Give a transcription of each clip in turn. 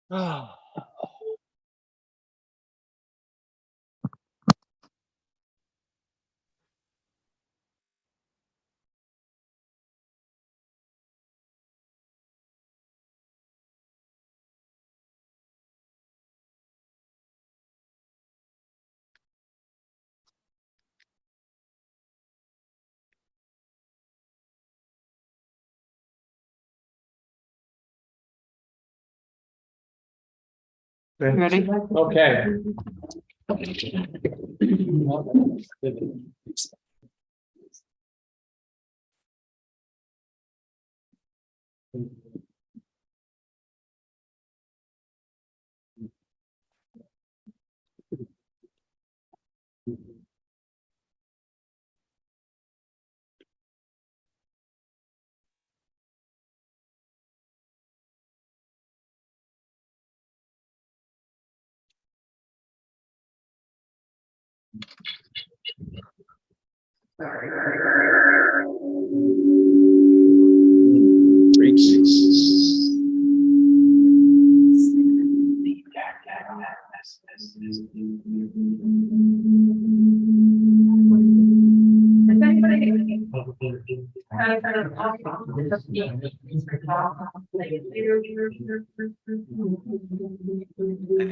Ah. Ready? Okay. I think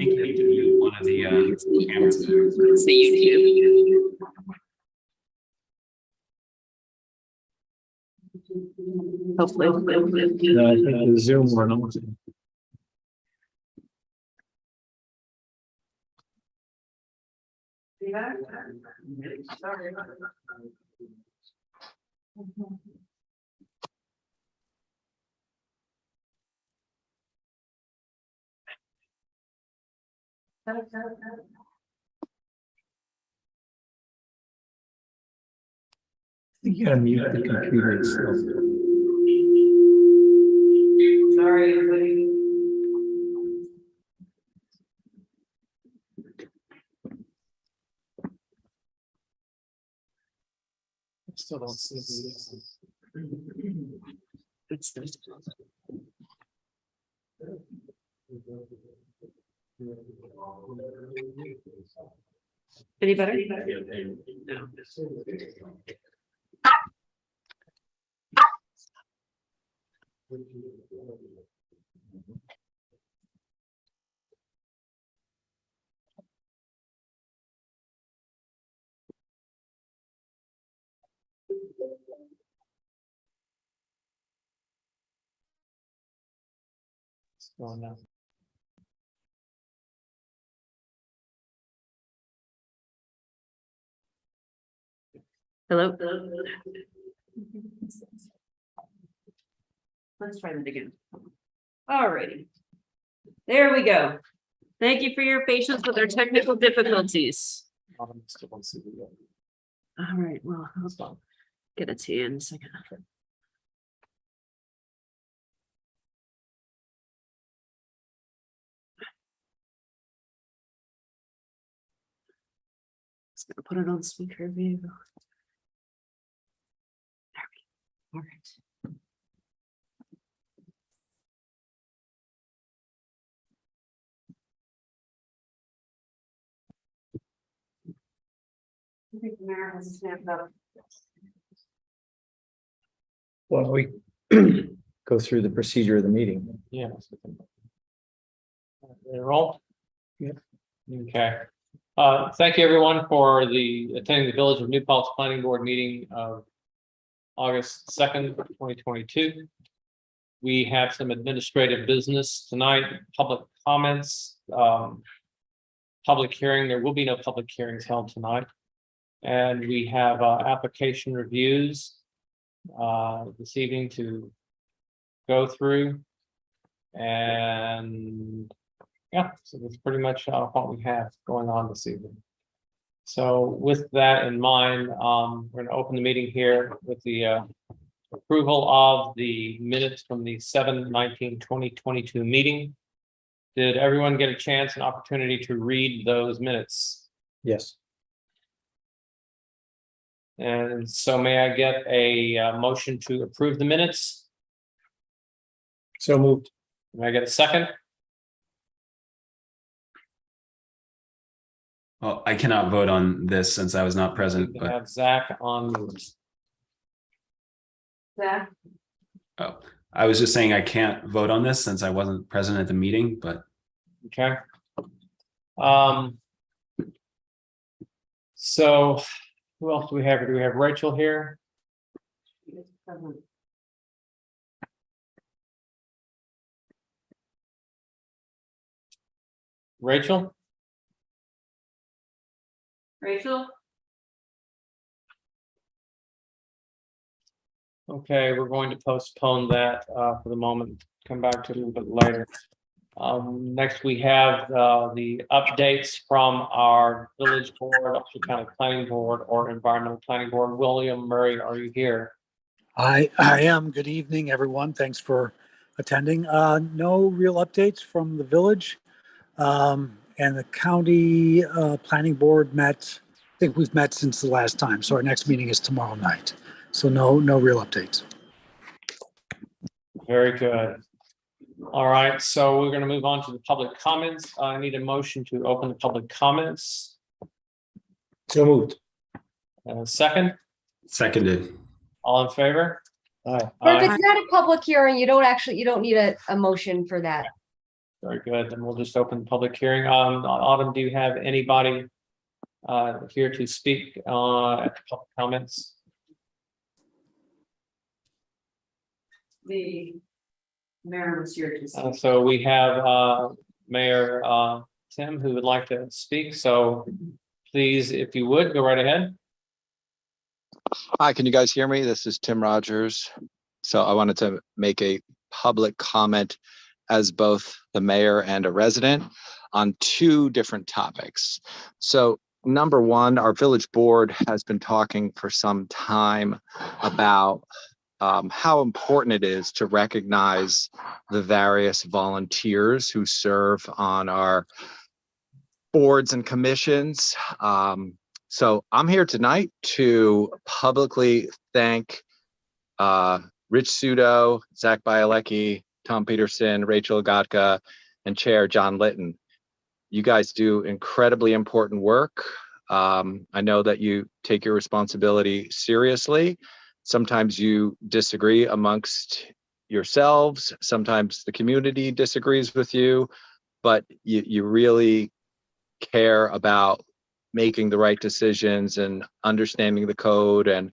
you need to mute one of the cameras there. It's the YouTube. Hopefully. No, I think the Zoom one. You gotta mute the computer itself. Sorry, everybody. Still don't see It's the. Any better? No. what's going on. Hello? Let's try that again. All righty. There we go. Thank you for your patience with our technical difficulties. Still don't see the. All right, well, I'll get it to you in a second. Just gonna put it on speaker view. There we go. All right. I think the mayor has snapped up. Well, we go through the procedure of the meeting. Yeah. Roll. Yep. Okay. Thank you everyone for attending the Village of New Paltz Planning Board meeting of August 2nd, 2022. We have some administrative business tonight, public comments, public hearing. There will be no public hearings held tonight. And we have application reviews this evening to go through. And yeah, so that's pretty much what we have going on this evening. So with that in mind, we're going to open the meeting here with the approval of the minutes from the 7/19/2022 meeting. Did everyone get a chance and opportunity to read those minutes? Yes. And so may I get a motion to approve the minutes? So moved. May I get a second? Well, I cannot vote on this since I was not present, We but have Zach on mute. Zach? oh, I was just saying I can't vote on this since I wasn't present at the meeting, but Okay. So who else do we have? Do we have Rachel here? Rachel? Rachel? Okay, we're going to postpone that for the moment, come back to it a little bit later. Next, we have the updates from our village board, Upshur County Planning Board, or Environmental Planning Board. William Murray, are you here? I am. Good evening, everyone. Thanks for attending. No real updates from the village. And the county planning board met, I think we've met since the last time. So our next meeting is tomorrow night. So no real updates. Very good. All right, so we're going to move on to the public comments. I need a motion to open the public comments. So moved. Second, seconded. all in favor? Aye. But if Aye. it's not a public hearing, you don't need a motion for that. Very good, then we'll just open the public hearing. Autumn, do you have anybody here to speak at the public comments? The mayor was here to say. So we have Mayor Tim who would like to speak, so please, if you would, go right ahead. Hi, can you guys hear me? This is Tim Rogers. So I wanted to make a public comment as both the mayor and a resident on two different topics. So number one, our village board has been talking for some time about how important it is to recognize the various volunteers who serve on our boards and commissions. So I'm here tonight to publicly thank Rich Sudo, Zach Bielecki, Tom Peterson, Rachel Agatka, and Chair John Litton. You guys do incredibly important work. I know that you take your responsibility seriously. Sometimes you disagree amongst yourselves. Sometimes the community disagrees with you, but you really care about making the right decisions and understanding the code and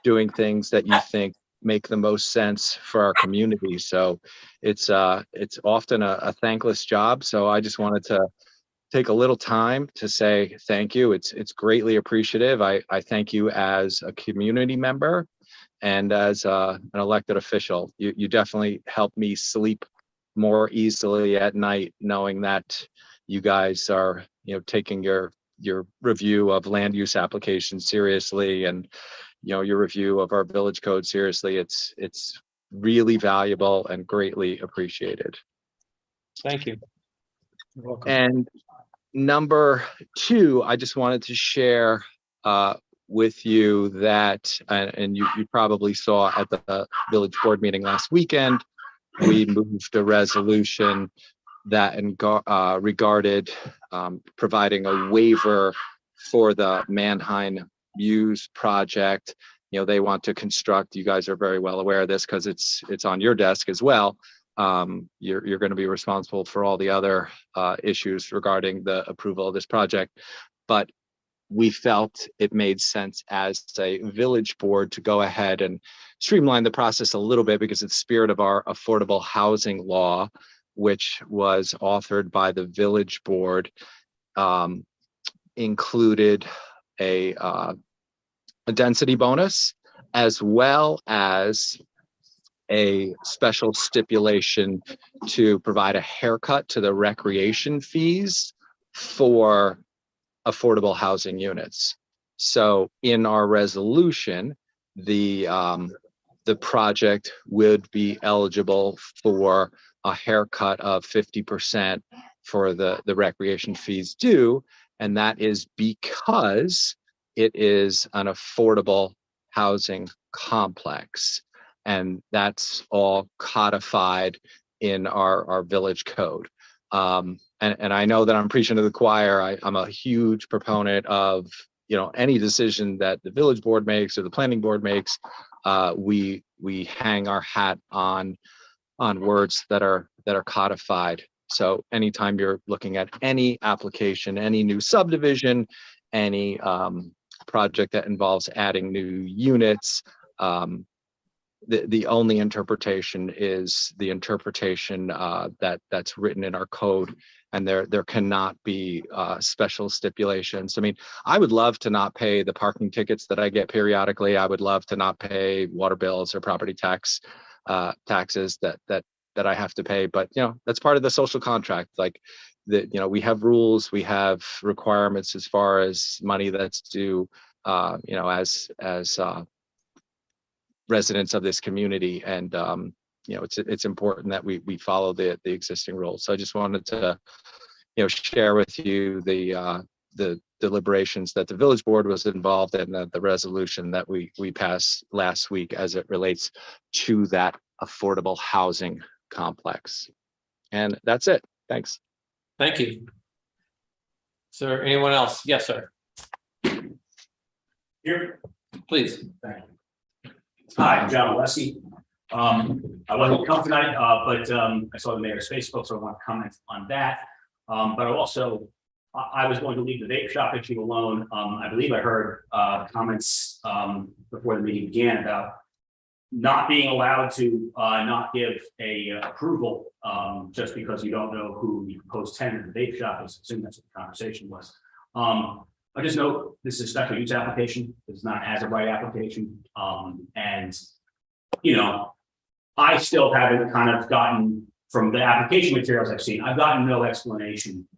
doing things that you think make the most sense for our community. So it's often a thankless job. So I just wanted to take a little time to say thank you. It's greatly appreciative. I thank you as a community member and as an elected official. You definitely help me sleep more easily at night, knowing that you guys are, taking your review of land use applications seriously, and your review of our village code seriously. It's really valuable and greatly appreciated. Thank you. You're welcome. And number two, I just wanted to share with you that, and you probably saw at the village board meeting last weekend, we moved a resolution that regarded providing a waiver for the Manheim Muse project. They want to construct, you guys are very well aware of this because it's on your desk as well. You're going to be responsible for all the other issues regarding the approval of this project, but we felt it made sense as a village board to go ahead and streamline the process a little bit, because it's the spirit of our affordable housing law, which was authored by the village board, included a density bonus, as well as a special stipulation to provide a haircut to the recreation fees for affordable housing units. So in our resolution, the project would be eligible for a haircut of 50% for the recreation fees due, and that is because it is an affordable housing complex, and that's all codified in our village code. and I know that I'm preaching to the choir. I'm a huge proponent of, any decision that the village board makes or the planning board makes. We hang our hat on words that are codified. So anytime you're looking at any application, any new subdivision, any project that involves adding new units, the only interpretation is the interpretation that's written in our code, and there cannot be special stipulations. I mean, I would love to not pay the parking tickets that I get periodically. I would love to not pay water bills or property taxes that I have to pay, but that's part of the social contract. Like we have rules, we have requirements as far as money that's due, as residents of this community, and it's important that we follow the existing rules. So I just wanted to share with you the deliberations that the village board was involved in, the resolution that we passed last week as it relates to that affordable housing complex. And that's it. Thanks. Thank you. Is there anyone else? Yes, sir. Here. Please. Thank you. Hi, I'm John Alessi. I wasn't come tonight, but I saw the mayor's Facebook, so I want to comment on that. But I was going to leave the vape shop issue alone. I believe I heard comments before the meeting began about not being allowed to not give a approval just because you don't know who the proposed tenant of the vape shop is. I assume that's what the conversation was. I just know this is a special use application. It's not as a right application. And I still haven't kind of gotten from the application materials I've seen, I've gotten no explanation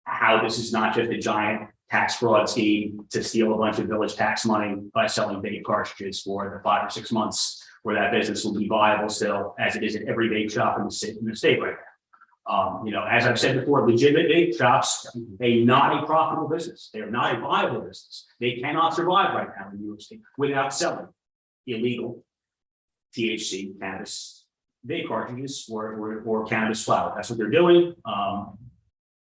how this is not just a giant tax fraud scheme to steal a bunch of village tax money by selling vape cartridges for the 5 or 6 months where that business will be viable still, as it is at every vape shop in the state right now. As I've said before, legitimate vape shops, they're not a profitable business. They're not a viable business. They cannot survive right now in New York State without selling illegal THC cannabis vape cartridges or cannabis flower. That's what they're doing.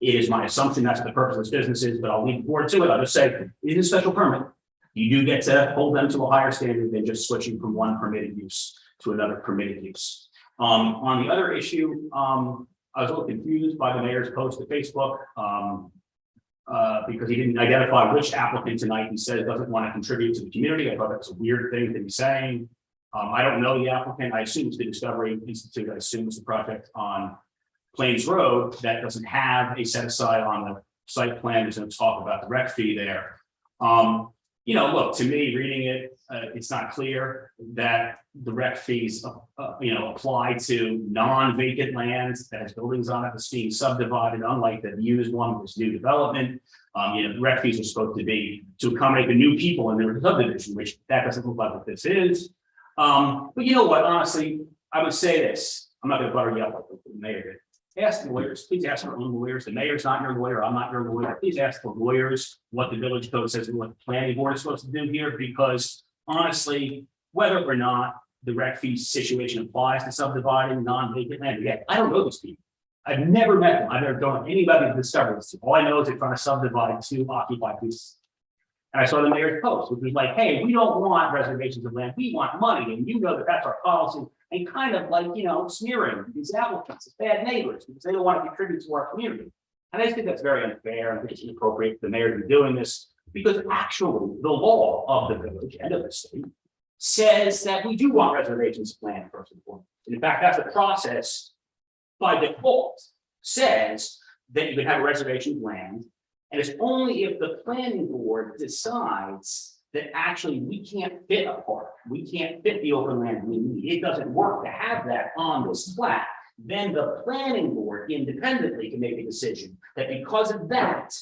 It is my assumption that's what the purpose of this business is, but I'll leave the board to it. I'll just say it is a special permit. You do get to hold them to a higher standard than just switching from one permitted use to another permitted use. On the other issue, I was a little confused by the mayor's post to Facebook because he didn't identify which applicant tonight he said doesn't want to contribute to the community. I thought that was a weird thing to be saying. I don't know the applicant. I assume it's the Discovery Institute. I assume it's the project on Plains Road that doesn't have a set aside on the site plan. There's no talk about the rec fee there. Look, to me, reading it, it's not clear that the rec fees, apply to non-vacant lands that has buildings on it that's being subdivided, unlike the used one with this new development. The rec fees are supposed to be to accommodate the new people in their subdivision, which that doesn't look like what this is. But you know what, honestly, I would say this. I'm not going to butter you up like the mayor did. Ask the lawyers, please ask our own lawyers. The mayor's not your lawyer, I'm not your lawyer. Please ask the lawyers what the village code says and what the planning board is supposed to do here, because honestly, whether or not the rec fee situation applies to subdividing non-vacant land, again, I don't know these people. I've never met them. I've never done anybody to discover this. All I know is they're trying to subdivide 2 occupied pieces. And I saw the mayor's post, which was like, hey, we don't want reservations of land, we want money. And that's our policy. And kind of like, smearing these applicants as bad neighbors because they don't want to contribute to our community. And I think that's very unfair. I think it's inappropriate for the mayor to be doing this because actually the law of the village and of the state says that we do want reservations of land first and foremost. And in fact, that's the process by default says that you can have a reservation of land. And it's only if the planning board decides that actually we can't fit a park, we can't fit the open land we need, it doesn't work to have that on this plat, then the planning board independently can make a decision that because of that,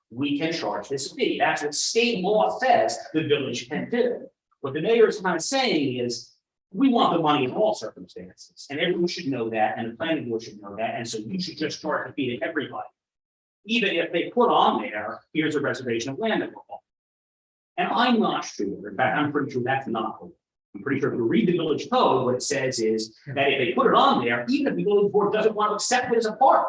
we can charge this fee. That's what state law says the village can do. What the mayor is kind of saying is, we want the money in all circumstances, and everyone should know that, and the planning board should know that, and so you should just charge the fee to everybody. Even if they put on there, here's a reservation of land that we're on. And I'm not sure, in fact, I'm pretty sure that's not the law. I'm pretty sure if you read the village code, what it says is that if they put it on there, even if the village board doesn't want to accept it as a park,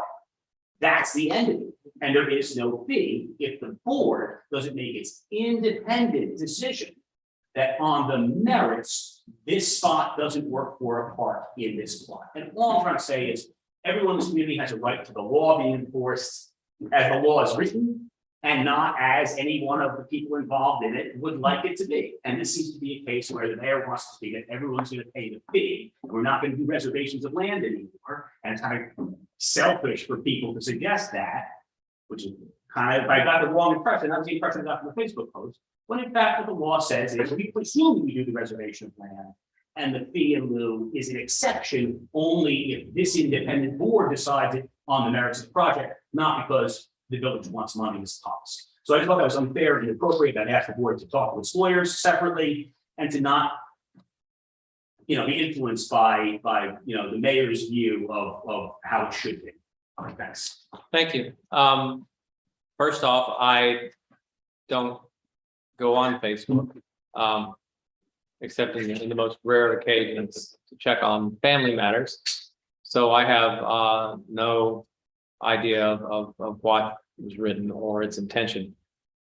That's the end of it. And there is no fee if the board doesn't make its independent decision that on the merits, this spot doesn't work for a park in this plot. And all I'm trying to say is, everyone in this community has a right to the law being enforced as the law is written, and not as any one of the people involved in it would like it to be. And this seems to be a case where the mayor wants to see that everyone's going to pay the fee. We're not going to do reservations of land anymore. And it's kind of selfish for people to suggest that, which is kind of, I got the wrong impression. That was the impression I got from the Facebook post. When in fact, what the law says is we presume we do the reservation of land, and the fee in lieu is an exception only if this independent board decides it on the merits of the project, not because the village wants money as policy. So I just thought that was unfair and inappropriate. I'd ask the board to talk with lawyers separately and to not, be influenced by the mayor's view of how it should be. All right, thanks. Thank you. First off, I don't go on Facebook, except in the most rare occasions to check on family matters. So I have no idea of what was written or its intention.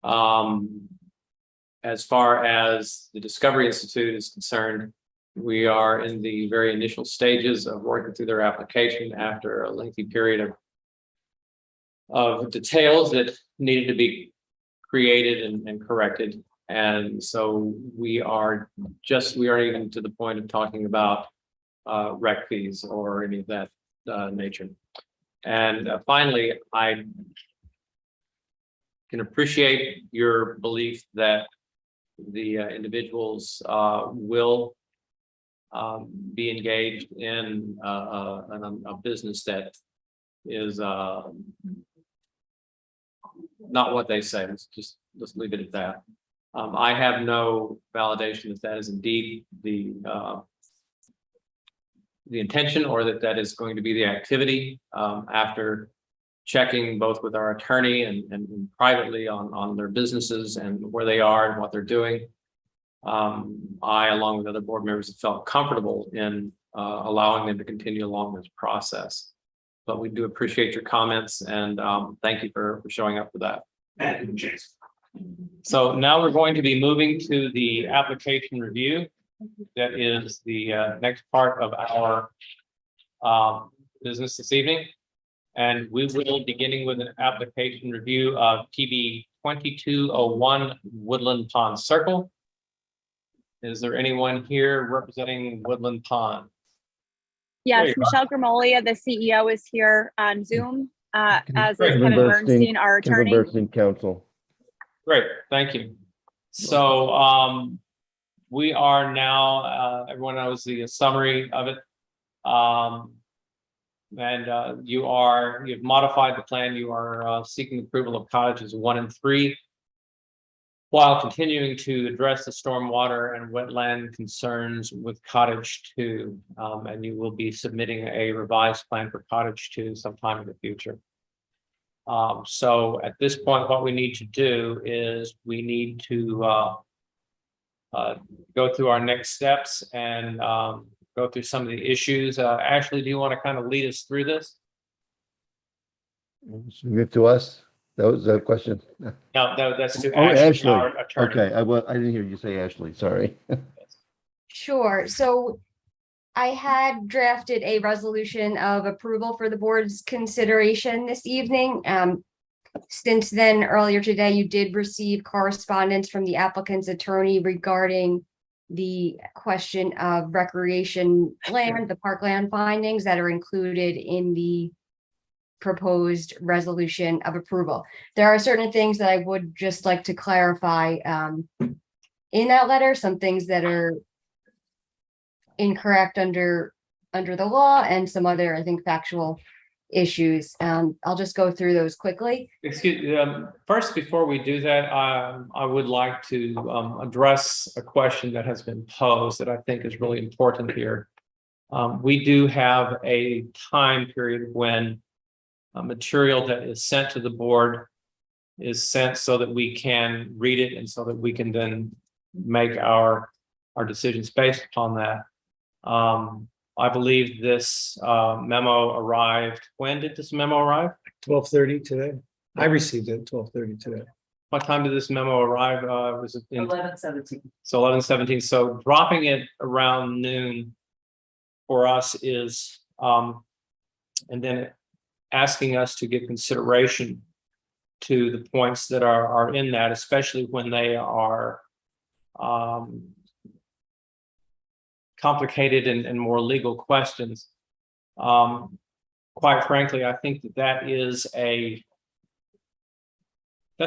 As far as the Discovery Institute is concerned, we are in the very initial stages of working through their application after a lengthy period of details that needed to be created and corrected. And so we aren't even to the point of talking about rec fees or any of that nature. And finally, I can appreciate your belief that the individuals will be engaged in a business that is not what they say. Let's leave it at that. I have no validation that is indeed the intention, or that is going to be the activity. After checking both with our attorney and privately on their businesses and where they are and what they're doing, I, along with other board members, have felt comfortable in allowing them to continue along this process. But we do appreciate your comments, and thank you for showing up for that. Thank you, Jason. So now we're going to be moving to the application review. That is the next part of our business this evening. And we will be beginning with an application review of PB 2201 Woodland Pond Circle. Is there anyone here representing Woodland Pond? There Yes, you Michelle Grimolia, the CEO, is here on Zoom, as is Great. Kevin Bernstein, our attorney. Bernstein Counsel. Great, thank you. So we are now, everyone knows the summary of it. You've modified the plan. You are seeking approval of cottages 1 and 3, while continuing to address the stormwater and wetland concerns with cottage 2. And you will be submitting a revised plan for cottage 2 sometime in the future. So at this point, what we need to do is we need to go through our next steps and go through some of the issues. Ashley, do you want to kind of lead us through this? Give to us? That was a question. No, that's to Oh, Ashley, Ashley. our attorney. Okay, I didn't hear you say Ashley, sorry. Sure. So I had drafted a resolution of approval for the board's consideration this evening. Since then, earlier today, you did receive correspondence from the applicant's attorney regarding the question of recreation land, the parkland findings that are included in the proposed resolution of approval. There are certain things that I would just like to clarify in that letter, some things that are incorrect under the law, and some other, I think, factual issues. I'll just go through those quickly. First, before we do that, I would like to address a question that has been posed that I think is really important here. We do have a time period when material that is sent to the board is sent so that we can read it and so that we can then make our decisions based upon that. I believe this memo arrived. When did this memo arrive? 12:30 today. I received it at 12:30 today. What time did this memo arrive? Was it in 11:17. So 11:17, so dropping it around noon for us is, and then asking us to give consideration to the points that are in that, especially when they are complicated and more legal questions. Quite frankly, I think that's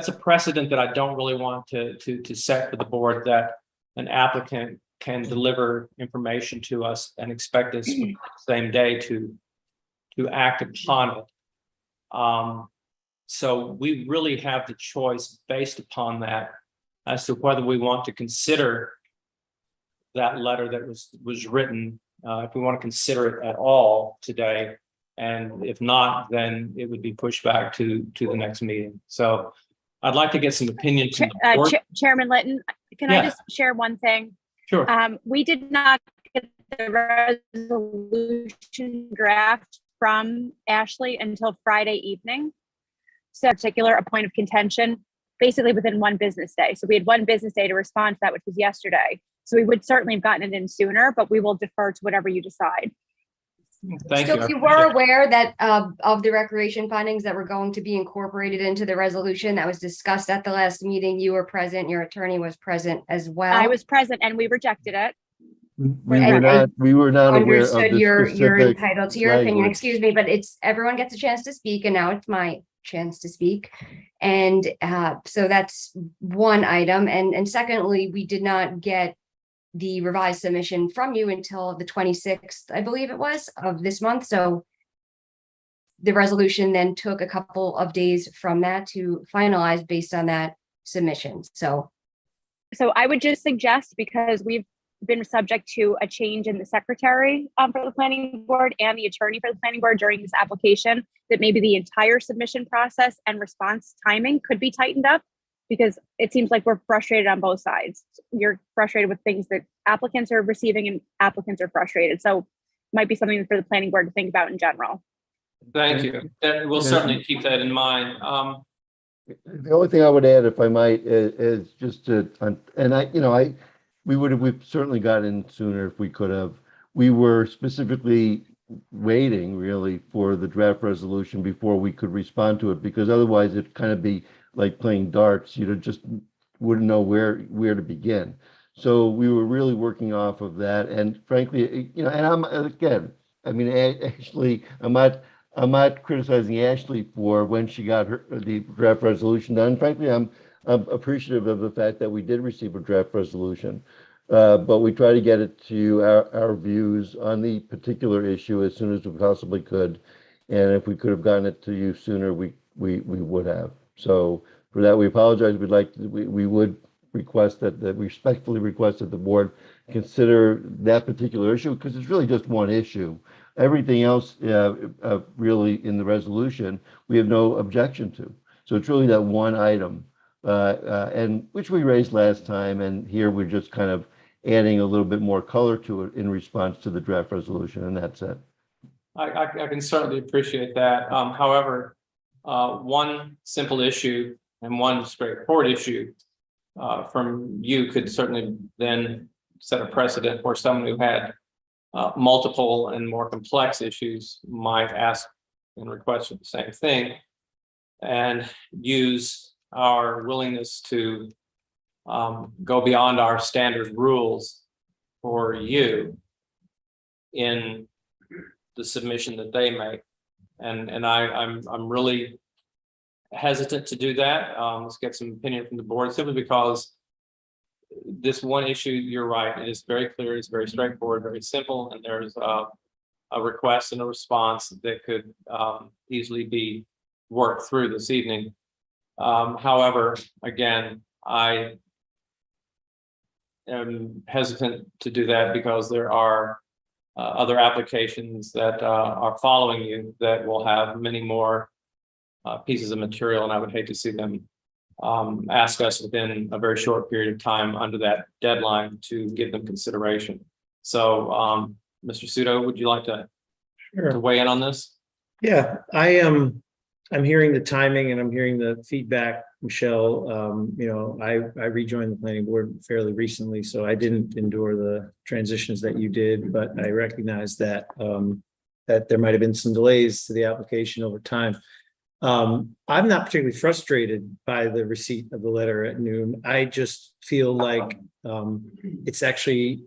a precedent that I don't really want to set for the board, that an applicant can deliver information to us and expect us the same day to act upon it. So we really have the choice based upon that as to whether we want to consider that letter that was written, if we want to consider it at all today. And if not, then it would be pushed back to the next meeting. So I'd like to get some opinion from the board. Chairman Litton, can Yeah. I just share one thing? Sure. We did not get the resolution draft from Ashley until Friday evening. So particular a point of contention, basically within one business day. So we had one business day to respond to that, which was yesterday. So we would certainly have gotten it in sooner, but we will defer to whatever you decide. Thank So you. you were aware that of the recreation findings that were going to be incorporated into the resolution that was discussed at the last meeting. You were present, your attorney was present as well. I was present and we rejected it. We were not aware of Understood, the you're specific entitled to your opinion, language. excuse me, but everyone gets a chance to speak, and now it's my chance to speak. And so that's one item. And secondly, we did not get the revised submission from you until the 26th, I believe it was, of this month. So the resolution then took a couple of days from that to finalize based on that submission. So I would just suggest, because we've been subject to a change in the secretary for the planning board and the attorney for the planning board during this application, that maybe the entire submission process and response timing could be tightened up, because it seems like we're frustrated on both sides. You're frustrated with things that applicants are receiving and applicants are frustrated. So it might be something for the planning board to think about in general. Thank you. We'll certainly keep that in mind. The only thing I would add, if I might, is just to, and we've certainly got in sooner if we could have. We were specifically waiting really for the draft resolution before we could respond to it, because otherwise it'd kind of be like playing darts. You just wouldn't know where to begin. So we were really working off of that. And frankly, and Ashley, I'm not criticizing Ashley for when she got the draft resolution done. Frankly, I'm appreciative of the fact that we did receive a draft resolution. But we try to get it to our views on the particular issue as soon as we possibly could. And if we could have gotten it to you sooner, we would have. So for that, we apologize. We would request that we respectfully request that the board consider that particular issue, because it's really just one issue. Everything else really in the resolution, we have no objection to. So it's really that one item, and which we raised last time. And here we're just kind of adding a little bit more color to it in response to the draft resolution. And that's it. I can certainly appreciate that. However, one simple issue and one straightforward issue from you could certainly then set a precedent for someone who had multiple and more complex issues might ask and request for the same thing, and use our willingness to go beyond our standard rules for you in the submission that they make. And I'm really hesitant to do that. Let's get some opinion from the board, simply because this one issue, you're right, it is very clear, it's very straightforward, very simple, and there's a request and a response that could easily be worked through this evening. However, again, I am hesitant to do that because there are other applications that are following you that will have many more pieces of material, and I would hate to see them ask us within a very short period of time under that deadline to give them consideration. So, Mr. Sudo, would you like to weigh in on this? Yeah, I am. I'm hearing the timing and I'm hearing the feedback, Michelle. I rejoined the planning board fairly recently, so I didn't endure the transitions that you did, but I recognize that that there might have been some delays to the application over time. I'm not particularly frustrated by the receipt of the letter at noon. I just feel like it's actually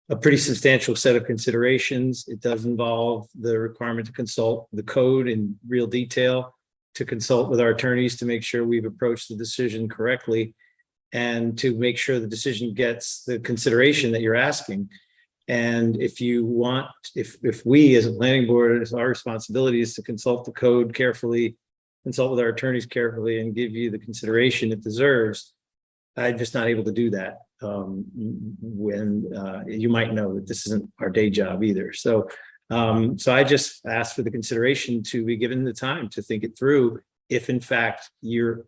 a pretty substantial set of considerations. It does involve the requirement to consult the code in real detail, to consult with our attorneys to make sure we've approached the decision correctly, and to make sure the decision gets the consideration that you're asking. And if we as a planning board, it's our responsibility is to consult the code carefully, consult with our attorneys carefully, and give you the consideration it deserves. I'm just not able to do that when you might know that this isn't our day job either. So I just asked for the consideration to be given the time to think it through. If in fact you're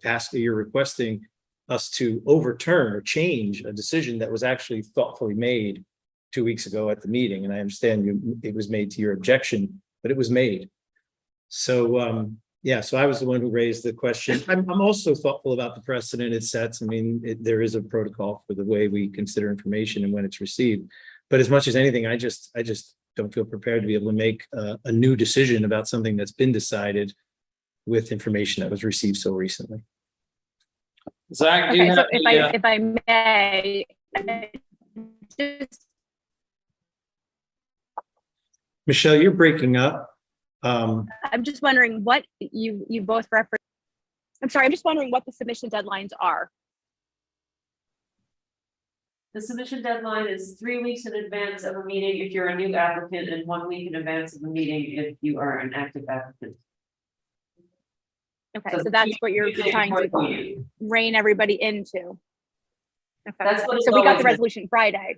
requesting us to overturn or change a decision that was actually thoughtfully made 2 weeks ago at the meeting, and I understand it was made to your objection, but it was made. So so I was the one who raised the question. I'm also thoughtful about the precedent it sets. I mean, there is a protocol for the way we consider information and when it's received. But as much as anything, I just don't feel prepared to be able to make a new decision about something that's been decided with information that was received so recently. Zach, do you Okay, so have if I may, just Michelle, you're breaking up. I'm just wondering what you both referenced. I'm sorry, I'm just wondering what the submission deadlines are. The submission deadline is 3 weeks in advance of a meeting if you're a new applicant, and 1 week in advance of the meeting if you are an active applicant. Okay, so that's what you're trying to rein everybody into. Okay, That's what it's so we got always the been. resolution Friday.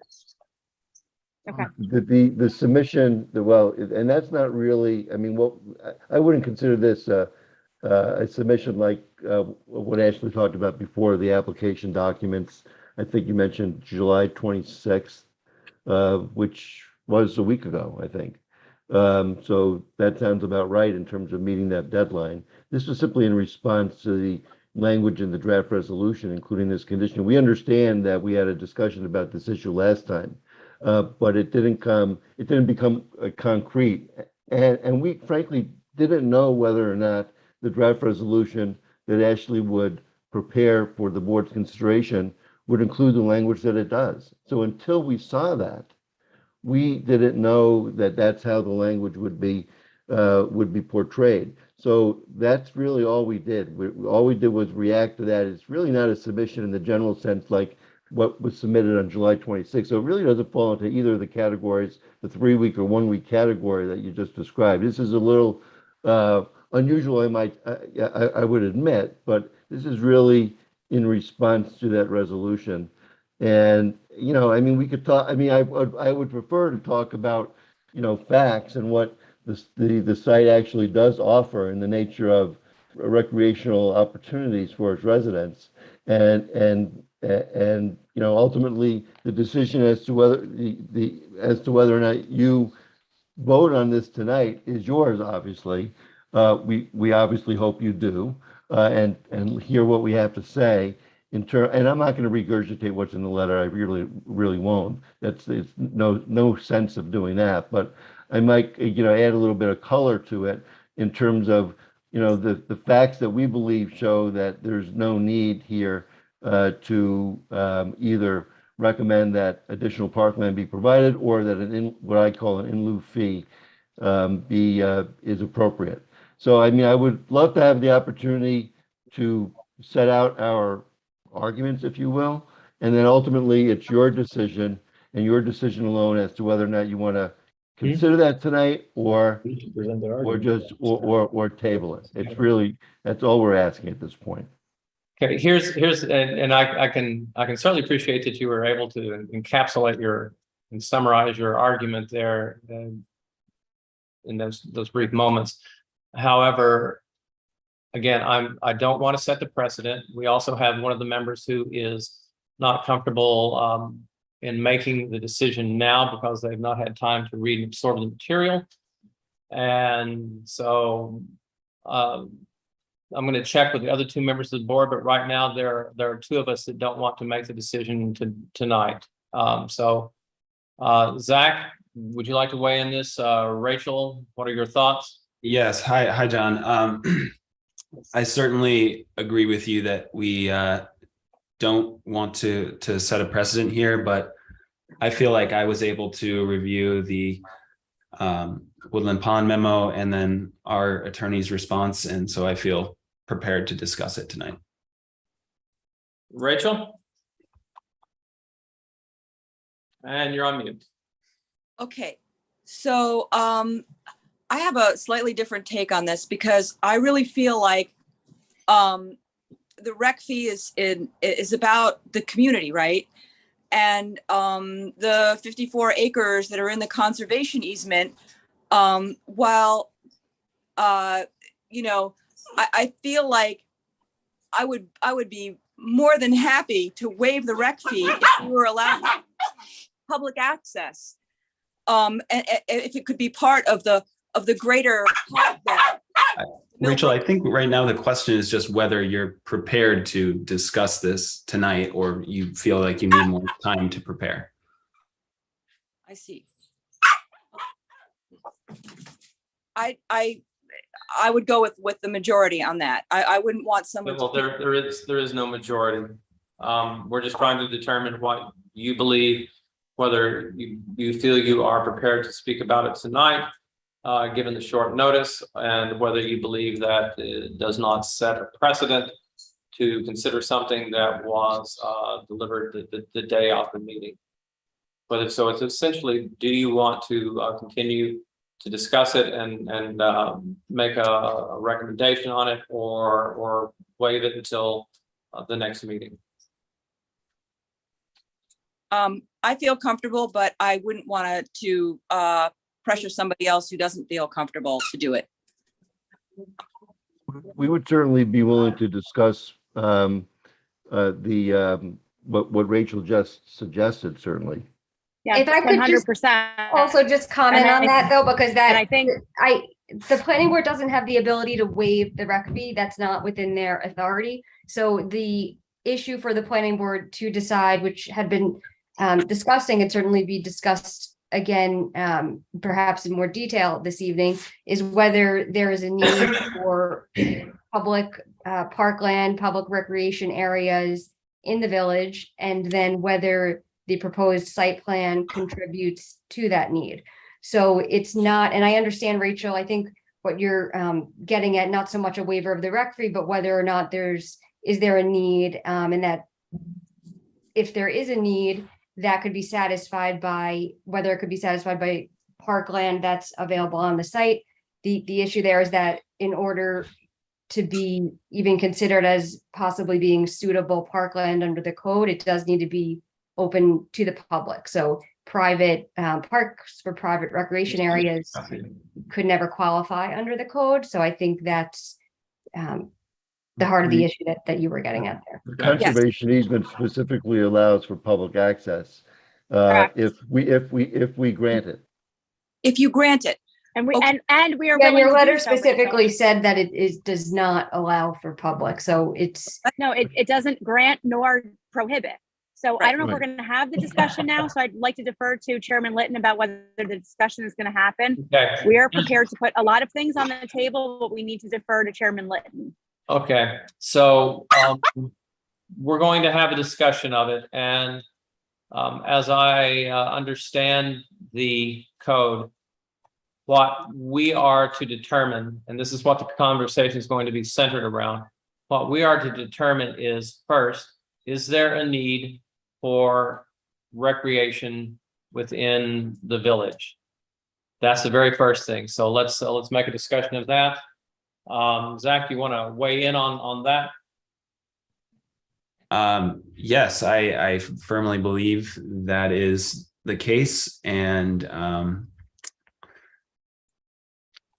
Okay, The submission, and that's not really, I mean, I wouldn't consider this a submission like what Ashley talked about before, the application documents. I think you mentioned July 26th, which was a week ago, I think. So that sounds about right in terms of meeting that deadline. This was simply in response to the language in the draft resolution, including this condition. We understand that we had a discussion about this issue last time. But it didn't become concrete. And we frankly didn't know whether or not the draft resolution that Ashley would prepare for the board's consideration would include the language that it does. So until we saw that, we didn't know that that's how the language would be portrayed. So that's really all we did. All we did was react to that. It's really not a submission in the general sense like what was submitted on July 26th. So it really doesn't fall into either of the categories, the 3-week or 1-week category that you just described. This is a little unusual, I would admit, but this is really in response to that resolution. And, I mean, we could talk, I mean, I would prefer to talk about, facts and what the site actually does offer in the nature of recreational opportunities for its residents. And ultimately the decision as to whether or not you vote on this tonight is yours. Obviously, we obviously hope you do, and hear what we have to say in turn. And I'm not going to regurgitate what's in the letter. I really won't. It's no sense of doing that. But I might add a little bit of color to it in terms of the facts that we believe show that there's no need here to either recommend that additional parkland be provided or that what I call an in lieu fee is appropriate. So, I mean, I would love to have the opportunity to set out our arguments, if you will, and then ultimately it's your decision and your decision alone as to whether or not you want to consider that tonight or table it. It's really, that's all we're asking at this point. Okay, here's and I can certainly appreciate that you were able to encapsulate and summarize your argument there in those brief moments. However, again, I don't want to set the precedent. We also have one of the members who is not comfortable in making the decision now because they've not had time to read and absorb the material. And so I'm going to check with the other two members of the board, but right now there are two of us that don't want to make the decision tonight. Zach, would you like to weigh in this? Rachel, what are your thoughts? Yes. Hi, John. I certainly agree with you that we don't want to set a precedent here, but I feel like I was able to review the Woodland Pond memo and then our attorney's response, and so I feel prepared to discuss it tonight. Rachel? And you're on mute. Okay, so I have a slightly different take on this because I really feel like the rec fee is about the community, right? And the 54 acres that are in the conservation easement, while you know, I feel like I would be more than happy to waive the rec fee if we were allowed public access. And if it could be part of the greater. Rachel, I think right now the question is just whether you're prepared to discuss this tonight or you feel like you need more time to prepare. I see. I would go with the majority on that. I wouldn't want someone. Well, there is no majority. We're just trying to determine what you believe, whether you feel you are prepared to speak about it tonight, given the short notice, and whether you believe that it does not set a precedent to consider something that was delivered the day of the meeting. But so it's essentially, do you want to continue to discuss it and make a recommendation on it, or waive it until the next meeting? I feel comfortable, but I wouldn't want to pressure somebody else who doesn't feel comfortable to do it. We would certainly be willing to discuss what Rachel just suggested, certainly. Yeah, If I could just 100%. Also just comment on that though, because And I that, think the planning board doesn't have the ability to waive the rec fee. That's not within their authority. So the issue for the planning board to decide, which had been discussing and certainly be discussed again, perhaps in more detail this evening, is whether there is a need for public parkland, public recreation areas in the village, and then whether the proposed site plan contributes to that need. So it's not, and I understand, Rachel, I think what you're getting at, not so much a waiver of the rec fee, but whether or not is there a need, and that if there is a need, that could be satisfied by, whether it could be satisfied by parkland that's available on the site. The issue there is that in order to be even considered as possibly being suitable parkland under the code, it does need to be open to the public. So private parks for private recreation areas could never qualify under the code. So I think that's the heart of the issue that you were getting at there. The conservation easement specifically allows for public access if we grant it. If you grant it. And we Okay. and we are. Yeah, willing and your to do letter so, Rachel. specifically said that it does not allow for public. So it's, No, it doesn't grant nor prohibit. So I don't know if we're Right. going to have the discussion now. So I'd like to defer to Chairman Litton about whether the discussion is going to happen. Okay. We are prepared to put a lot of things on the table, but we need to defer to Chairman Litton. Okay, so we're going to have a discussion of it, and as I understand the code, what we are to determine, and this is what the conversation is going to be centered around, what we are to determine is, first, is there a need for recreation within the village? That's the very first thing. So let's make a discussion of that. Zach, you want to weigh in on that? Yes, I firmly believe that is the case. And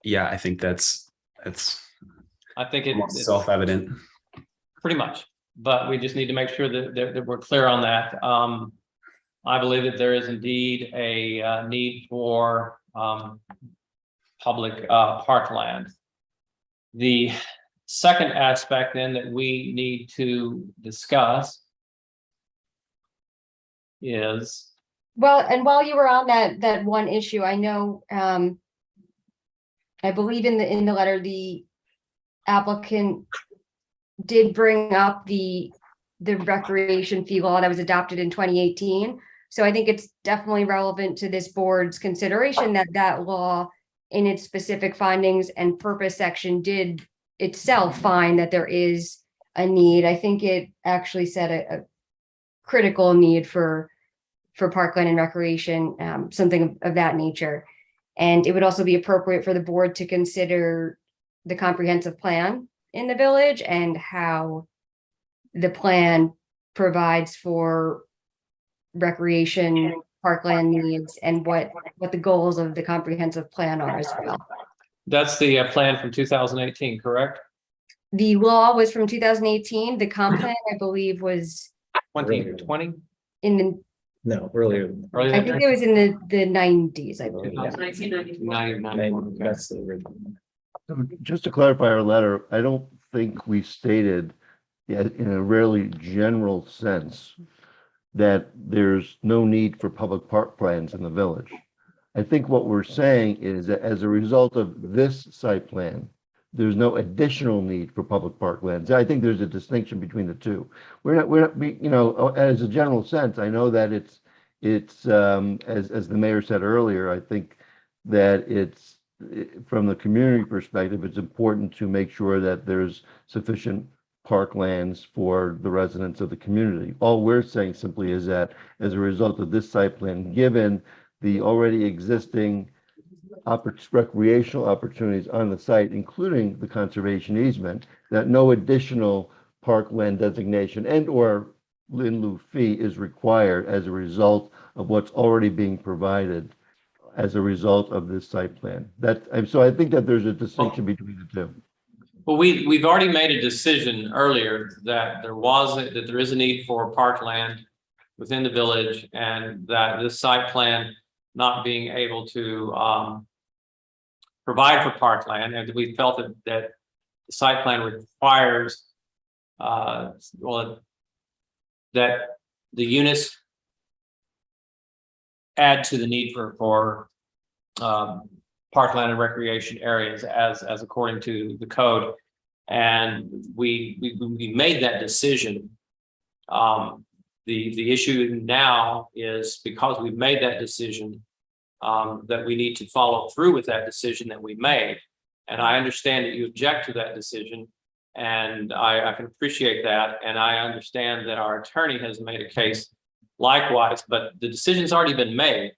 yeah, I think that's I think it's self-evident. pretty much, but we just need to make sure that we're clear on that. I believe that there is indeed a need for public parkland. The second aspect then that we need to discuss is, Well, and while you were on that one issue, I know, I believe in the letter, the applicant did bring up the recreation fee law that was adopted in 2018. So I think it's definitely relevant to this board's consideration that law in its specific findings and purpose section did itself find that there is a need. I think it actually said a critical need for parkland and recreation, something of that nature. And it would also be appropriate for the board to consider the comprehensive plan in the village and how the plan provides for recreation, parkland needs, and what the goals of the comprehensive plan are as well. that's the plan from 2018, correct? The law was from 2018. The comp plan, I believe, was 2020? in the, No, earlier. than that. Earlier I than think that? it was in the 90s, I believe. 1994. 99, okay. That's the original. So just to clarify our letter, I don't think we stated in a really general sense that there's no need for public park plans in the village. I think what we're saying is that as a result of this site plan, there's no additional need for public parklands. I think there's a distinction between the two. We're not, you know, as a general sense, I know that it's, as the mayor said earlier, I think that from the community perspective, it's important to make sure that there's sufficient parklands for the residents of the community. All we're saying simply is that as a result of this site plan, given the already existing recreational opportunities on the site, including the conservation easement, that no additional parkland designation and or in lieu fee is required as a result of what's already being provided as a result of this site plan. So I think that there's a distinction between the two. Well, we've already made a decision earlier that there is a need for parkland within the village, and that this site plan not being able to provide for parkland, and we felt that the site plan requires that the units add to the need for parkland and recreation areas as according to the code. And we made that decision. The issue now is because we've made that decision, that we need to follow through with that decision that we made. And I understand that you object to that decision, and I can appreciate that. And I understand that our attorney has made a case likewise, but the decision's already been made.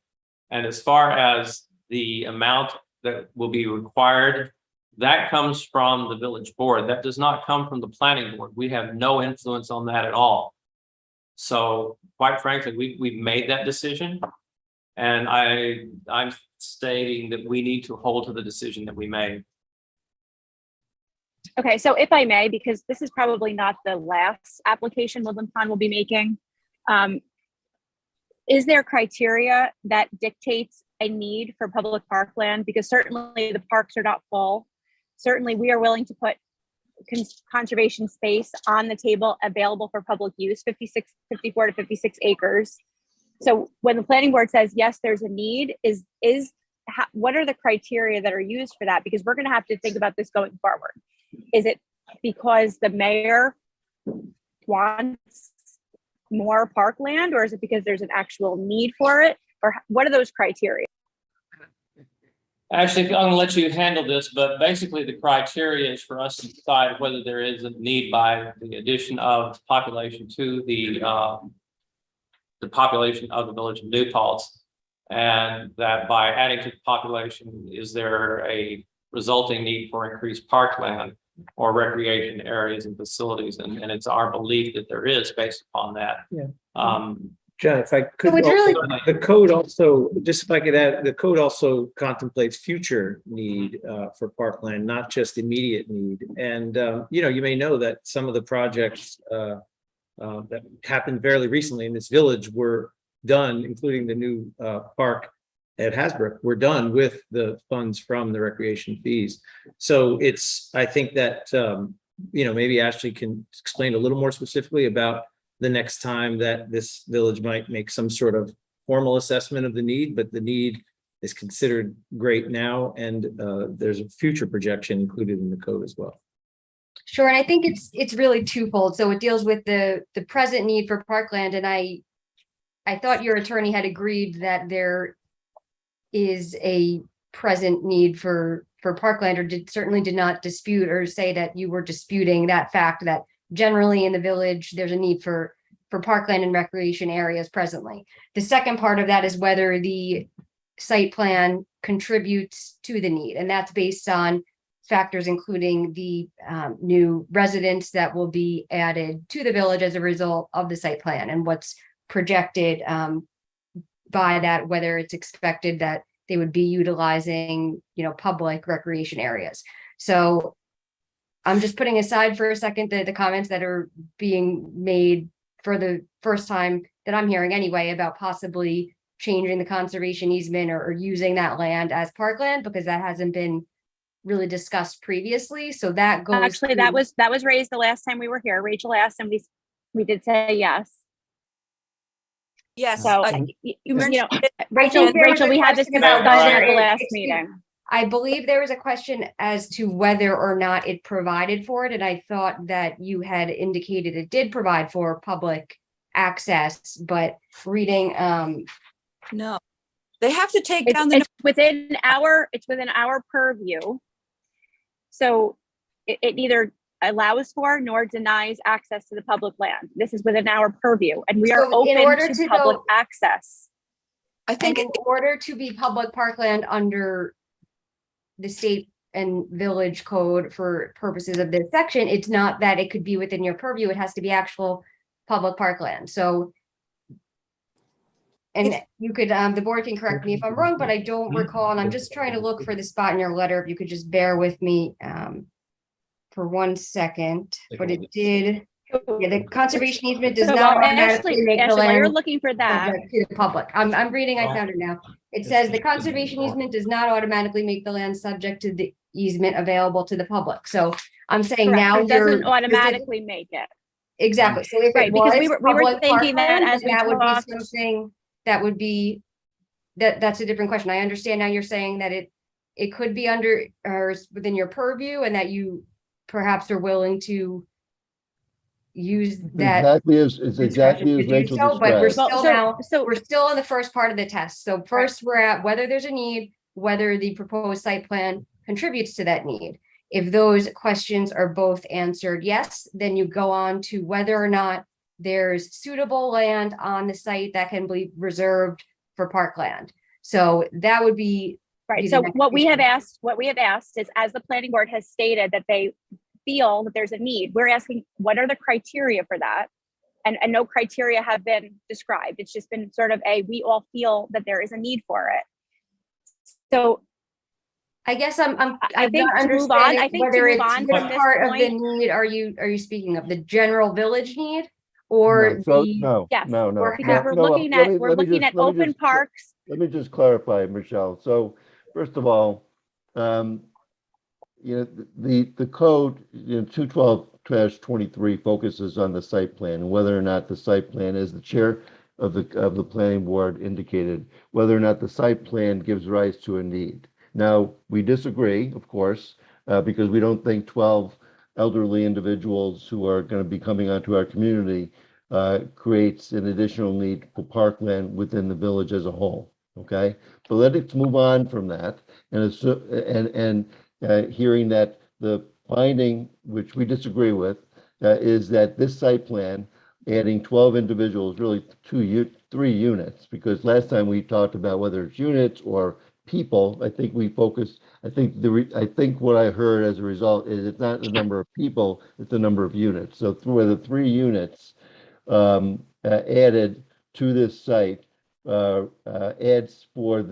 And as far as the amount that will be required, that comes from the village board. That does not come from the planning board. We have no influence on that at all. So quite frankly, we've made that decision. And I'm stating that we need to hold to the decision that we made. Okay, so if I may, because this is probably not the last application Woodland Pond will be making, is there criteria that dictates a need for public parkland? Because certainly the parks are not full. Certainly we are willing to put conservation space on the table available for public use, 54 to 56 acres. So when the planning board says, yes, there's a need, what are the criteria that are used for that? Because we're going to have to think about this going forward. Is it because the mayor wants more parkland, or is it because there's an actual need for it? Or what are those criteria? Actually, I'm going to let you handle this, but basically the criteria is for us to decide whether there is a need by the addition of population to the population of the village of New Paltz, and that by adding to the population, is there a resulting need for increased parkland or recreation areas and facilities? And it's our belief that there is based upon that. Yeah. John, if I could, So it's really- the code also, just if I could add, the code also contemplates future need for parkland, not just immediate need. And, you may know that some of the projects that happened fairly recently in this village were done, including the new park at Hasbrook. We're done with the funds from the recreation fees. So I think that, maybe Ashley can explain a little more specifically about the next time that this village might make some sort of formal assessment of the need, but the need is considered great now, and there's a future projection included in the code as well. Sure, and I think it's really twofold. So it deals with the present need for parkland, and I thought your attorney had agreed that there is a present need for parkland, or certainly did not dispute or say that you were disputing that fact that generally in the village there's a need for parkland and recreation areas presently. The second part of that is whether the site plan contributes to the need, and that's based on factors including the new residents that will be added to the village as a result of the site plan, and what's projected by that, whether it's expected that they would be utilizing, public recreation areas. So I'm just putting aside for a second the comments that are being made for the first time that I'm hearing anyway about possibly changing the conservation easement or using that land as parkland, because that hasn't been really discussed previously. So that goes Actually, that was raised the last time we were here. Rachel asked and we did say yes. Yes. So, you mentioned it. Rachel, we had this question about discussion whether at the it- last excuse- meeting. I believe there was a question as to whether or not it provided for it, and I thought that you had indicated it did provide for public access, but reading, No, they have to take It's, down the. it's within our purview. So it neither allows for nor denies access to the public land. This is within our purview, and we are So in order open to to public go- access. I and think in order to be public parkland under the state and village code for purposes of this section, it's not that it could be within your purview, it has to be actual public parkland. So and you could, the board can correct me if I'm wrong, but I don't recall, and I'm just trying to look for the spot in your letter, if you could just bear with me for 1 second, but it did, yeah, the conservation easement does So, not well, automatically make the Ashley, while you're land looking for that, subject to the public. I'm reading, I found it now. It says the conservation easement does not automatically make the land subject to the easement available to the public. So I'm saying correct, now it doesn't you're. automatically make it. Exactly, so if Right, it because was we were public thinking that parkland, as then we that would be talked. something that would be. That's a different question. I understand now you're saying that it could be under or within your purview, and that you perhaps are willing to use that. Exactly as, it's discretion exactly to as do Rachel so, but we're described. still now, we're still in the first part of the test. So first we're at whether there's a need, whether the proposed site plan contributes to that need. If those questions are both answered yes, then you go on to whether or not there's suitable land on the site that can be reserved for parkland. So that would be. Right, be the so next what we have issue. asked is, as the planning board has stated that they feel that there's a need, we're asking, what are the criteria for that? And no criteria have been described. It's just been sort of we all feel that there is a need for it. So I guess I I'm think not to move on, understanding I think to whether move it's on what from this part of the point- need are you speaking of? The general village need or the? No, Yes, no, no. because no, we're no, looking let me- at, we're let me looking just- at let me open just- parks. Let me just clarify, Michelle. So first of all, the code, 212-23 focuses on the site plan and whether or not the site plan, as the chair of the planning board indicated, whether or not the site plan gives rise to a need. Now, we disagree, of course, because we don't think 12 elderly individuals who are going to be coming onto our community creates an additional need for parkland within the village as a whole. Okay, but let's move on from that, and hearing that the finding, which we disagree with, is that this site plan adding 12 individuals, really 3 units, because last time we talked about whether it's units or people. I think we focused. I think what I heard as a result is it's not the number of people, it's the number of units. So through the 3 units added to this site adds for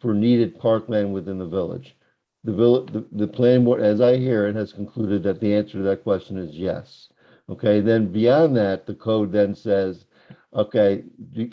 needed parkland within the village. The planning board, as I hear it, has concluded that the answer to that question is yes. Okay, then beyond that, the code then says, okay,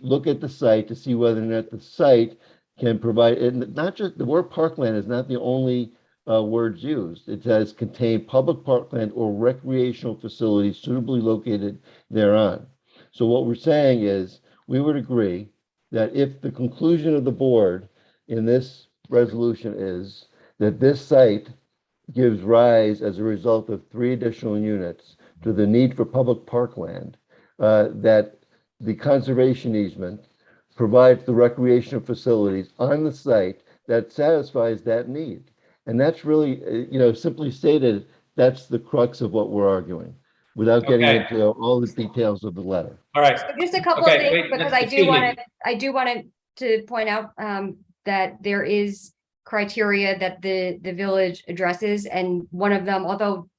look at the site to see whether or not the site can provide, and not just, the word parkland is not the only words used. It says contain public parkland or recreational facilities suitably located thereon. So what we're saying is, we would agree that if the conclusion of the board in this resolution is that this site gives rise as a result of 3 additional units to the need for public parkland, that the conservation easement provides the recreational facilities on the site that satisfies that need. And that's really, simply stated, that's the crux of what we're arguing, without getting Okay. into all the details of the letter. All right. So just a couple of Okay, things, wait, because I excuse do me. want to point out that there is criteria that the village addresses, and one of them, although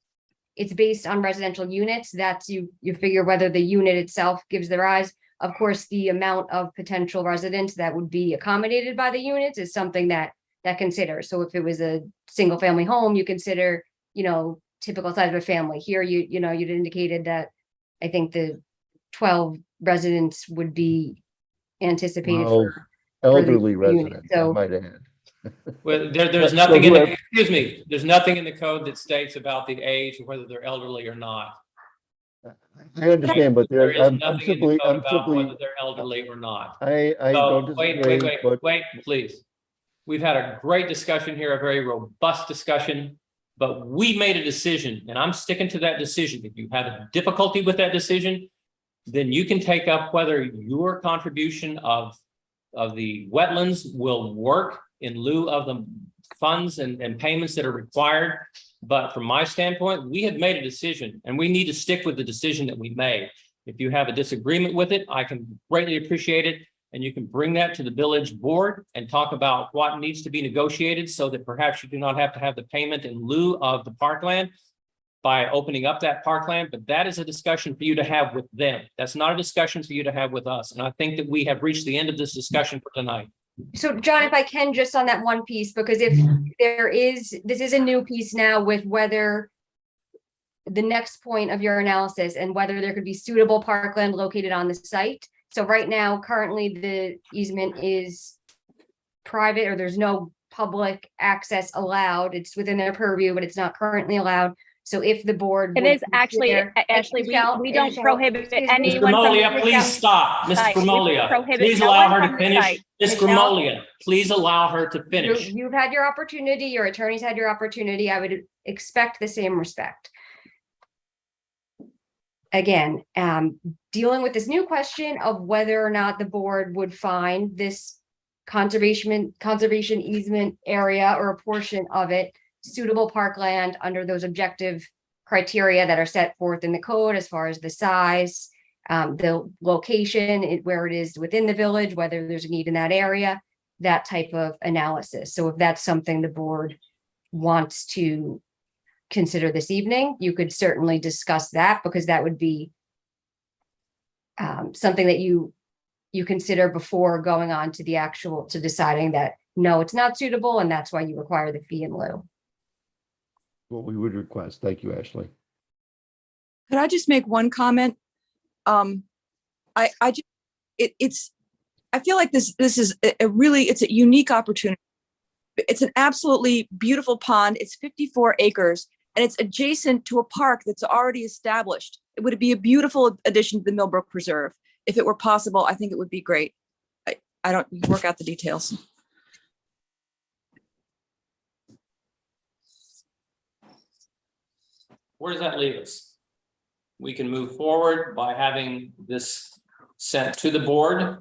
it's based on residential units, that's you figure whether the unit itself gives the rise. Of course, the amount of potential residents that would be accommodated by the units is something that considers. So if it was a single family home, you consider, typical size of a family. Here, you'd indicated that I think the 12 residents would be anticipated Well, for elderly unit, residents, I so- might add. Well, there's nothing in, excuse me, there's nothing in the code that states about the age or whether they're elderly or not. I understand, but There is I'm nothing in the simply, code about whether they're elderly or not. I So, don't wait, disagree, but wait, please. We've had a great discussion here, a very robust discussion, but we made a decision, and I'm sticking to that decision. If you have a difficulty with that decision, then you can take up whether your contribution of the wetlands will work in lieu of the funds and payments that are required. But from my standpoint, we have made a decision, and we need to stick with the decision that we made. If you have a disagreement with it, I can greatly appreciate it. And you can bring that to the village board and talk about what needs to be negotiated so that perhaps you do not have to have the payment in lieu of the parkland by opening up that parkland. But that is a discussion for you to have with them. That's not a discussion for you to have with us. And I think that we have reached the end of this discussion for tonight. So John, if I can, just on that one piece, because if this is a new piece now with whether the next point of your analysis and whether there could be suitable parkland located on the site. So right now, currently the easement is private, or there's no public access allowed. It's within their purview, but it's not currently allowed. So if the board. It would is actually, consider- Ashley, Michelle, we don't Michelle, prohibit excuse me. Ms. anyone from. Grimolia, please stop. Ms. Site. We Grimolia, prohibit please no allow one her from to the finish. site. Ms. Michelle? Grimolia, please allow her to finish. You've had your opportunity, your attorneys had your opportunity. I would expect the same respect. Again, dealing with this new question of whether or not the board would find this conservation easement area or a portion of it suitable parkland under those objective criteria that are set forth in the code as far as the size, the location, where it is within the village, whether there's a need in that area, that type of analysis. So if that's something the board wants to consider this evening, you could certainly discuss that, because that would be something that you consider before going on to the actual, to deciding that, no, it's not suitable, and that's why you require the fee in lieu. what we would request. Thank you, Ashley. Could I just make one comment? I feel like this is it's a unique opportunity. It's an absolutely beautiful pond. It's 54 acres and it's adjacent to a park that's already established. It would be a beautiful addition to the Millbrook Preserve. If it were possible, I think it would be great. I don't work out the details. Where does that leave us? We can move forward by having this sent to the board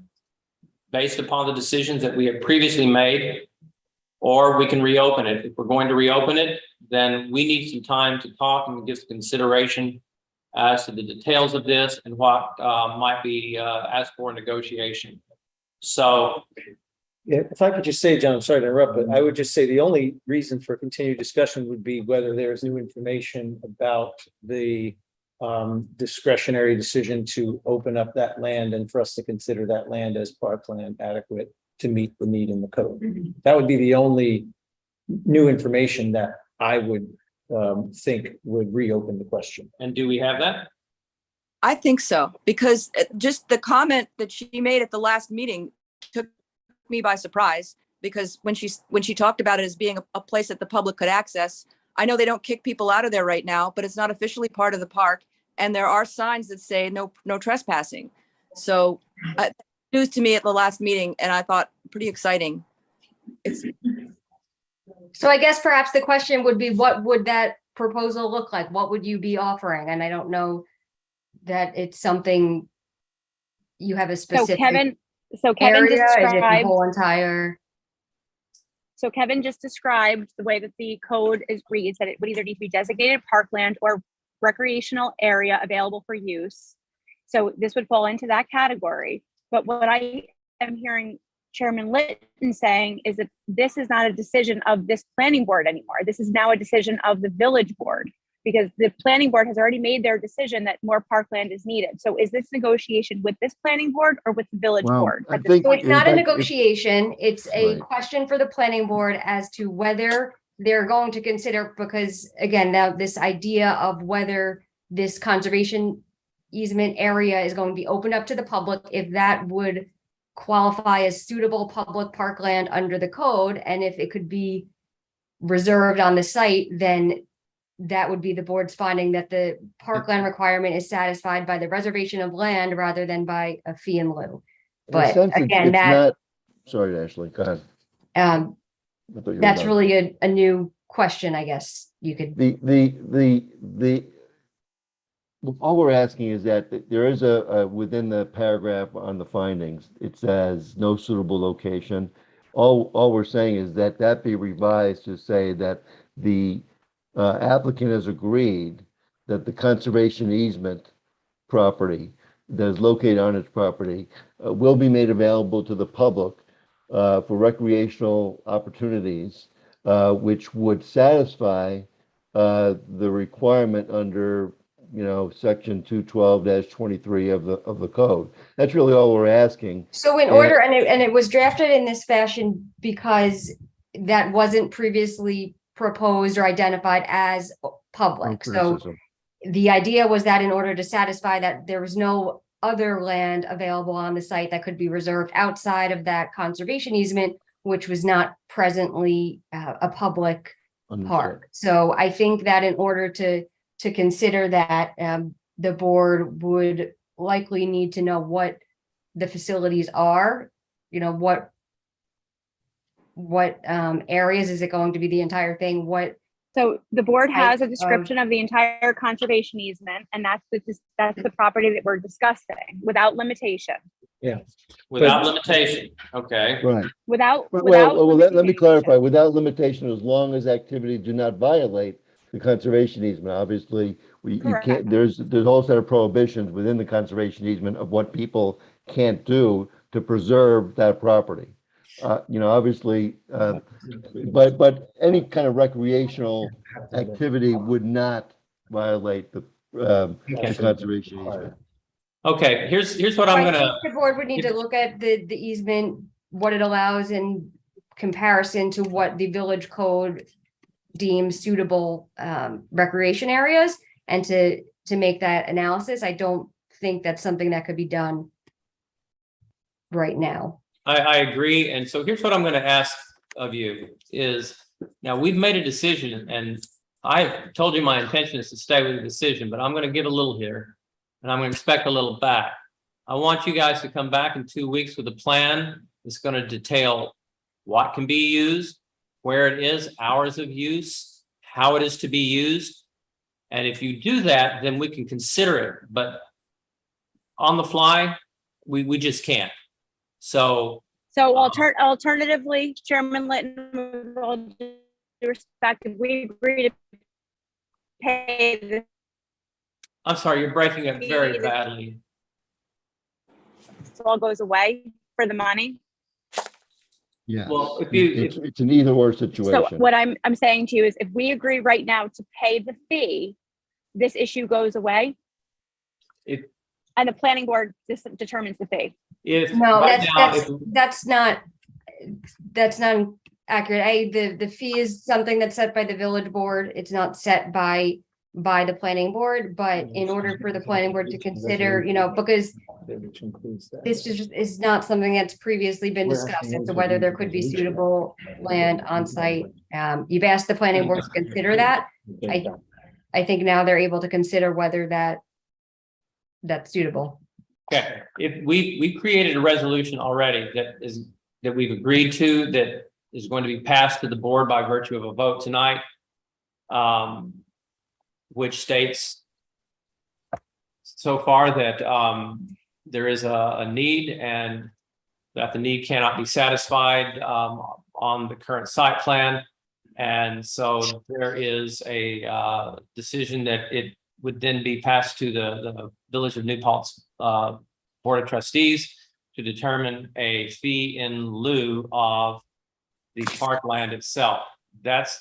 based upon the decisions that we have previously made, or we can reopen it. If we're going to reopen it, then we need some time to talk and give consideration as to the details of this and what might be asked for in negotiation. So Yeah, if I could just say, John, I'm sorry to interrupt, but I would just say the only reason for continued discussion would be whether there's new information about the discretionary decision to open up that land and for us to consider that land as parkland adequate to meet the need in the code. That would be the only new information that I would think would reopen the question. and do we have that? I think so, because just the comment that she made at the last meeting took me by surprise. because when she talked about it as being a place that the public could access, I know they don't kick people out of there right now, but it's not officially part of the park. And there are signs that say no trespassing. So news to me at the last meeting, and I thought pretty exciting. So I guess perhaps the question would be, what would that proposal look like? What would you be offering? And I don't know that it's something you have a So specific Kevin area, is it the described, whole entire? so Kevin just described the way that the code reads, that it would either need to be designated parkland or recreational area available for use. So this would fall into that category. But what I am hearing Chairman Litton saying is that this is not a decision of this planning board anymore. This is now a decision of the village board, because the planning board has already made their decision that more parkland is needed. So is this negotiation with this planning board or with the village Well, board? I at this think- So point? it's not a If- negotiation, it's a Right. question for the planning board as to whether they're going to consider, because again, now this idea of whether this conservation easement area is going to be opened up to the public, if that would qualify as suitable public parkland under the code, and if it could be reserved on the site, then that would be the board's finding that the parkland requirement is satisfied by the reservation of land rather than by a fee in lieu. In a But sense, again, it's that- not- Sorry, Ashley, go ahead. I thought you were That's done. really a new question, I guess you could. All we're asking is that there is within the paragraph on the findings, it says no suitable location. All we're saying is that be revised to say that the applicant has agreed that the conservation easement property that is located on its property will be made available to the public for recreational opportunities, which would satisfy the requirement under section 212-23 of the code. That's really all we're asking. So in order, and it was drafted in this fashion because that wasn't previously proposed or identified as public. So Criticism. the idea was that in order to satisfy that, there was no other land available on the site that could be reserved outside of that conservation easement, which was not presently a public Understood. park. So I think that in order to consider that, the board would likely need to know what the facilities are, what areas, is it going to be the entire thing? So the board has a type of- description of the entire conservation easement, and that's the property that we're discussing without limitation. Without limitation, okay. Right. Without. Well, let me limitation. clarify, without limitation, as long as activities do not violate the conservation easement. Obviously, you can't, Correct. there's a whole set of prohibitions within the conservation easement of what people can't do to preserve that property. Obviously, but any kind of recreational activity would not violate the conservation easement. Okay, here's what I'm I gonna, think the board would need to look at the easement, what it allows in comparison to what the village code deems suitable recreation areas, and to make that analysis. I don't think that's something that could be done right now. I agree, and so here's what I'm gonna ask of you is, now we've made a decision, and I told you my intention is to stay with the decision, but I'm gonna give a little here, and I'm gonna expect a little back. I want you guys to come back in 2 weeks with a plan that's gonna detail what can be used, where it is, hours of use, how it is to be used. And if you do that, then we can consider it, but on the fly, we just can't. So So alternatively, Chairman Litton, with all due respect, if we agree to pay the I'm sorry, you're breaking up very badly. this all goes away for the money. Yeah. Well, if you, It's an either or So situation. what I'm saying to you is if we agree right now to pay the fee, this issue goes away. If- And the planning board determines the fee. if. No, right now, if- that's not accurate. The fee is something that's set by the village board. It's not set by by the planning board, but in order for the planning board to consider, because Which includes that. this is not something that's previously been discussed as to whether there could be suitable land on site. You've asked the planning board to consider that. I think now they're able to consider whether that's suitable. Okay, if we created a resolution already that we've agreed to, that is going to be passed to the board by virtue of a vote tonight. Which states so far that there is a need and that the need cannot be satisfied on the current site plan. And so there is a decision that it would then be passed to the Village of New Paltz Board of Trustees to determine a fee in lieu of the parkland itself. That's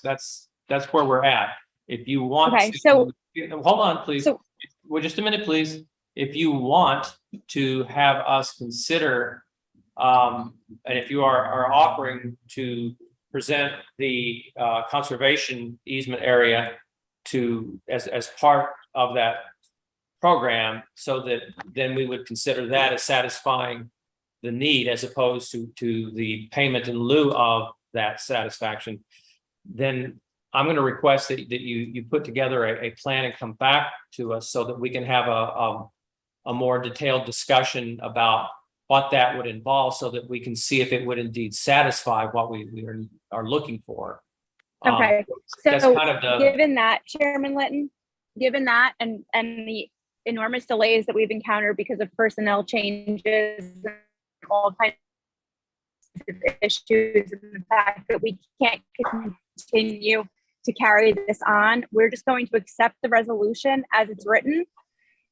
where we're at. If you want. Okay, to- so- Hold on, please. So- Well, just a minute, please. If you want to have us consider, and if you are offering to present the conservation easement area as part of that program, so that then we would consider that as satisfying the need as opposed to the payment in lieu of that satisfaction, then I'm going to request that you put together a plan and come back to us so that we can have a more detailed discussion about what that would involve, so that we can see if it would indeed satisfy what we are looking for. Okay, That's so kind of the, given that, Chairman Litton, given that and the enormous delays that we've encountered because of personnel changes and all kinds of issues, and the fact that we can't continue to carry this on, we're just going to accept the resolution as it's written,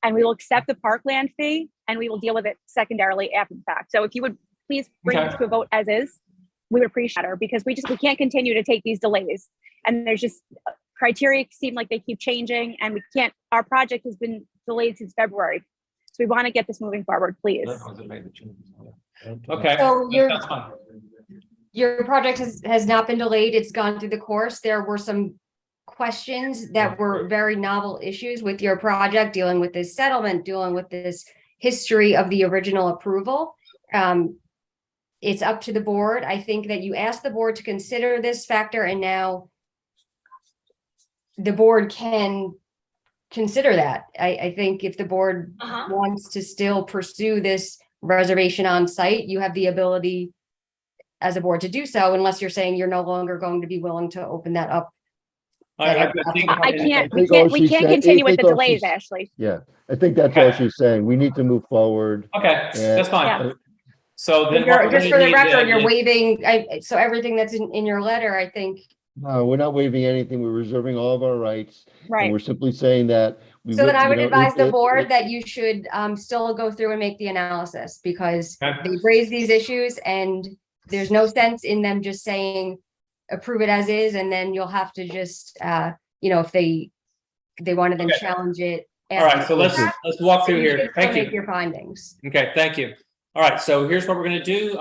and we will accept the parkland fee, and we will deal with it secondarily after the fact. So if you would please bring this to a vote as is, we would appreciate it, because we can't continue to take these delays. And there's just criteria seem like they keep changing, and we can't, our project has been delayed since February. So we want to get this moving forward, please. okay. So That's fine. your project has not been delayed. It's gone through the course. There were some questions that were very novel issues with your project, dealing with this settlement, dealing with this history of the original approval. It's up to the board. I think that you asked the board to consider this factor, and now the board can consider that. I think if the board wants to still pursue this reservation on site, you have the ability as a board to do so, unless you're saying you're no longer going to be willing to open that up. I think- We can't continue with the delays, Ashley. Yeah, I think that's all she's saying. We need to move forward. Okay, that's fine. Yeah. So then. what we're Just gonna for the need record, then you're is- waiving, so everything that's in your letter, I think. No, we're not waiving anything. We're reserving all of our rights. And Right. we're simply saying that. So then I would advise the board that you should still go through and make the analysis, because Okay. they've raised these issues and there's no sense in them just saying approve it as is, and then you'll have to just if they want to then Okay. challenge it. All right, so let's walk through You here. should still Thank Make you. your findings. Okay, thank you. All right, so here's what we're gonna do.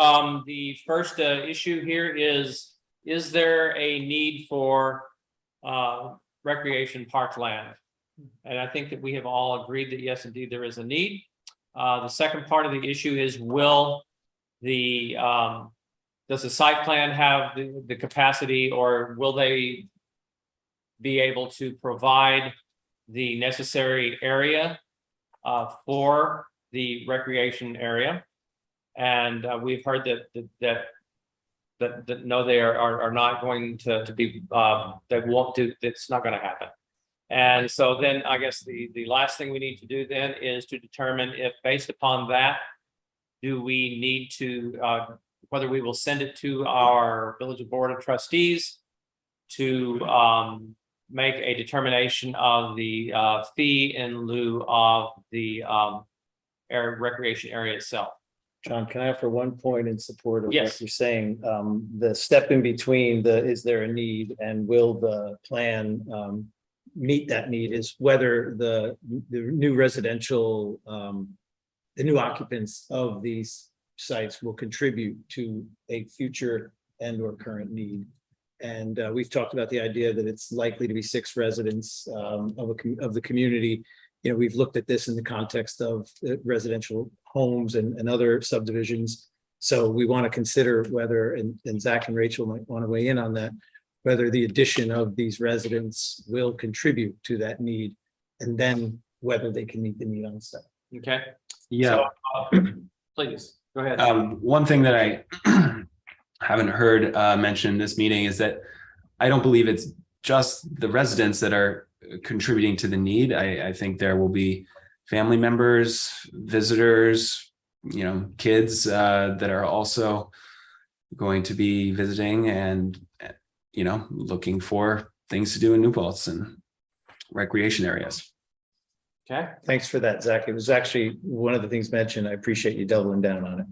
The first issue here is there a need for recreation parkland? And I think that we have all agreed that yes, indeed, there is a need. The second part of the issue is, does the site plan have the capacity, or will they be able to provide the necessary area for the recreation area? And we've heard that no, they are not going to be, they won't do, it's not going to happen. And so then I guess the last thing we need to do then is to determine if, based upon that, do we need to, whether we will send it to our Village Board of Trustees to make a determination of the fee in lieu of the recreation area itself. John, can I offer one point in support of Yes. what you're saying? The step in between is there a need and will the plan meet that need is whether the new residential, the new occupants of these sites will contribute to a future and or current need. And we've talked about the idea that it's likely to be 6 residents of the community. You know, we've looked at this in the context of residential homes and other subdivisions. So we want to consider whether, and Zach and Rachel might want to weigh in on that, whether the addition of these residents will contribute to that need, and then whether they can meet the need on site. Okay, Yeah. please, go ahead. One thing that I haven't heard mentioned in this meeting is that I don't believe it's just the residents that are contributing to the need. I think there will be family members, visitors, you know, kids that are also going to be visiting and, you know, looking for things to do in New Paltz and recreation areas. Okay, Thanks for that, Zach. It was actually one of the things mentioned. I appreciate you doubling down on it.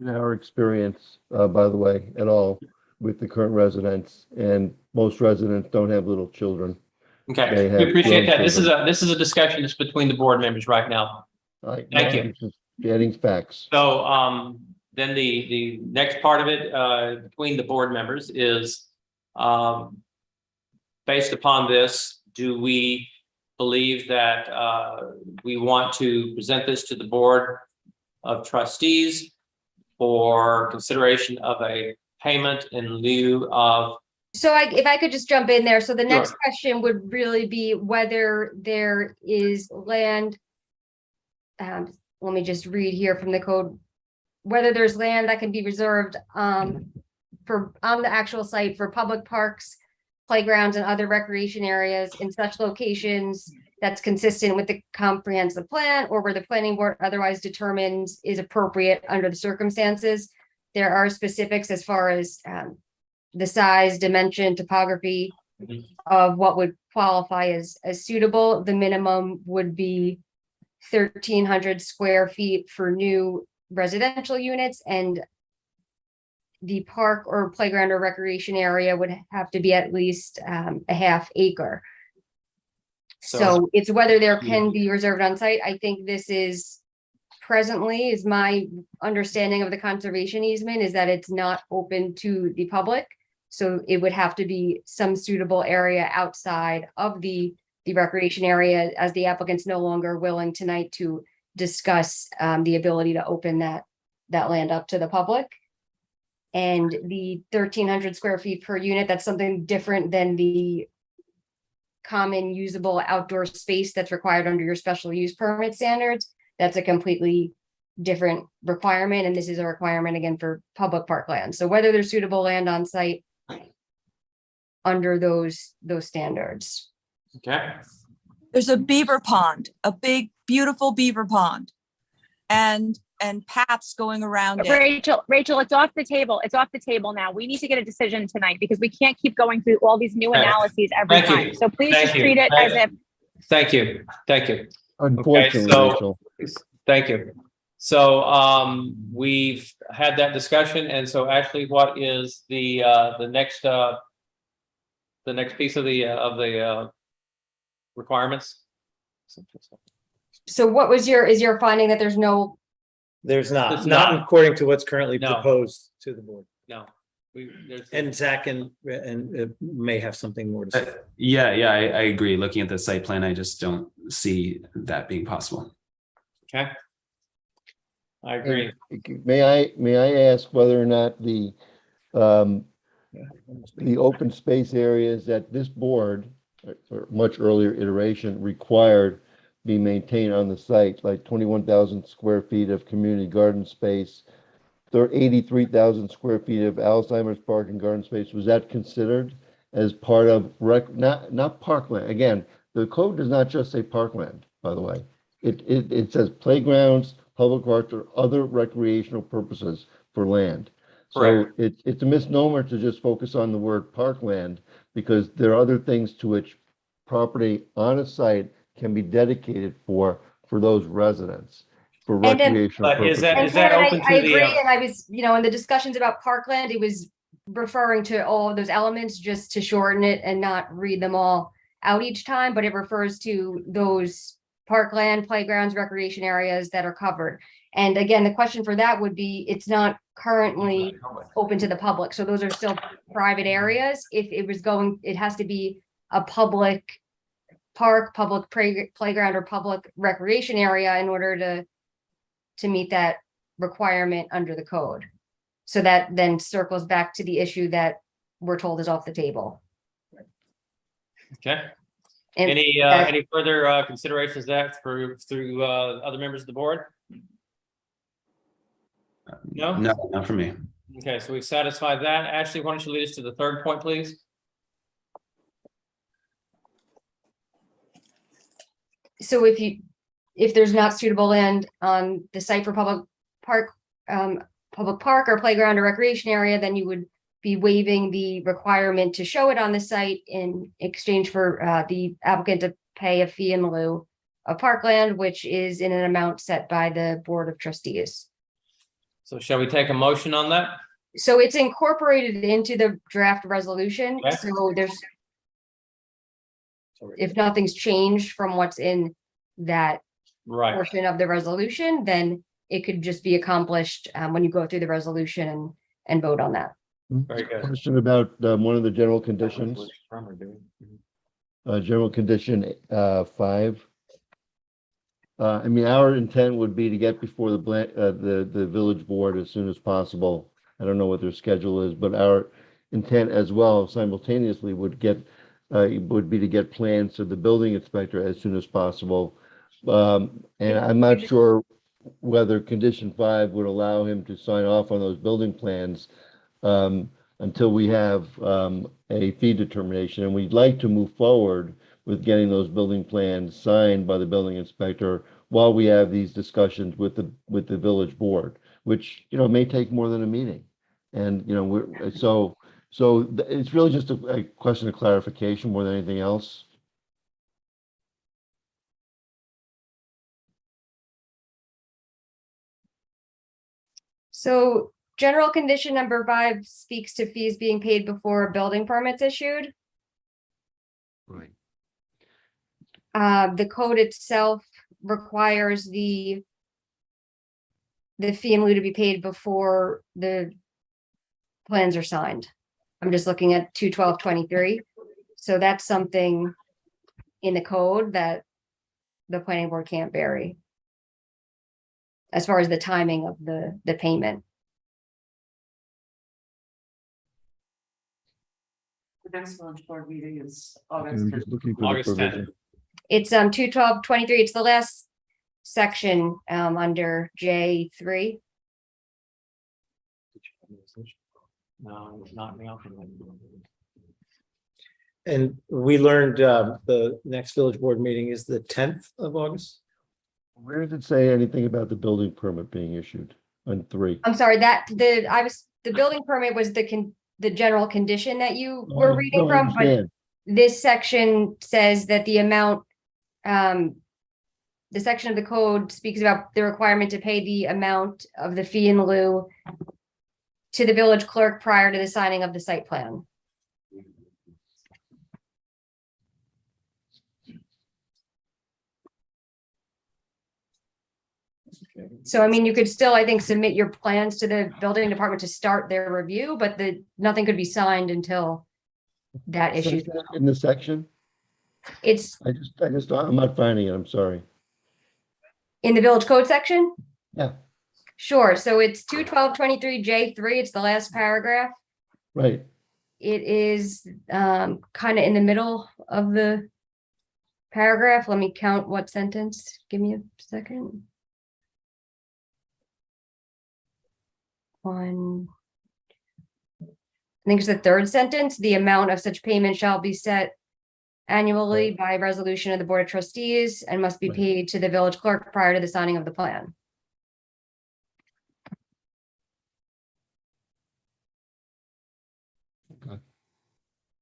In our experience, by the way, at all with the current residents, and most residents don't have little children. okay, They we have appreciate grown that. This children. is a discussion that's between the board members right now. Thank you. Just getting facts. So then the next part of it between the board members is based upon this, do we believe that we want to present this to the Board of Trustees for consideration of a payment in lieu of? So if I could just jump in there. So the next Sure. question would really be whether there is land. Let me just read here from the code. Whether there's land that can be reserved for on the actual site for public parks, playgrounds, and other recreation areas in such locations that's consistent with the comprehensive plan, or where the planning board otherwise determines is appropriate under the circumstances. There are specifics as far as the size, dimension, topography Mhm. of what would qualify as suitable. The minimum would be 1,300 square feet for new residential units, and the park or playground or recreation area would have to be at least a half acre. So it's whether there can be reserved on site. I think this is presently, is my understanding of the conservation easement, is that it's not open to the public. So it would have to be some suitable area outside of the recreation area, as the applicant's no longer willing tonight to discuss the ability to open that land up to the public. And the 1,300 square feet per unit, that's something different than the common usable outdoor space that's required under your special use permit standards. That's a completely different requirement, and this is a requirement again for public parkland. So whether there's suitable land on site under those standards. Okay, There's a beaver pond, a big, beautiful beaver pond. And paths going around it. Rachel, it's off the table. It's off the table now. We need to get a decision tonight because we can't keep going through all these new Right. analyses every Thank you. time. So please Thank just you. treat it as if thank you, thank you. Unfortunately, so- Rachel. Thank you. So we've had that discussion, and so actually, what is the next piece of the requirements? So what was is your finding that there's no, There's There's not not. according to what's currently No. proposed to the board. No, there's. And Zach and may have something more to say. Yeah, I agree. Looking at the site plan, I just don't see that being possible. Okay. I agree. May I ask whether or not the open space areas that this board, or much earlier iteration, required be maintained on the site, like 21,000 square feet of community garden space, 83,000 square feet of Alzheimer's Park and garden space, was that considered as part of not parkland? Again, the code does not just say parkland, by the way. It says playgrounds, public parks, or other recreational purposes for land. So Correct. it's a misnomer to just focus on the word parkland, because there are other things to which property on a site can be dedicated for those residents, for And then- recreational But is purposes. that- and is that Kevin, open I to the, agree, and I was, in the discussions about parkland, it was referring to all of those elements just to shorten it and not read them all out each time, but it refers to those parkland, playgrounds, recreation areas that are covered. And again, the question for that would be, it's not currently open to the public, so those are still private areas. If it was going, it has to be a public park, public playground, or public recreation area in order to meet that requirement under the code. So that then circles back to the issue that we're told is off the table. Okay. And Any further considerations that through other members of the board? No? No, not for me. Okay, so we've satisfied that. Ashley, why don't you lead us to the third point, please? so if there's not suitable land on the site for public park or playground or recreation area, then you would be waiving the requirement to show it on the site in exchange for the applicant to pay a fee in lieu of parkland, which is in an amount set by the Board of Trustees. So shall we take a motion on that? So it's incorporated into the draft resolution. Okay. So if nothing's changed from what's in that Right. portion of the resolution, then it could just be accomplished when you go through the resolution and vote on that. Very good. Question about one of the general conditions, general condition 5. I mean, our intent would be to get before the village board as soon as possible. I don't know what their schedule is, but our intent as well simultaneously would be to get plans to the building inspector as soon as possible. And I'm not sure whether condition 5 would allow him to sign off on those building plans until we have a fee determination. And we'd like to move forward with getting those building plans signed by the building inspector while we have these discussions with the village board, which, may take more than a meeting. And, so it's really just a question of clarification more than anything else. So general condition number 5 speaks to fees being paid before a building permit's issued. Right. The code itself requires the fee in lieu to be paid before the plans are signed. I'm just looking at 2/12/23. So that's something in the code that the planning board can't vary as far as the timing of the payment. The next village board meeting is I'm August just 10th. looking for the August 10th. provision. It's 2/12/23. It's the last section under J3. No, not now. And we learned the next village board meeting is the 10th of August. Where does it say anything about the building permit being issued on 3? I'm sorry, the building permit was the general condition that you were reading No, I from, but understand. this section says that the amount, the section of the code speaks about the requirement to pay the amount of the fee in lieu to the village clerk prior to the signing of the site plan. So, I mean, you could still, I think, submit your plans to the building department to start their review, but nothing could be signed until that issue. In the section? It's I'm not finding it. I'm sorry. in the village code section? Yeah. Sure, so it's 2/12/23 J3, it's the last paragraph. Right. It is kind of in the middle of the paragraph. Let me count what sentence. Give me a second. 1. I think it's the third sentence. The amount of such payment shall be set annually by resolution of the Board of Trustees and must be Right. paid to the village clerk prior to the signing of the plan. Okay.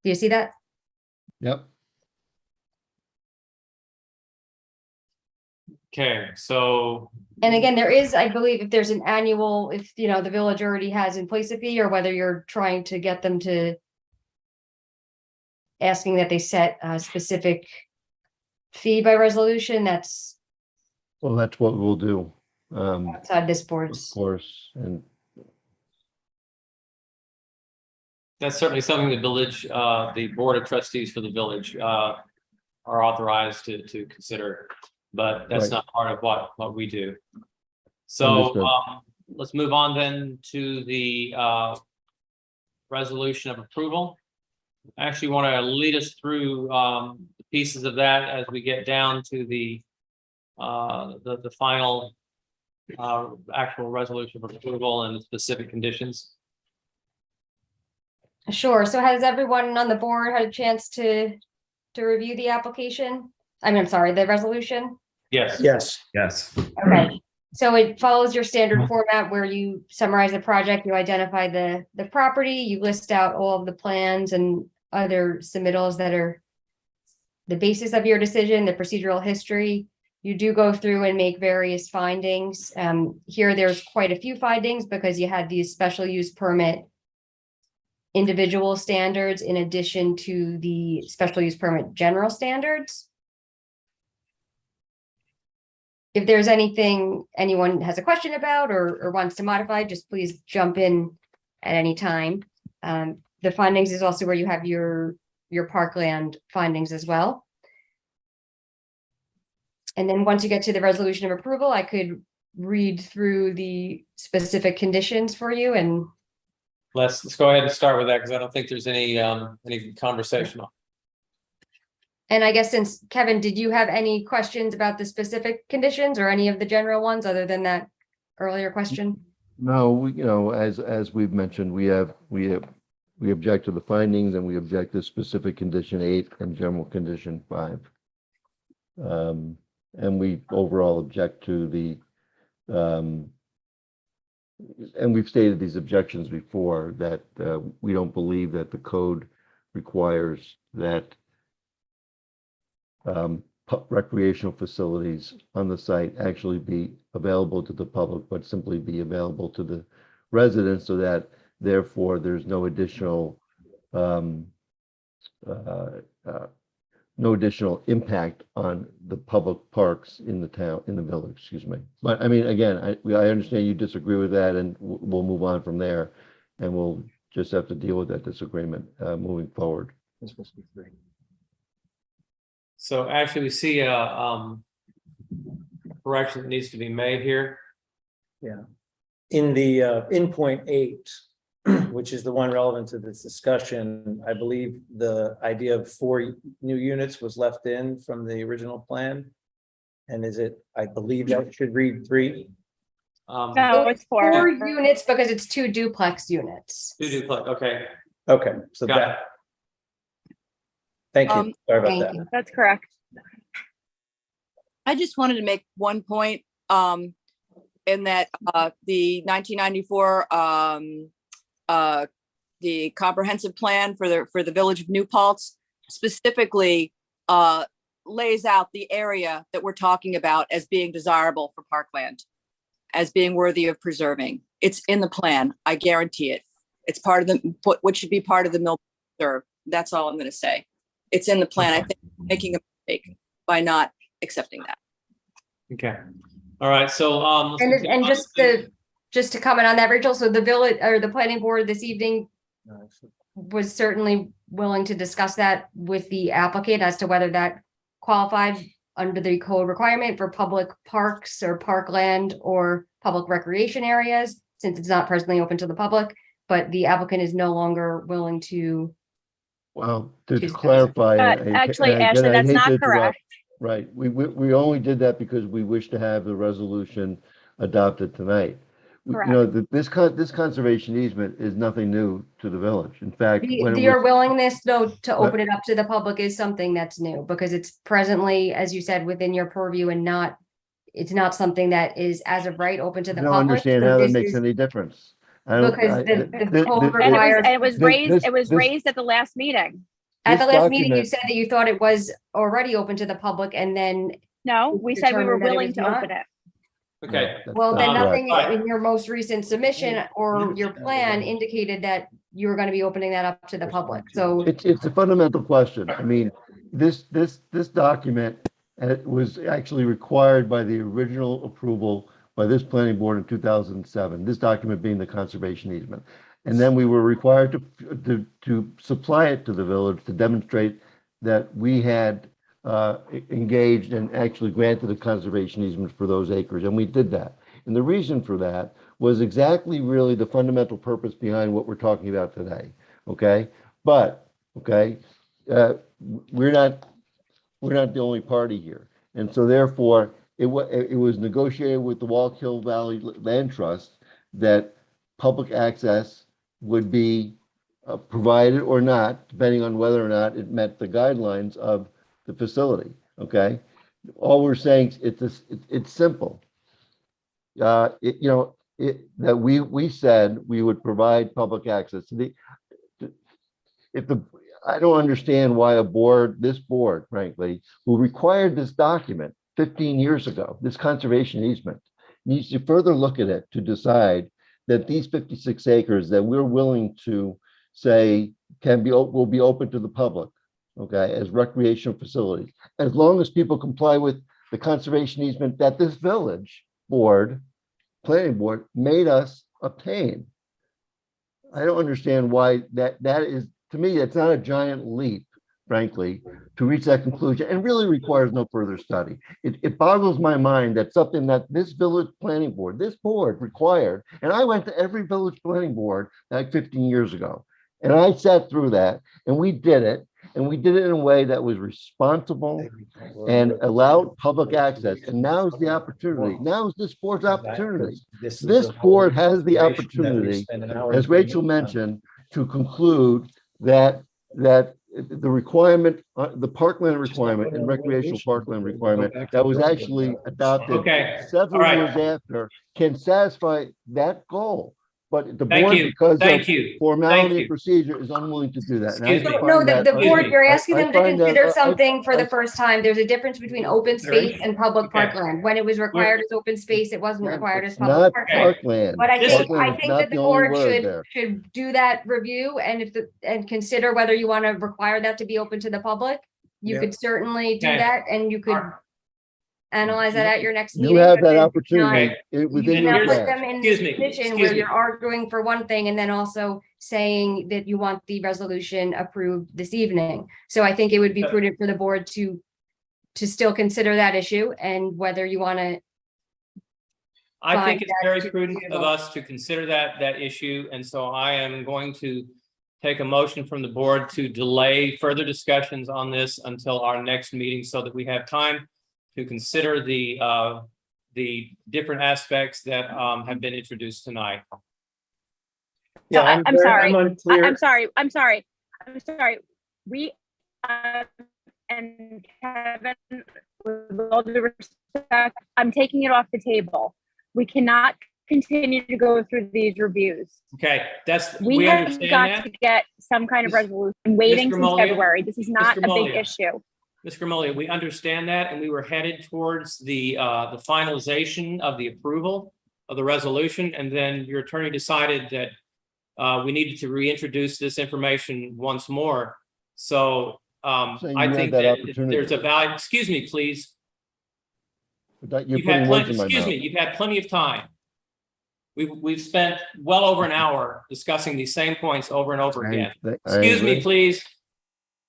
Do you see that? Yep. Okay, so And again, there is, I believe, if there's an annual, if, the village already has in place a fee, or whether you're trying to get them to asking that they set a specific fee by resolution, that's Well, that's what we'll do. outside this Of board's. course, and That's certainly something the village, the Board of Trustees for the village, are authorized to consider. But that's Right. not part of what we do. So, Understood. let's move on then to the, resolution of approval. I actually want to lead us through, the pieces of that as we get down to the final, actual resolution of approval and the specific conditions. Sure. So has everyone on the board had a chance to review the application? I'm sorry, the resolution? Yes. Yes. Yes. Okay. So it follows your standard format where you summarize the project, you identify the property, you list out all of the plans and other submittals that are the basis of your decision, the procedural history. You do go through and make various findings. Here, there's quite a few findings because you had these special use permit individual standards in addition to the special use permit general standards. If there's anything anyone has a question about or wants to modify, just please jump in at any time. The findings is also where you have your parkland findings as well. And then once you get to the resolution of approval, I could read through the specific conditions for you and Let's go ahead and start with that because I don't think there's any conversational. And I guess since Kevin, did you have any questions about the specific conditions or any of the general ones other than that earlier question? no, as we've mentioned, we object to the findings and we object to specific condition 8 and general condition 5. And we overall object to the, and we've stated these objections before that we don't believe that the code requires that recreational facilities on the site actually be available to the public, but simply be available to the residents so that therefore there's no additional impact on the public parks in the town, in the village, excuse me. But I mean, again, I understand you disagree with that and we'll move on from there. And we'll just have to deal with that disagreement moving forward. So actually, we see a correction that needs to be made here. Yeah. In the, in point 8, which is the one relevant to this discussion, I believe the idea of 4 new units was left in from the original plan. And I believe that should read 3. No, it's 4. 4 units because it's 2 duplex units. Okay. Okay, so Got that. Thank you. Sorry about Thank that. you. That's correct. I just wanted to make one point in that the 1994 the comprehensive plan for the village of New Paltz specifically lays out the area that we're talking about as being desirable for parkland, as being worthy of preserving. It's in the plan. I guarantee it. It's part of the what should be part of the Mill Reserve. That's all I'm going to say. It's in the plan. I think we're making a mistake by not accepting that. Okay. All right. So And just to comment on that, Rachel, so the village or the planning board this evening was certainly willing to discuss that with the applicant as to whether that qualified under the code requirement for public parks or parkland or public recreation areas, since it's not presently open to the public, but the applicant is no longer willing to. Well, to She's- clarify. Actually, again, Ashley, I that's hate not to interrupt. correct. Right, we only did that because we wish to have the resolution adopted tonight. This conservation easement is nothing new to the village. In fact, when it Your was, willingness though to open it up to the public is something that's new because it's presently, as you said, within your purview and it's not something that is as of right open to I the don't public. understand So how that this makes is- any difference. I don't- Because I- the code And requires. it was This- raised, this- it was this- raised at the last meeting. At the this last meeting, you document- said that you thought it was already open to the public and then, No, we said we were Determined that it willing was to not? open it. okay. That's well, then not nothing correct. in your most recent submission or your plan indicated that you were going to be opening that up to the public. So It's a fundamental question. I mean, this document And it was actually required by the original approval by this planning board in 2007, this document being the conservation easement. And then we were required to supply it to the village to demonstrate that we had engaged and actually granted a conservation easement for those acres, and we did that. And the reason for that was exactly really the fundamental purpose behind what we're talking about today, okay? But, okay, we're not the only party here. And so therefore, it was negotiated with the Wallkill Valley Land Trust that public access would be provided or not, depending on whether or not it met the guidelines of the facility, okay? All we're saying, it's simple. That we said we would provide public access. I don't understand why this board, frankly, who required this document 15 years ago, this conservation easement, needs to further look at it to decide that these 56 acres that we're willing to say will be open to the public, okay, as recreational facilities, as long as people comply with the conservation easement that this village board, planning board, made us obtain. I don't understand why that is, to me, it's not a giant leap, frankly, to reach that conclusion, and really requires no further study. It boggles my mind that something that this village planning board, this board required, and I went to every village planning board like 15 years ago, and I sat through that, and we did it, and we did it in a way that was responsible and allowed public access. And now is the opportunity. Now is this board's opportunity. This board has the opportunity, as Rachel mentioned, to conclude that the requirement, the parkland requirement and recreational parkland requirement that was actually adopted several years after can satisfy that goal. But the board, because of formality and procedure, is unwilling to do that. No, the board, you're asking them to consider something for the first time. There's a difference between open space and public parkland. When it was required as open space, it wasn't required as public parkland. But I think that the board should do that review and consider whether you want to require that to be open to the public. You could certainly do that, and you could analyze that at your next meeting. You have that opportunity within your put them in this position where you're arguing for one thing and then also saying that you want the resolution approved this evening. So I think it would be prudent for the board to still consider that issue and whether you want to. I think it's very prudent of us to consider that issue, and so I am going to take a motion from the board to delay further discussions on this until our next meeting so that we have time to consider the different aspects that have been introduced tonight. Yeah, I'm sorry. I'm sorry. We and Kevin, with all due respect, I'm taking it off the table. We cannot continue to go through these reviews. Okay, we have got to get some kind of resolution. Waiting since February. This is not a big issue. Ms. Gramaglia, we understand that, and we were headed towards the finalization of the approval of the resolution, and then your attorney decided that we needed to reintroduce this information once more. So I think that there's a value. Excuse me, please. You've had plenty of time. We've spent well over an hour discussing these same points over and over again. Excuse me, please.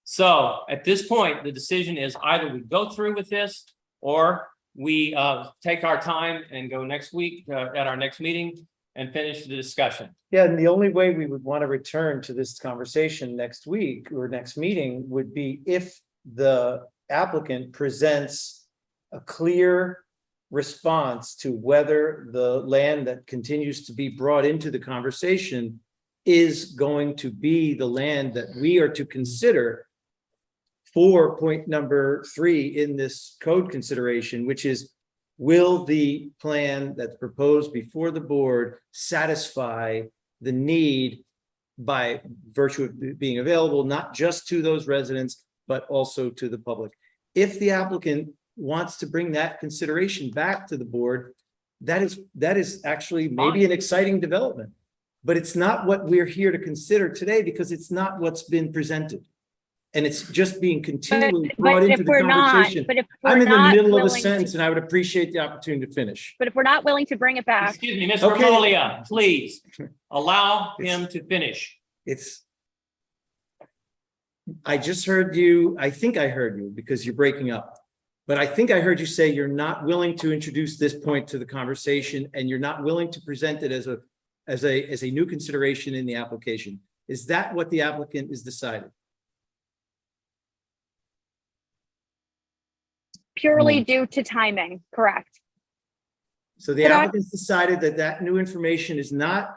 So at this point, the decision is either we go through with this or we take our time and go next week at our next meeting and finish the discussion. Yeah, and the only way we would want to return to this conversation next week or next meeting would be if the applicant presents a clear response to whether the land that continues to be brought into the conversation is going to be the land that we are to consider for point number 3 in this code consideration, which is, will the plan that's proposed before the board satisfy the need by virtue of being available, not just to those residents, but also to the public? If the applicant wants to bring that consideration back to the board, that is actually maybe an exciting development, but it's not what we're here to consider today because it's not what's been presented. and it's just being continually But brought into if the we're not, conversation. but if I'm we're in the not middle of a willing sentence to, and I would appreciate the opportunity to finish. but if we're not willing to bring it back, Excuse me, Ms. Okay. Remolia, please allow him to finish. I just heard you, I think I heard you because you're breaking up. But I think I heard you say you're not willing to introduce this point to the conversation and you're not willing to present it as a new consideration in the application. Is that what the applicant is deciding? purely due to timing, correct? So the But I- applicant's decided that that new information is not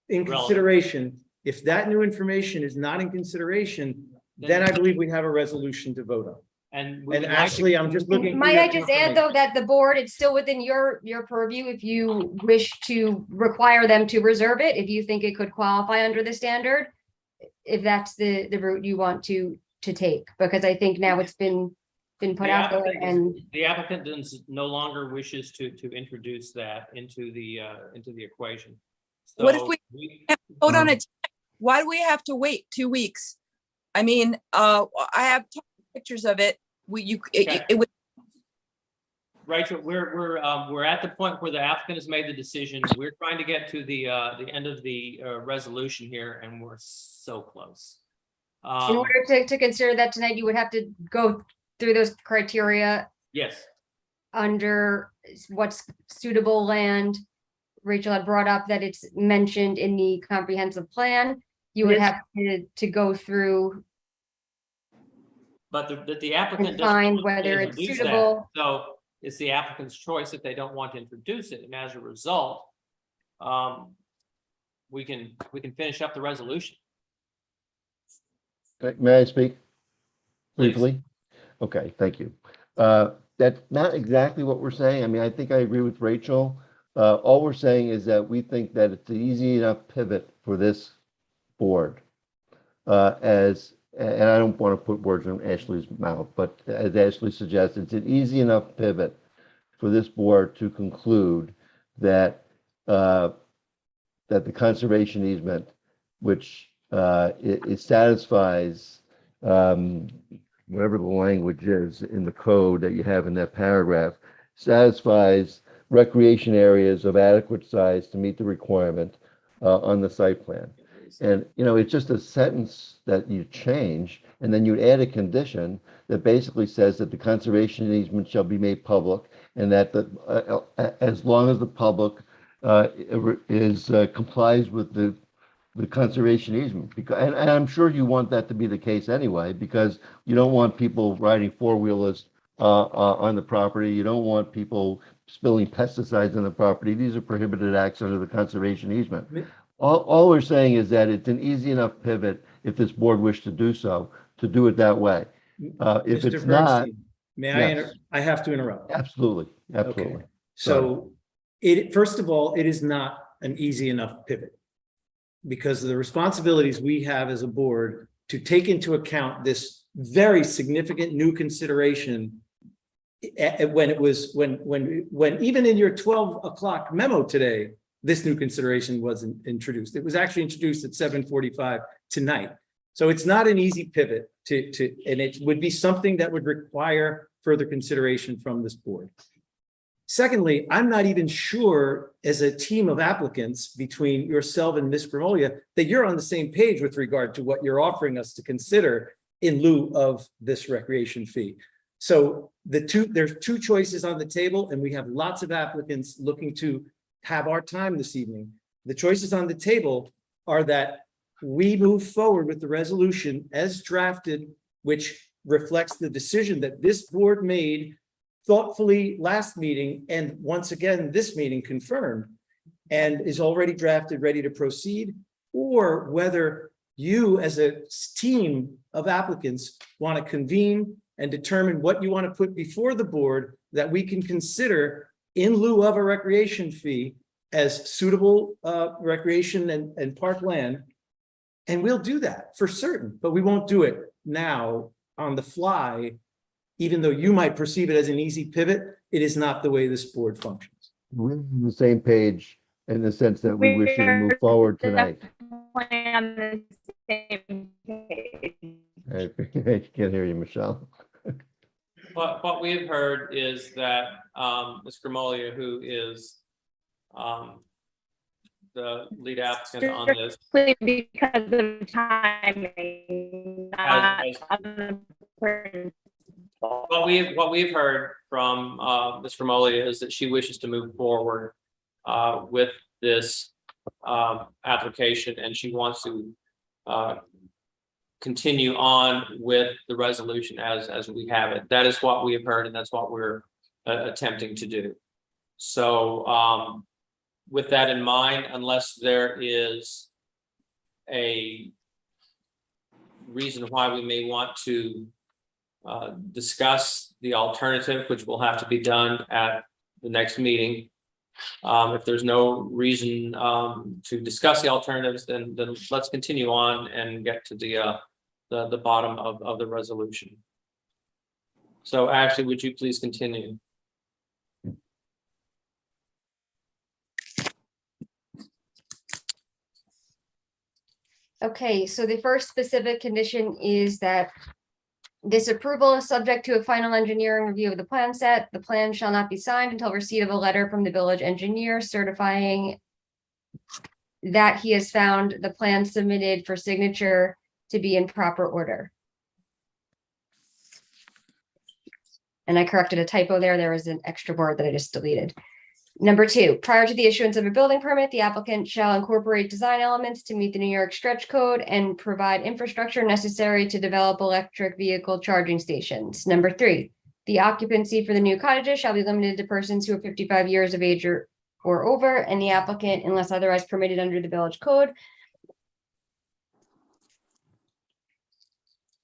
in Relevant. consideration. If that new information is not in consideration, then I believe we have a resolution to vote on. And we And would like to- actually, I'm just looking. for Might your I just add, though, confirmation. that the board, it's still within your purview if you wish to require them to reserve it, if you think it could qualify under the standard, if that's the route you want to take, because I think now it's been put The out there applicant and The applicant no longer wishes to introduce that into the equation. What if So we vote on it? Why do we have to wait 2 weeks? I mean, I have pictures of it. Okay. It was Rachel, we're at the point where the applicant has made the decision. We're trying to get to the end of the resolution here, and we're so close. in order to consider that tonight, you would have to go through those criteria Yes, under what's suitable land. Rachel had brought up that it's mentioned in the comprehensive plan. You would Yes. have to go through but the applicant and doesn't find want to whether it's introduce that. suitable. So it's the applicant's choice if they don't want to introduce it, and as a result, we can finish up the resolution. May I speak Please. briefly? Okay, thank you. That's not exactly what we're saying. I mean, I think I agree with Rachel. All we're saying is that we think that it's an easy enough pivot for this board. And I don't want to put words in Ashley's mouth, but as Ashley suggests, it's an easy enough pivot for this board to conclude that that the conservation easement, which it satisfies whatever the language is in the code that you have in that paragraph, satisfies recreation areas of adequate size to meet the requirement on the site plan. And, you know, it's just a sentence that you change, and then you add a condition that basically says that the conservation easement shall be made public, and that as long as the public complies with the conservation easement. And I'm sure you want that to be the case anyway, because you don't want people riding four-wheelers on the property. You don't want people spilling pesticides on the property. These are prohibited acts under the conservation easement. All we're saying is that it's an easy enough pivot, if this board wished to do so, to do it that way. If Mr. it's not, Bernstein, may I, yes. I have to interrupt. absolutely, Okay. absolutely. So first of all, it is not an easy enough pivot. Because of the responsibilities we have as a board to take into account this very significant new consideration. When even in your 12 o'clock memo today, this new consideration wasn't introduced. It was actually introduced at 7:45 tonight. So it's not an easy pivot and it would be something that would require further consideration from this board. Secondly, I'm not even sure as a team of applicants between yourself and Ms. Grimolia that you're on the same page with regard to what you're offering us to consider in lieu of this recreation fee. So there's two choices on the table, and we have lots of applicants looking to have our time this evening. The choices on the table are that we move forward with the resolution as drafted, which reflects the decision that this board made thoughtfully last meeting, and once again, this meeting confirmed, and is already drafted, ready to proceed, or whether you as a team of applicants want to convene and determine what you want to put before the board that we can consider in lieu of a recreation fee as suitable recreation and park land. And we'll do that for certain, but we won't do it now on the fly. Even though you might perceive it as an easy pivot, it is not the way this board functions. We're on the same page in the sense that we wish you to move forward tonight. Definitely on the same page. I can't hear you, Michelle. What we've heard is that, Ms. Grimolia, who is, the lead applicant on this, Strictly because of timing, not As- other principle. what we've heard from, Ms. Grimolia is that she wishes to move forward, with this, application, and she wants to, continue on with the resolution as we have it. That is what we have heard, and that's what we're attempting to do. So, with that in mind, unless there is a reason why we may want to discuss the alternative, which will have to be done at the next meeting. If there's no reason to discuss the alternatives, then let's continue on and get to the bottom of the resolution. So Ashley, would you please continue? Okay, so the first specific condition is that this approval is subject to a final engineering review of the plan set. The plan shall not be signed until receipt of a letter from the village engineer certifying that he has found the plan submitted for signature to be in proper order. And I corrected a typo there. There was an extra word that I just deleted. Number 2, prior to the issuance of a building permit, the applicant shall incorporate design elements to meet the New York Stretch Code and provide infrastructure necessary to develop electric vehicle charging stations. Number 3, the occupancy for the new cottages shall be limited to persons who are 55 years of age or over, and the applicant, unless otherwise permitted under the village code.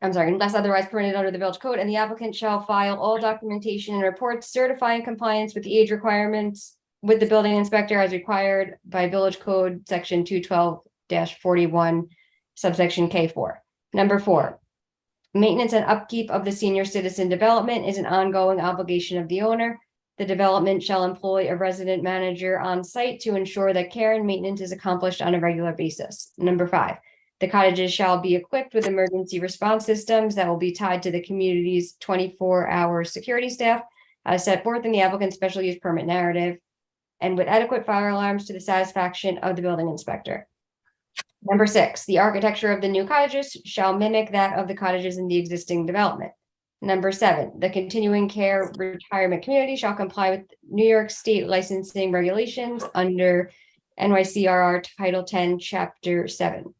Unless otherwise permitted under the village code, and the applicant shall file all documentation and reports certifying compliance with the age requirements with the building inspector as required by village code section 212-41 subsection K4. Number 4, maintenance and upkeep of the senior citizen development is an ongoing obligation of the owner. The development shall employ a resident manager on site to ensure that care and maintenance is accomplished on a regular basis. Number 5, the cottages shall be equipped with emergency response systems that will be tied to the community's 24-hour security staff as set forth in the applicant's special use permit narrative, and with adequate fire alarms to the satisfaction of the building inspector. Number 6, the architecture of the new cottages shall mimic that of the cottages in the existing development. Number 7, the continuing care retirement community shall comply with New York State licensing regulations under NYCRR Title 10, Chapter 7.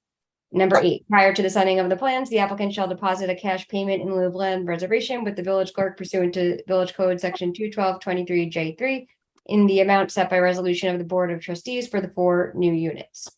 Number 8, prior to the signing of the plans, the applicant shall deposit a cash payment in lieu of land reservation with the village clerk pursuant to Village Code Section 212-23J3 in the amount set by resolution of the Board of Trustees for the 4 new units.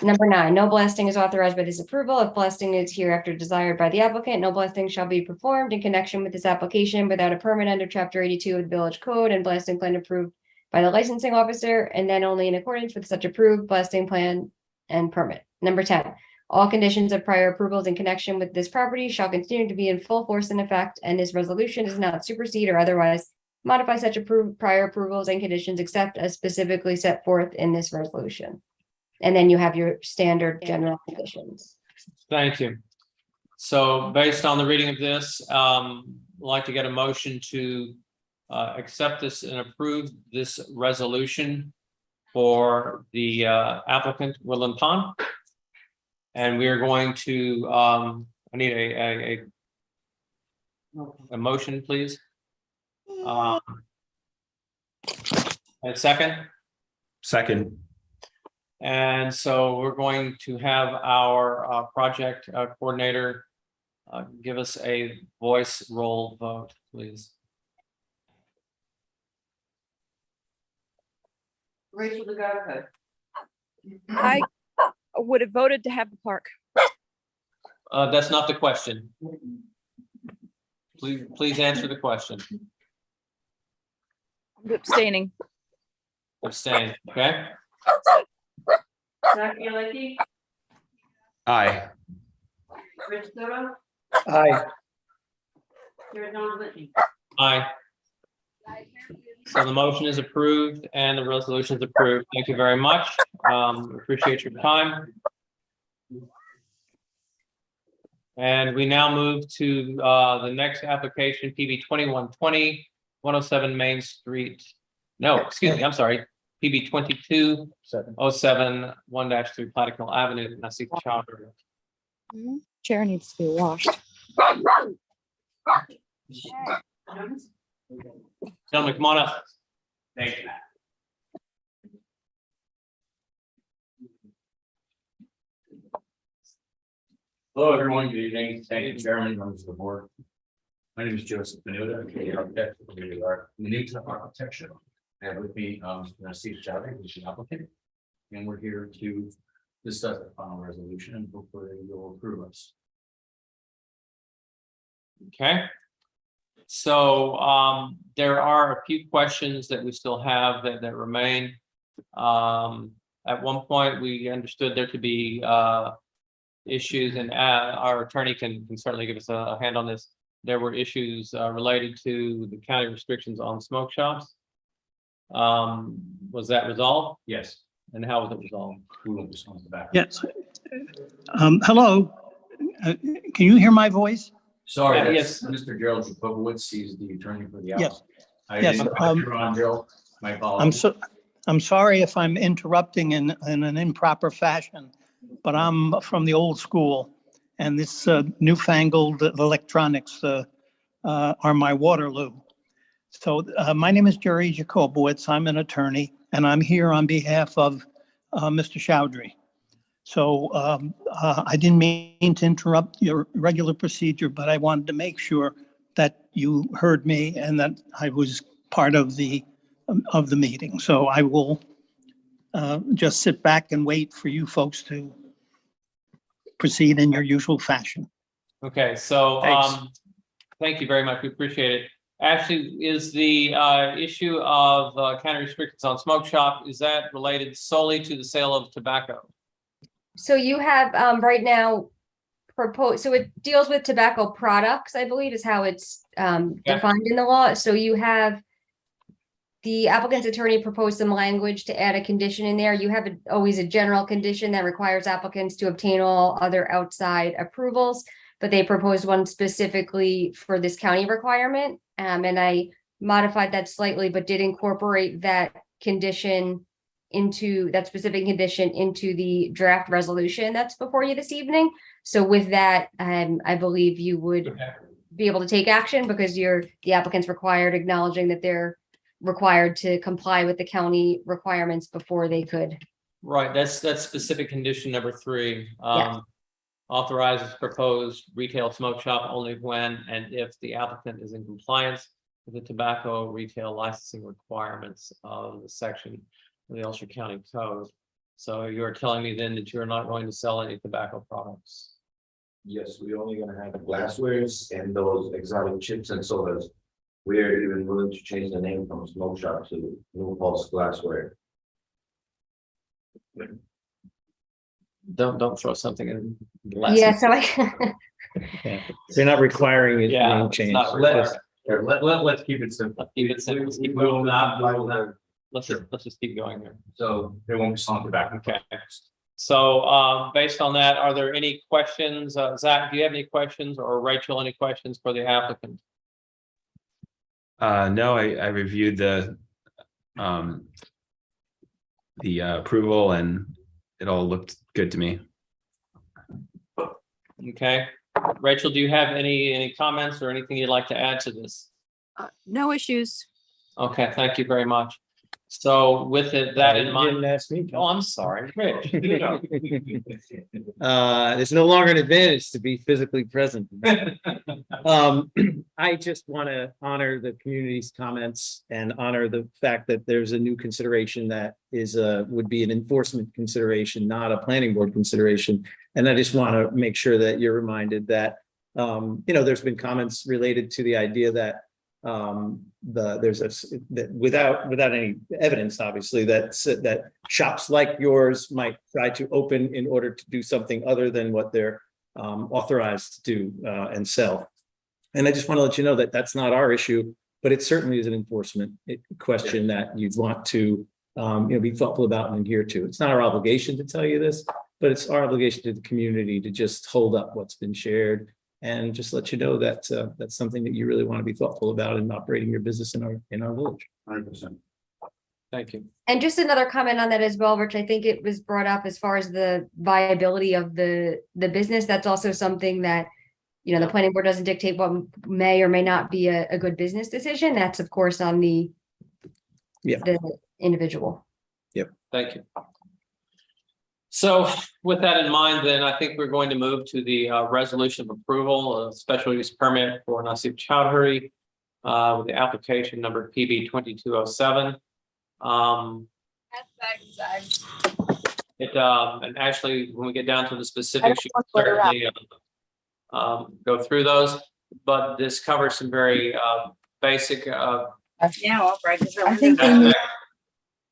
Number 9, no blasting is authorized by this approval. If blasting is hereafter desired by the applicant, no blasting shall be performed in connection with this application without a permit under Chapter 82 of the Village Code and blasting plan approved by the licensing officer, and then only in accordance with such approved blasting plan and permit. Number 10, all conditions of prior approvals in connection with this property shall continue to be in full force and effect, and this resolution does not supersede or otherwise modify such prior approvals and conditions except as specifically set forth in this resolution. And then you have your standard general conditions. Thank you. So based on the reading of this, I'd like to get a motion to accept this and approve this resolution for the applicant Woodland Pond. And we are going to, I need a motion, please. A second. Second. And so we're going to have our project coordinator give us a voice roll vote, please. Rachel DeGarca. I would have voted to have the park. That's not the question. Please answer the question. I'm abstaining. Abstain, okay? Zach Bialecki, Aye. Rich Soto, Aye. Sarah Dawn Whitney. Aye. So the motion is approved and the resolution is approved. Thank you very much. Appreciate your time. And we now move to the next application, PB 2120, 107 Main Street. No, excuse me, I'm sorry, PB 2207 1-3 Plattekill Avenue, Nassau Chowder. Chair needs to be washed. Gentlemen, come on up. Thank you. Hello, everyone. Good evening. Thank you, Chairman, members of the board. My name is Joseph Benuta. I'm the architect of Benuta Architecture. I have with me, Steve Chowdhury, who's the applicant. And we're here to discuss the final resolution and hopefully you'll approve us. Okay. So there are a few questions that we still have that remain. At one point, we understood there to be issues, and our attorney can certainly give us a hand on this. There were issues related to the county restrictions on smoke shops. Was that resolved? Yes. And how was it resolved? We will just on the back. Yes. Hello. Can you hear my voice? Sorry, Yes. that's Mr. Gerald Jacobowitz. He's the attorney for the Yes. applicant. I Yes, didn't catch you on, Joe. My apologies. I'm sorry if I'm interrupting in an improper fashion, but I'm from the old school, and this newfangled electronics are my Waterloo. So my name is Jerry Jacobowitz. I'm an attorney, and I'm here on behalf of Mr. Chowdhury. So I didn't mean to interrupt your regular procedure, but I wanted to make sure that you heard me and that I was part of the meeting. So I will just sit back and wait for you folks to proceed in your usual fashion. Okay, so Thanks. thank you very much. We appreciate it. Actually, is the issue of county restrictions on smoke shop, is that related solely to the sale of tobacco? So you have right now proposed, so it deals with tobacco products, I believe is how it's defined in the law. So you have the applicant's attorney proposed some language to add a condition in there. You have always a general condition that requires applicants to obtain all other outside approvals, but they proposed one specifically for this county requirement. And I modified that slightly, but did incorporate that condition into that specific condition into the draft resolution that's before you this evening. So with that, I believe you would be able to take action because the applicant's required, acknowledging that they're required to comply with the county requirements before they could. Right, that's specific condition number 3. Yes. Authorizes proposed retail smoke shop only when and if the applicant is in compliance with the tobacco retail licensing requirements of the section of the Ulster County Code. So you're telling me then that you're not going to sell any tobacco products? Yes, we're only gonna have glasswares and those exotic chips and sodas. We're even willing to change the name from Smoke Shop to New Pulse Glassware. Don't throw something in. the lesson. Yeah, so I, They're not requiring it Yeah, being it's changed. not Let's keep it simple. Keep it simple. Let's keep We will going. not, Let's just keep going here. so there won't be some tobacco. Okay. So based on that, are there any questions? Zach, do you have any questions, or Rachel, any questions for the applicant? No, I reviewed the approval and it all looked good to me. Okay, Rachel, do you have any comments or anything you'd like to add to this? No issues. Okay, thank you very much. So with that in You mind, didn't ask me. oh, I'm sorry, Rich. It's no longer an advantage to be physically present. I just want to honor the community's comments and honor the fact that there's a new consideration that would be an enforcement consideration, not a planning board consideration. And I just want to make sure that you're reminded that, there's been comments related to the idea that that without any evidence, obviously, that shops like yours might try to open in order to do something other than what they're authorized to do and sell. And I just want to let you know that that's not our issue, but it certainly is an enforcement question that you'd want to be thoughtful about and adhere to. It's not our obligation to tell you this, but it's our obligation to the community to just hold up what's been shared and just let you know that that's something that you really want to be thoughtful about in operating your business in our village. 100%. Thank you. And just another comment on that as well, Rich, I think it was brought up as far as the viability of the business. That's also something that, you know, the planning board doesn't dictate what may or may not be a good business decision. That's of course on the individual. Thank you. So with that in mind, then I think we're going to move to the resolution of approval of special use permit for Nassif Chowdhury with the application number PB 2207. And actually, when we get down to the specifics, you can certainly go through those, but this covers some very basic I think they need-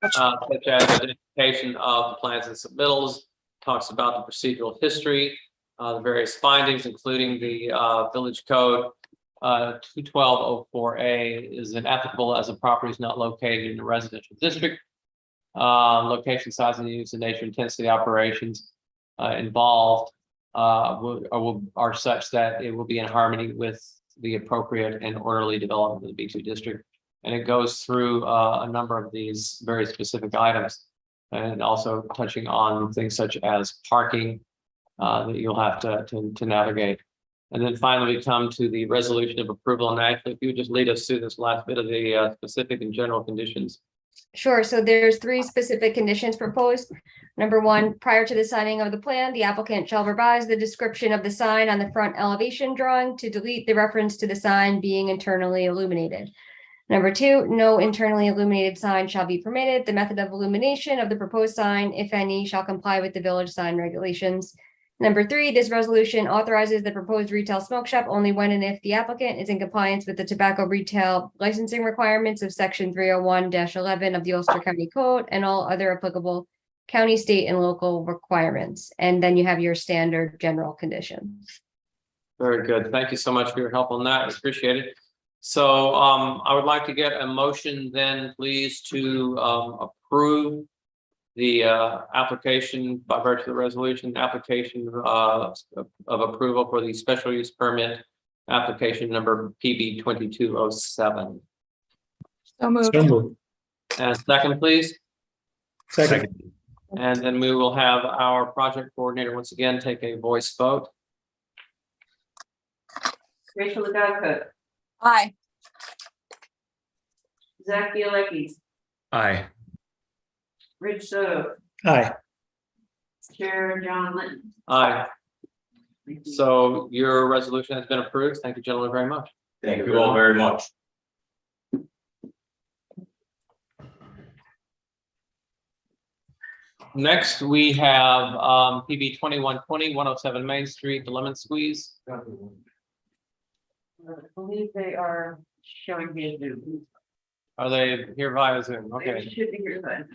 such as identification of plans and submittals, talks about the procedural history, the various findings, including the village code 21204A is inapplicable as a property is not located in a residential district. Location, size, and use, and nature, intensity, operations involved are such that it will be in harmony with the appropriate and orderly development of the B2 district. And it goes through a number of these very specific items, and also touching on things such as parking that you'll have to navigate. And then finally, we come to the resolution of approval. And actually, if you would just lead us through this last bit of the specific and general conditions. Sure. So there's 3 specific conditions proposed. Number 1, prior to the signing of the plan, the applicant shall revise the description of the sign on the front elevation drawing to delete the reference to the sign being internally illuminated. Number 2, no internally illuminated sign shall be permitted. The method of illumination of the proposed sign, if any, shall comply with the village sign regulations. Number 3, this resolution authorizes the proposed retail smoke shop only when and if the applicant is in compliance with the tobacco retail licensing requirements of section 301-11 of the Ulster County Code and all other applicable county, state, and local requirements. And then you have your standard general conditions. Very good. Thank you so much for your help on that. I appreciate it. So I would like to get a motion then, please, to approve the application by virtue of the resolution, application of approval for the special use permit, application number PB 2207. So moved. So moved. And second, please. Second. And then we will have our project coordinator once again take a voice vote. Rachel Legato, Aye. Zach Bialecki, Aye. Rich Soto, Aye. Chair John Linton. Aye. Thank you. So your resolution has been approved. Thank you, gentlemen, very much. Thank you all very much. Next, we have PB 2120, 107 Main Street, the Lemon Squeeze. I believe they are showing me a Zoom. Are they here via Zoom? They Okay. should be here then.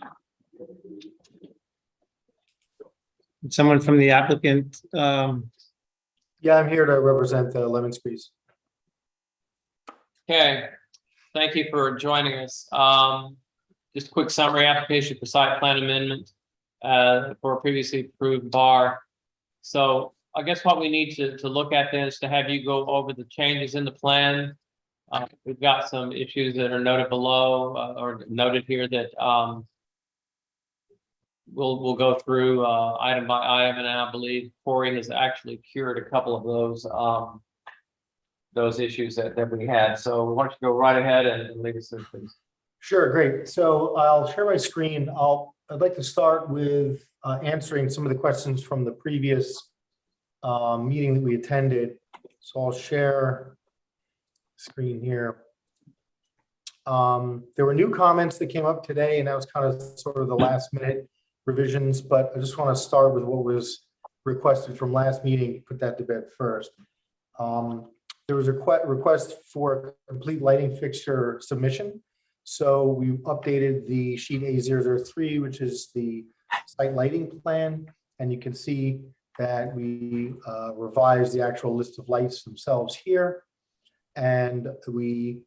Someone from the applicant, Yeah, I'm here to represent the Lemon Squeeze. Okay, thank you for joining us. Just a quick summary: application for site plan amendment for a previously approved bar. So I guess what we need to look at then is to have you go over the changes in the plan. We've got some issues that are noted below or noted here that we'll go through item by item, and I believe Corey has actually cured a couple of those issues that we had. So why don't you go right ahead and lead us through, please. Sure, great. So I'll share my screen. I'd like to start with answering some of the questions from the previous meeting that we attended. So I'll share screen here. There were new comments that came up today, and that was kind of sort of the last minute revisions, but I just want to start with what was requested from last meeting, put that to bed first. There was a request for a complete lighting fixture submission. So we updated the sheet A003, which is the site lighting plan, and you can see that we revised the actual list of lights themselves here. And we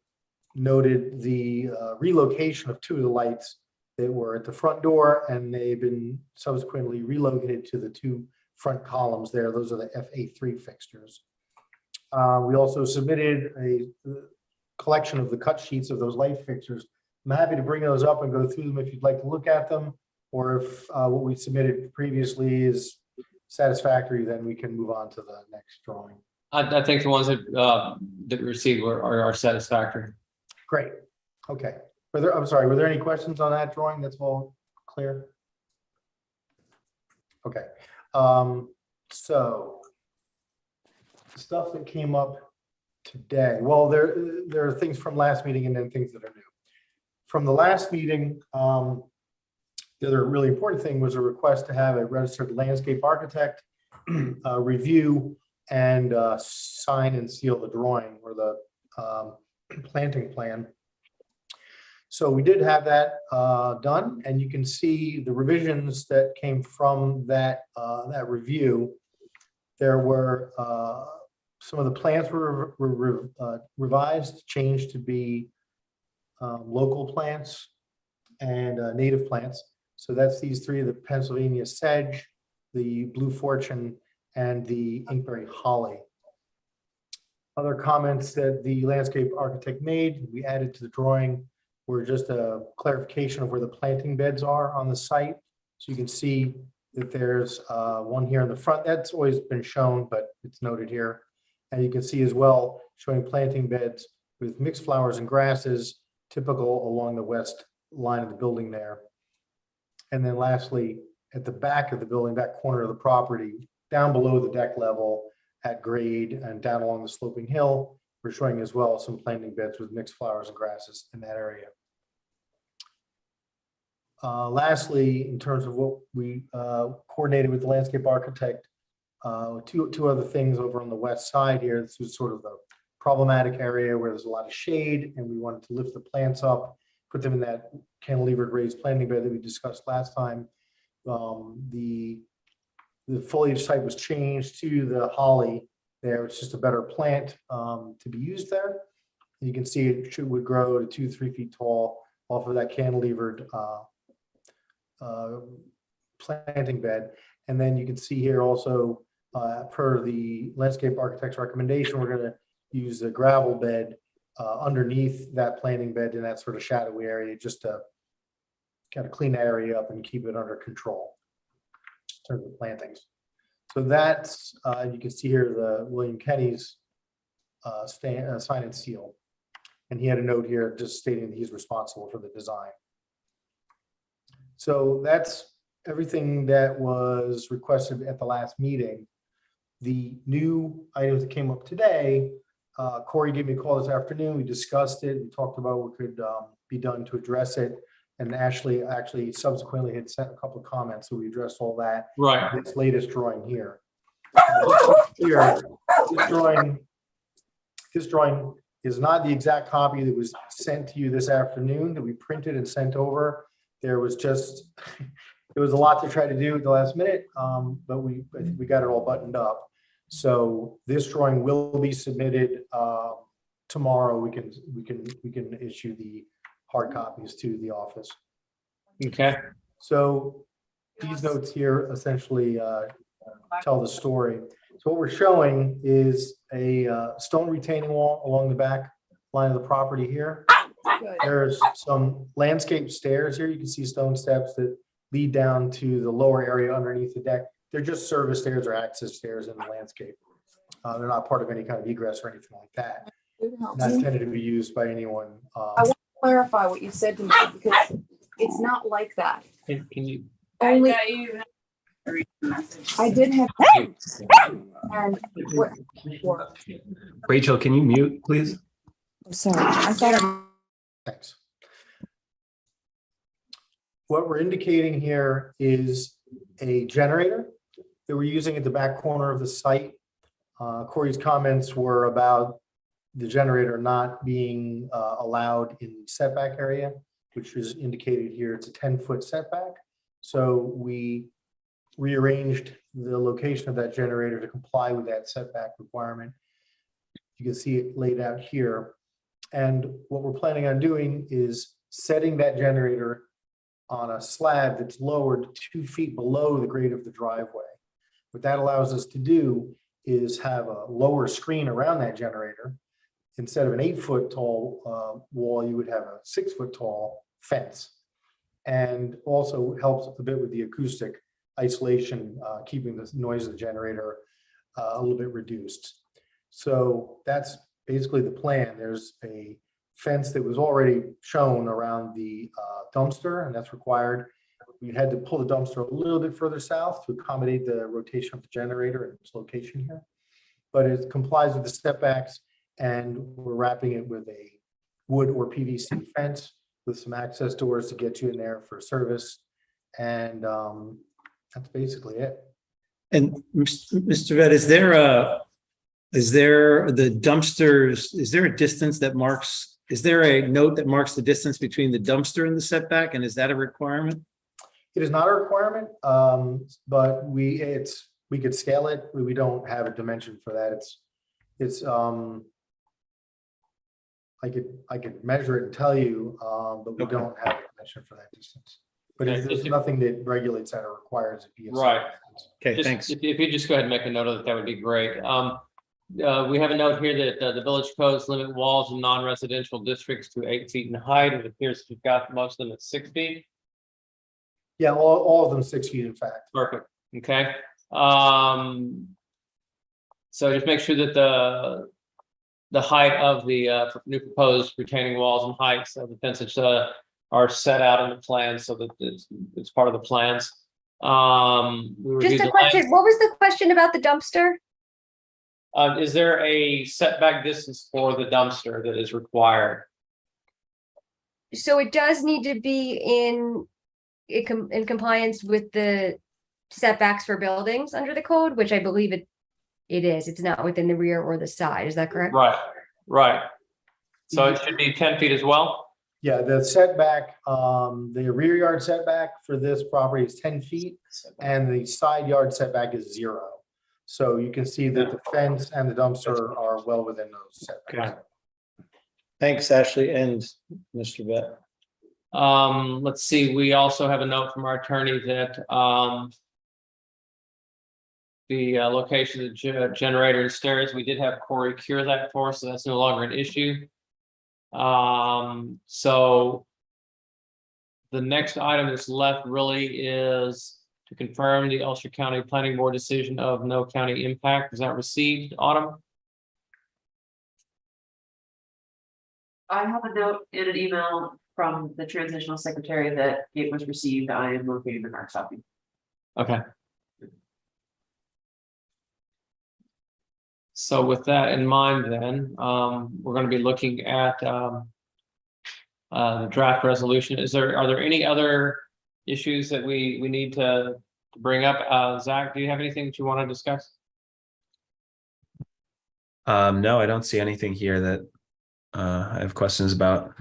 noted the relocation of 2 of the lights that were at the front door, and they've been subsequently relocated to the two front columns there. Those are the FA3 fixtures. We also submitted a collection of the cut sheets of those light fixtures. I'm happy to bring those up and go through them if you'd like to look at them, or if what we submitted previously is satisfactory, then we can move on to the next drawing. I think the ones that we received are satisfactory. Great. Okay. I'm sorry, were there any questions on that drawing? That's all clear? Okay. So stuff that came up today. Well, there are things from last meeting and then things that are new. From the last meeting, the other really important thing was a request to have a registered landscape architect review and sign and seal the drawing or the planting plan. So we did have that done, and you can see the revisions that came from that review. There were some of the plants were revised, changed to be local plants and native plants. So that's these three: the Pennsylvania sedge, the blue fortune, and the inkberry holly. Other comments that the landscape architect made, we added to the drawing, were just a clarification of where the planting beds are on the site. So you can see that there's one here in the front. That's always been shown, but it's noted here. And you can see as well, showing planting beds with mixed flowers and grasses, typical along the west line of the building there. And then lastly, at the back of the building, back corner of the property, down below the deck level at grade and down along the sloping hill, we're showing as well some planting beds with mixed flowers and grasses in that area. Lastly, in terms of what we coordinated with the landscape architect, two other things over on the west side here. This was sort of the problematic area where there's a lot of shade, and we wanted to lift the plants up, put them in that cantilevered raised planting bed that we discussed last time. The foliage site was changed to the holly there. It's just a better plant to be used there. And you can see it would grow to 2-3 feet tall off of that cantilevered planting bed. And then you can see here also, per the landscape architect's recommendation, we're going to use a gravel bed underneath that planting bed in that sort of shadowy area, just to kind of clean that area up and keep it under control in terms of plantings. So that's, you can see here the William Kenny's sign and seal. And he had a note here just stating that he's responsible for the design. So that's everything that was requested at the last meeting. The new items that came up today, Corey gave me a call this afternoon. We discussed it. We talked about what could be done to address it. And Ashley actually subsequently had sent a couple of comments, so we addressed all that. Right. This latest drawing here. This drawing is not the exact copy that was sent to you this afternoon that we printed and sent over. There was just, it was a lot to try to do at the last minute, but I think we got it all buttoned up. So this drawing will be submitted tomorrow. We can issue the hard copies to the office. Okay. So these notes here essentially tell the story. So what we're showing is a stone retaining wall along the back line of the property here. There's some landscape stairs here. You can see stone steps that lead down to the lower area underneath the deck. They're just service stairs or access stairs in the landscape. They're not part of any kind of egress or anything like that. Not intended to be used by anyone. I want to clarify what you said to me, because it's not like that. Can you? Only I did have. And what? Rachel, can you mute, please? I'm sorry. I thought. Thanks. What we're indicating here is a generator that we're using at the back corner of the site. Corey's comments were about the generator not being allowed in the setback area, which is indicated here. It's a 10-foot setback. So we rearranged the location of that generator to comply with that setback requirement. You can see it laid out here. And what we're planning on doing is setting that generator on a slab that's lowered 2 feet below the grade of the driveway. What that allows us to do is have a lower screen around that generator. Instead of an 8-foot tall wall, you would have a 6-foot tall fence. And also helps a bit with the acoustic isolation, keeping the noise of the generator a little bit reduced. So that's basically the plan. There's a fence that was already shown around the dumpster, and that's required. We had to pull the dumpster a little bit further south to accommodate the rotation of the generator and its location here. But it complies with the setbacks, and we're wrapping it with a wood or PVC fence with some access doors to get you in there for service. And that's basically it. And Mr. Vet, is there the dumpsters, is there a distance that marks, is there a note that marks the distance between the dumpster and the setback? And is that a requirement? It is not a requirement, but we could scale it. We don't have a dimension for that. I could measure it and tell you, but we don't have a dimension for that distance. But there's nothing that regulates that or requires it be a Right. Okay, Just- thanks. If you just go ahead and make a note of it, that would be great. We have a note here that the village codes limit walls in non-residential districts to 8 feet in height. It appears that you've got most of them at 6 feet. Yeah, all of them 6 feet, in fact. Perfect. Okay. So just make sure that the height of the new proposed retaining walls and heights of the fences are set out in the plan so that it's part of the plans. We reviewed Just a the question, what was the question about the dumpster? Is there a setback distance for the dumpster that is required? So it does need to be in compliance with the setbacks for buildings under the code, which I believe it is. It's not within the rear or the side. Is that correct? Right. So it should be 10 feet as well? Yeah, the setback, the rear yard setback for this property is 10 feet and the side yard setback is 0. So you can see that the fence and the dumpster are well within those setbacks. Thanks, Ashley and Mr. Vet. Let's see, we also have a note from our attorney that the location of the generator and stairs, we did have Corey cure that for us, so that's no longer an issue. So the next item that's left really is to confirm the Ulster County Planning Board decision of no county impact. Was that received, Autumn? I have a note in an email from the transitional secretary that it was received. I am locating the hard copy. Okay. So with that in mind, then, we're going to be looking at the draft resolution. Are there any other issues that we need to bring up? Zach, do you have anything that you want to discuss? No, I don't see anything here that I have questions about.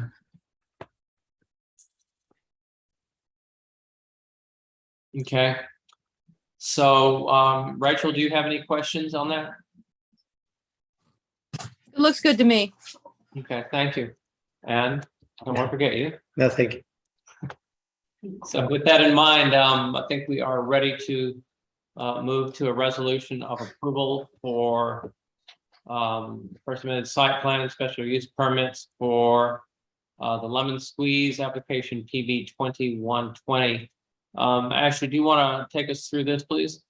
Okay. So, Rachel, do you have any questions on that? It looks good to me. Okay, thank you. And I don't want to forget you. No, thank you. So with that in mind, I think we are ready to move to a resolution of approval for first amendment site plan and special use permits for the Lemon Squeeze application PB 2120. Ashley, do you want to take us through this, please?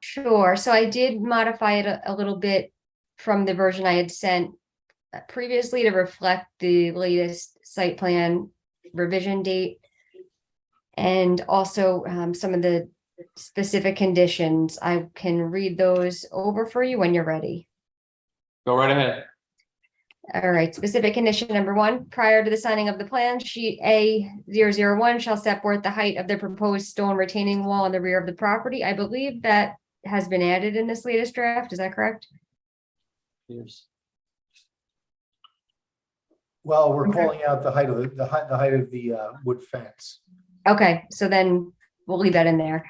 Sure. So I did modify it a little bit from the version I had sent previously to reflect the latest site plan revision date. And also some of the specific conditions. I can read those over for you when you're ready. Go right ahead. All right, specific condition number 1, prior to the signing of the plan, sheet A001 shall set forth the height of the proposed stone retaining wall in the rear of the property. I believe that has been added in this latest draft. Is that correct? Yes. Well, we're calling out the height of the height of the wood fence. Okay, so then we'll leave that in there.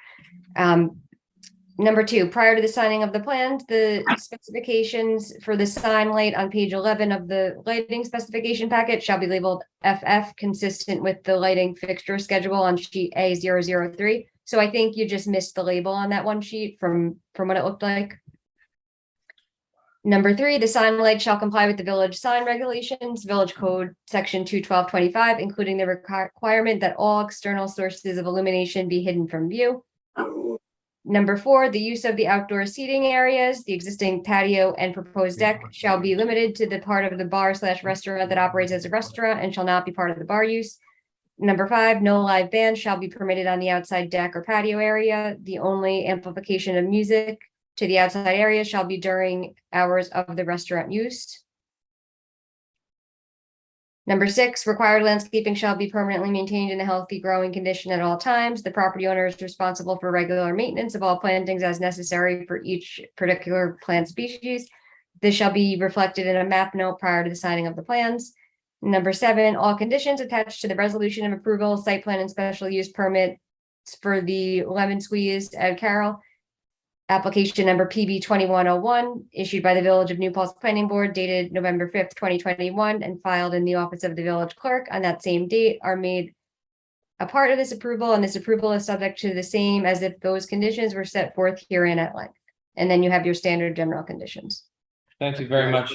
Number 2, prior to the signing of the plans, the specifications for the sign light on page 11 of the lighting specification packet shall be labeled FF, consistent with the lighting fixture schedule on sheet A003. So I think you just missed the label on that one sheet from what it looked like. Number 3, the sign light shall comply with the village sign regulations, Village Code Section 21225, including the requirement that all external sources of illumination be hidden from view. Number 4, the use of the outdoor seating areas, the existing patio and proposed deck shall be limited to the part of the bar/restaurant that operates as a restaurant and shall not be part of the bar use. Number 5, no live band shall be permitted on the outside deck or patio area. The only amplification of music to the outside area shall be during hours of the restaurant use. Number 6, required landscaping shall be permanently maintained in a healthy growing condition at all times. The property owner is responsible for regular maintenance of all plantings as necessary for each particular plant species. This shall be reflected in a map note prior to the signing of the plans. Number 7, all conditions attached to the resolution of approval, site plan and special use permit for the Lemon Squeeze at Carroll. Application number PB 2101, issued by the Village of New Paltz Planning Board, dated November 5th, 2021, and filed in the office of the village clerk on that same date, are made a part of this approval, and this approval is subject to the same as if those conditions were set forth herein at length. And then you have your standard general conditions. Thank you very much.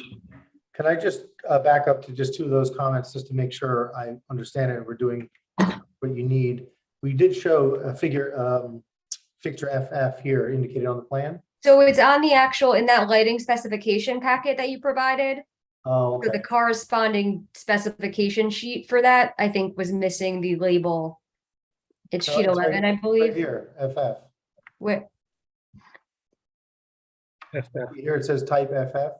Can I just back up to just 2 of those comments, just to make sure I understand it, we're doing what you need. We did show a fixture FF here indicated on the plan. So it's on the actual, in that lighting specification packet that you provided. Oh, So okay. the corresponding specification sheet for that, I think, was missing the label. It's No, sheet it's 11, I Right believe. here, FF. Where, Here it says type FF.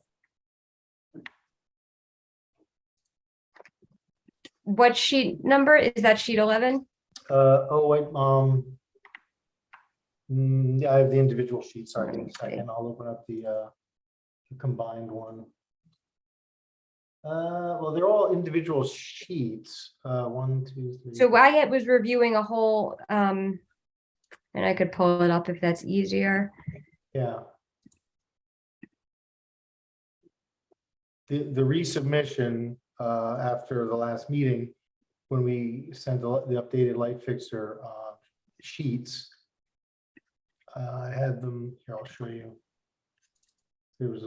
what sheet number is that? Sheet 11? Oh, wait, yeah, I have the individual sheet. Sorry, give me a second. I'll open up the combined one. Well, they're all individual sheets. 1, 2, 3. So I was reviewing a whole, and I could pull it up if that's easier. Yeah. The resubmission after the last meeting, when we sent the updated light fixture sheets, I had them here. I'll show you. There was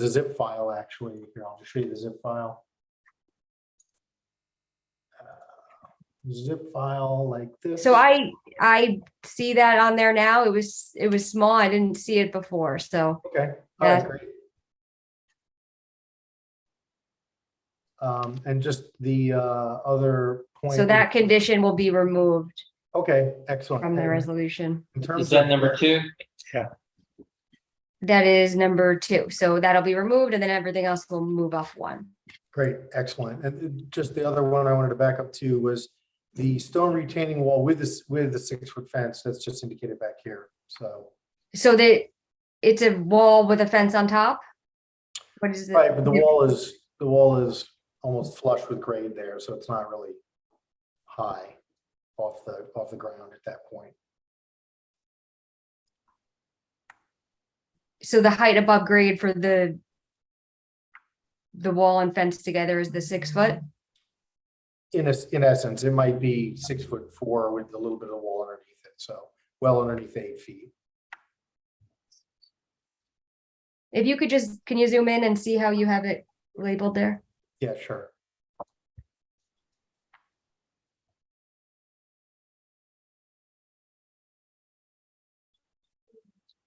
a zip file actually. Here, I'll just show you the zip file. Zip file like this. So I see that on there now. It was small. I didn't see it before. So Okay. All right, Yeah. great. And just the other point. so that condition will be removed Okay, excellent. from the And resolution. in Is terms that of number 2? That is number 2. So that'll be removed and then everything else will move off 1. Great, excellent. And just the other one I wanted to back up to was the stone retaining wall with the 6-foot fence that's just indicated back here. So, So that it's a wall with a fence on top? What is it? right, but the wall is almost flush with grade there, so it's not really high off the ground at that point. So the height above grade for the wall and fence together is the 6 foot? In essence, it might be 6'4" with a little bit of wall underneath it, so well underneath 8 feet. If you could can you zoom in and see how you have it labeled there? Yeah, sure.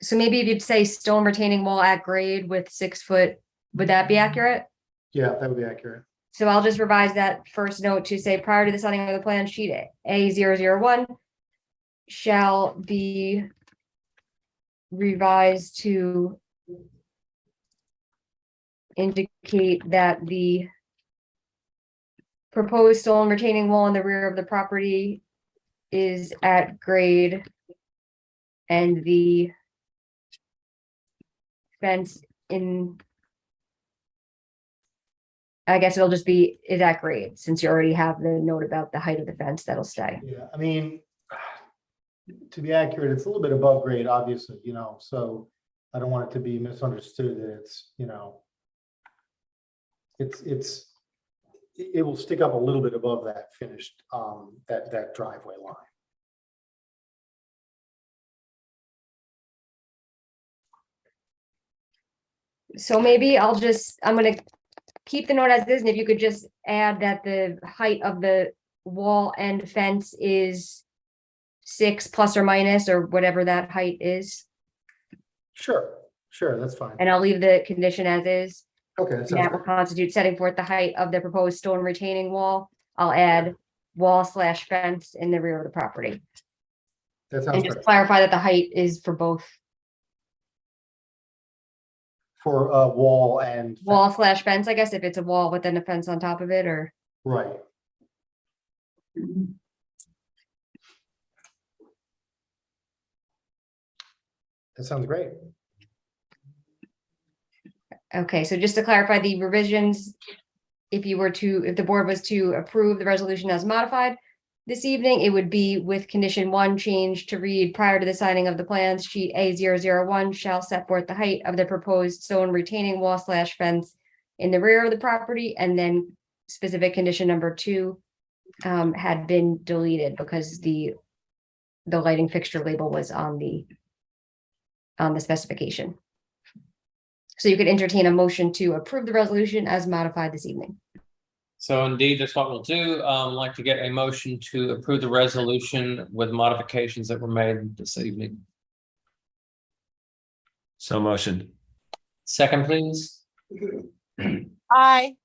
So maybe if you'd say stone retaining wall at grade with 6 foot, would that be accurate? Yeah, that would be accurate. So I'll just revise that first note to say prior to the signing of the plan sheet A001 shall be revised to indicate that the proposed stone retaining wall in the rear of the property is at grade and the fence in, I guess it'll just be is at grade since you already have the note about the height of the fence that'll stay. Yeah, I mean, to be accurate, it's a little bit above grade, obviously, so I don't want it to be misunderstood that it's, it will stick up a little bit above that finished, that driveway line. So maybe I'm gonna keep the note as is, and if you could just add that the height of the wall and fence is 6 plus or minus, or whatever that height is, Sure, that's fine. and I'll leave the condition as is. Okay, that And sounds that will good. constitute setting forth the height of the proposed stone retaining wall. I'll add wall/fence in the rear of the property. That And sounds just good. clarify that the height is for both For wall and. wall/fence, I guess, if it's a wall with then a fence on top of it, or. Right. That sounds great. Okay, so just to clarify the revisions, if the board was to approve the resolution as modified this evening, it would be with condition 1 change to read: prior to the signing of the plans, sheet A001 shall set forth the height of the proposed stone retaining wall/fence in the rear of the property, and then specific condition number 2 had been deleted because the lighting fixture label was on the specification. So you could entertain a motion to approve the resolution as modified this evening. So indeed, that's what we'll do. I'd like to get a motion to approve the resolution with modifications that were made this evening. So motion. Second, please. Aye.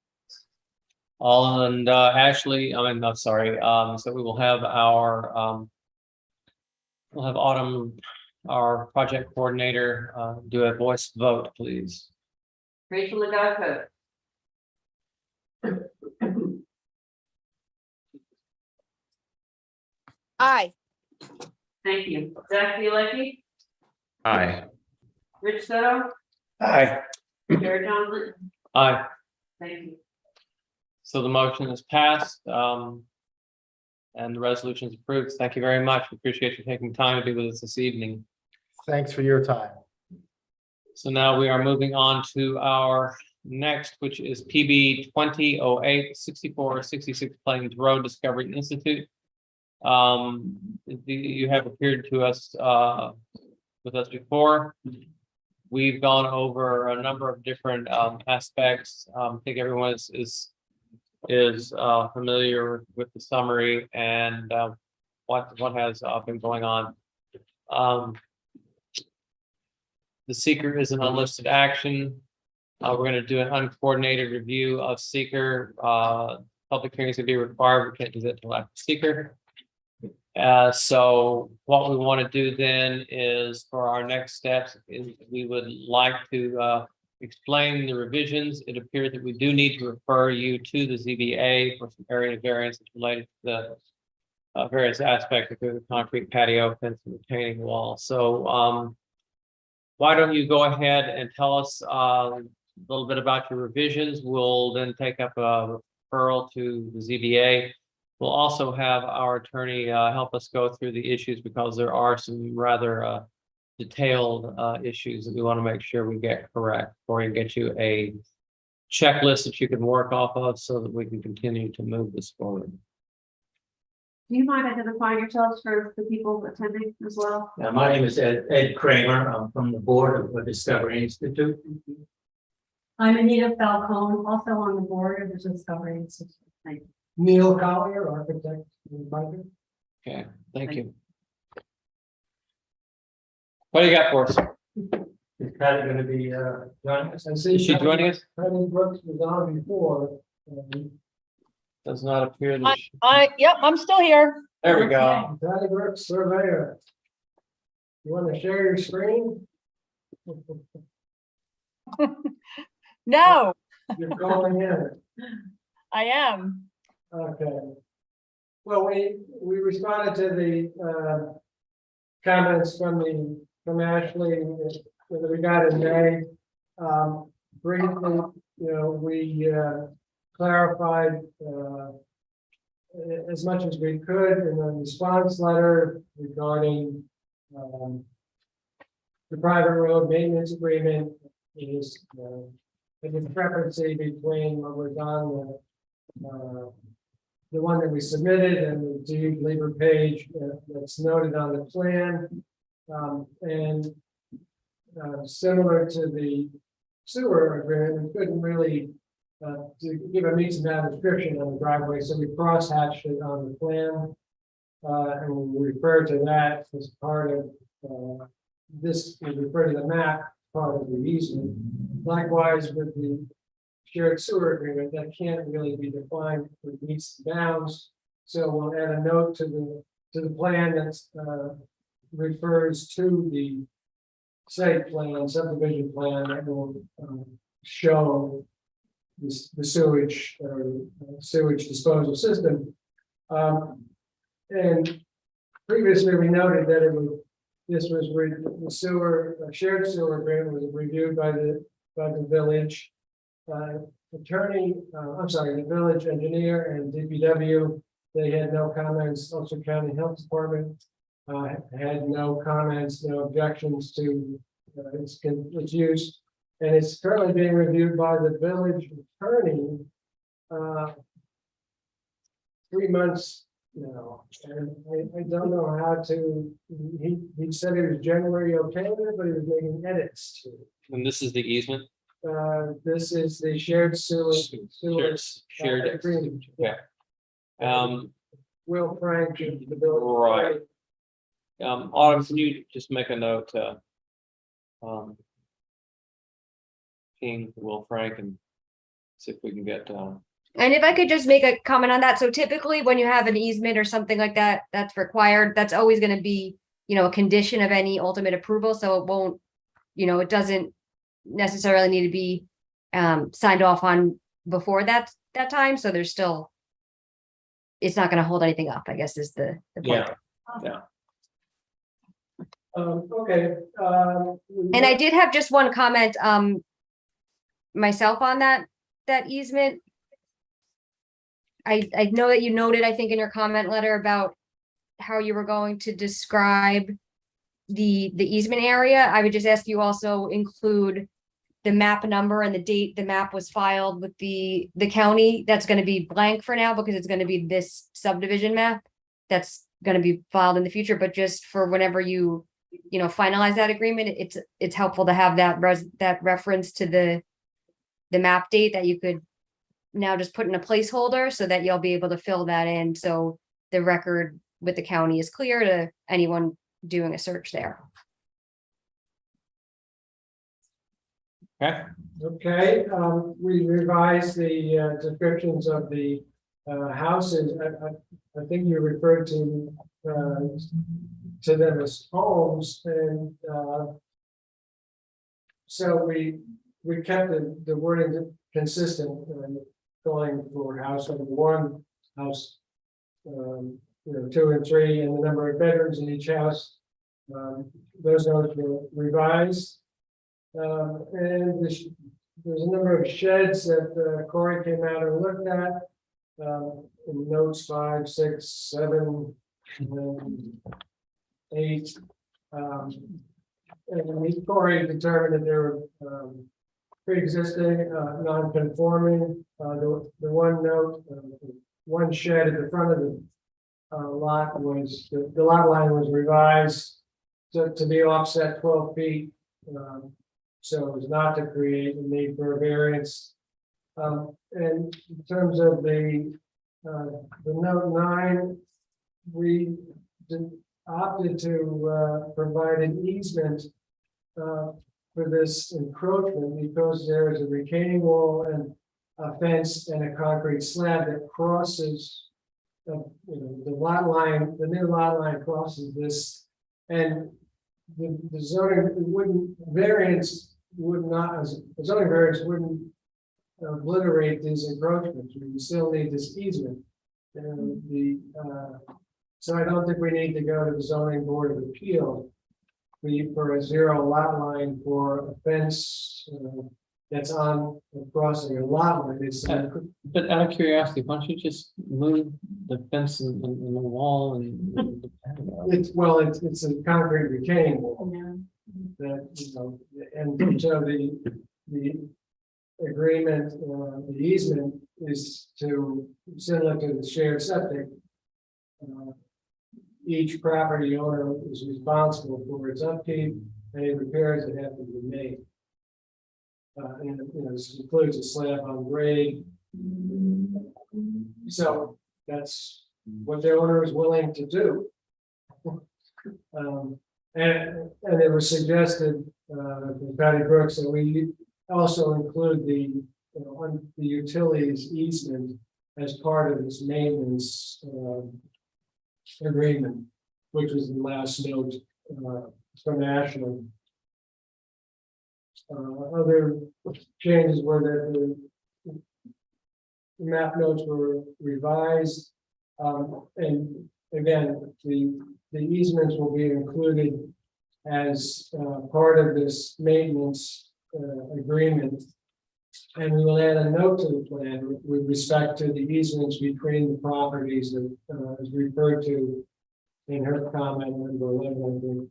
All and Ashley, I'm sorry. So we will have we'll have Autumn, our project coordinator, do a voice vote, please. Rachel Legato. Aye. Thank you. Zach Bialecki, Aye. Rich Soto, Aye. Jared Johnson. Aye. Thank you. So the motion is passed. And the resolution is approved. Thank you very much. We appreciate you taking time to be with us this evening. Thanks for your time. So now we are moving on to our next, which is PB 2008 6466 Plains Road Discovery Institute. You have appeared to us with us before. We've gone over a number of different aspects. I think everyone is familiar with the summary and what has been going on. The seeker is an unlisted action. We're going to do an uncoordinated review of seeker. Public hearings will be required. We can't do that until after seeker. So what we want to do then is, for our next steps, is we would like to explain the revisions. It appears that we do need to refer you to the ZBA for some area variances related to the various aspects of the concrete patio, fence, and retaining wall. So why don't you go ahead and tell us a little bit about your revisions? We'll then take up a referral to the ZBA. We'll also have our attorney help us go through the issues, because there are some rather detailed issues that we want to make sure we get correct, or we can get you a checklist that you can work off of so that we can continue to move this forward. Do you mind identifying yourselves for the people attending as well? My name is Ed Kramer. I'm from the board of the Discovery Institute. I'm Anita Falcone, also on the board of the Discovery Institute. Thank you. Neil Collier, architect. Okay, thank you. What do you got for us? Is Patty going to be joining us? Is she joining us? Patty Brooks was on before. Does not appear that she- Yep, I'm still here. There we go. Patty Brooks, surveyor. You want to share your screen? No, You're calling in. I am. Okay. Well, we responded to the comments from Ashley with regard to May. Briefly, we clarified as much as we could in the response letter regarding the private road maintenance agreement is a discrepancy between what was on the one that we submitted and the deed labor page that's noted on the plan. And similar to the sewer agreement, we couldn't really to give a meets and bounds description on the driveway, so we cross-hatched it on the plan. And we refer to that as part of this, we refer to the map, part of the easement. Likewise, with the shared sewer agreement, that can't really be defined with meets and bounds. So we'll add a note to the plan that refers to the site plan, subdivision plan that will show the sewage sewage disposal system. And previously we noted that it was the sewer shared sewer agreement was reviewed by the village attorney. I'm sorry, the village engineer and DPW. They had no comments. Ulster County Health Department had no comments, no objections to its use. And it's currently being reviewed by the village attorney 3 months now. And I don't know how to, he said he was generally okay with it, but he was making edits to it. And this is the easement? This is the shared sewer Shared. agreement. Yeah. Will Frank, the village. Right. Autumn, can you just make a note, King, Will Frank, and see if we can get, And if I could just make a comment on that, so typically when you have an easement or something like that, that's required, that's always gonna be, a condition of any ultimate approval, so it won't, it doesn't necessarily need to be signed off on before that time, so there's still, it's not gonna hold anything up, I guess is the point. yeah. Okay. And I did have just one comment, myself on that easement. I know that you noted, I think in your comment letter about how you were going to describe the easement area. I would just ask you also include the map number and the date the map was filed with the county. That's going to be blank for now because it's going to be this subdivision map that's going to be filed in the future, but just for whenever you finalize that agreement, it's helpful to have that reference to the map date that you could now just put in a placeholder so that you'll be able to fill that in. So the record with the county is clear to anyone doing a search there. Okay. Okay, we revised the descriptions of the houses. I think you referred to them as homes, and so we kept the wording consistent, going for house number one, house 2 and 3, and the number of bedrooms in each house. Those notes were revised. And there's a number of sheds that Corey came out and looked at. In notes 5, 6, 7, and 8. And Corey determined that they were pre-existing, non-conforming. The one note, one shed at the front of the lot was, the lot line was revised to be offset 12 feet. So as not to create a need for a variance. And in terms of the note 9, we opted to provide an easement for this encroachment because there is a retaining wall and a fence and a concrete slab that crosses the lot line. The new lot line crosses this, and the zoning variance would not, as the zoning variance wouldn't obliterate these encroachments. We still need this easement, and so I don't think we need to go to the zoning board of appeal for a 0 lot line for a fence that's on the crossing a lot line. It's, But out of curiosity, why don't you just move the fence and the wall and? it's a concrete retaining wall. That, you know, and so the agreement, the easement is to, similar to the shared septic. Each property owner is responsible for its upkeep, any repairs that have to be made. And, you know, this includes a slab on grade. So that's what the owner is willing to do. And it was suggested, from Patty Brooks, that we also include the, you know, on the utilities easement as part of this maintenance, agreement, which was the last note, from Ashland. Other changes were that the map notes were revised. And again, the easements will be included as part of this maintenance agreement. And we will add a note to the plan with respect to the easements between the properties that is referred to in her comment number 11.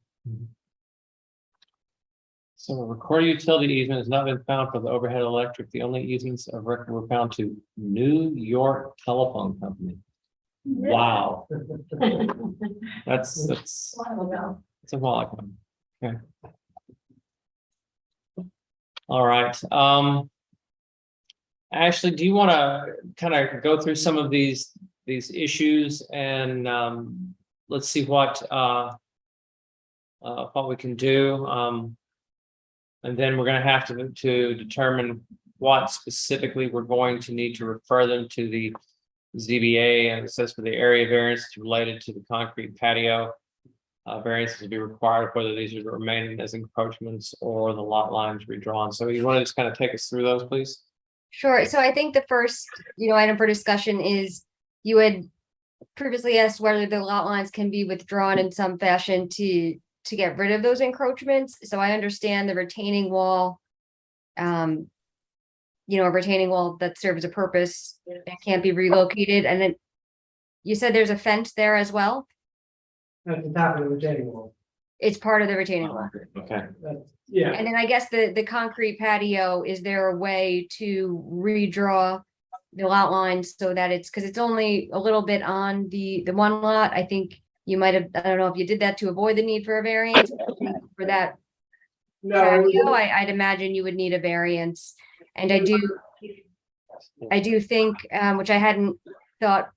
So a recorded utility easement has not been found for the overhead electric. The only easements of record were found to New York Telephone Company. Wow. That's it's a while ago. Okay. All right. Ashley, do you want to kind of go through some of these issues and let's see what we can do. And then we're going to have to determine what specifically we're going to need to refer them to the ZBA, and it says for the area variance related to the concrete patio. Variances will be required whether these are remaining as encroachments or the lot lines redrawn. So you want to just kind of take us through those, please? Sure. So I think the first, item for discussion is you had previously asked whether the lot lines can be withdrawn in some fashion to get rid of those encroachments. So I understand the retaining wall, a retaining wall that serves a purpose and can't be relocated. And then you said there's a fence there as well? At the top of the retaining wall. It's part of the retaining wall. Okay. Yeah. And then I guess the concrete patio, is there a way to redraw the lot lines so that because it's only a little bit on the one lot? I think you might have, I don't know if you did that to avoid the need for a variance for that. No, patio, I'd imagine you would need a variance. And I do think, which I hadn't thought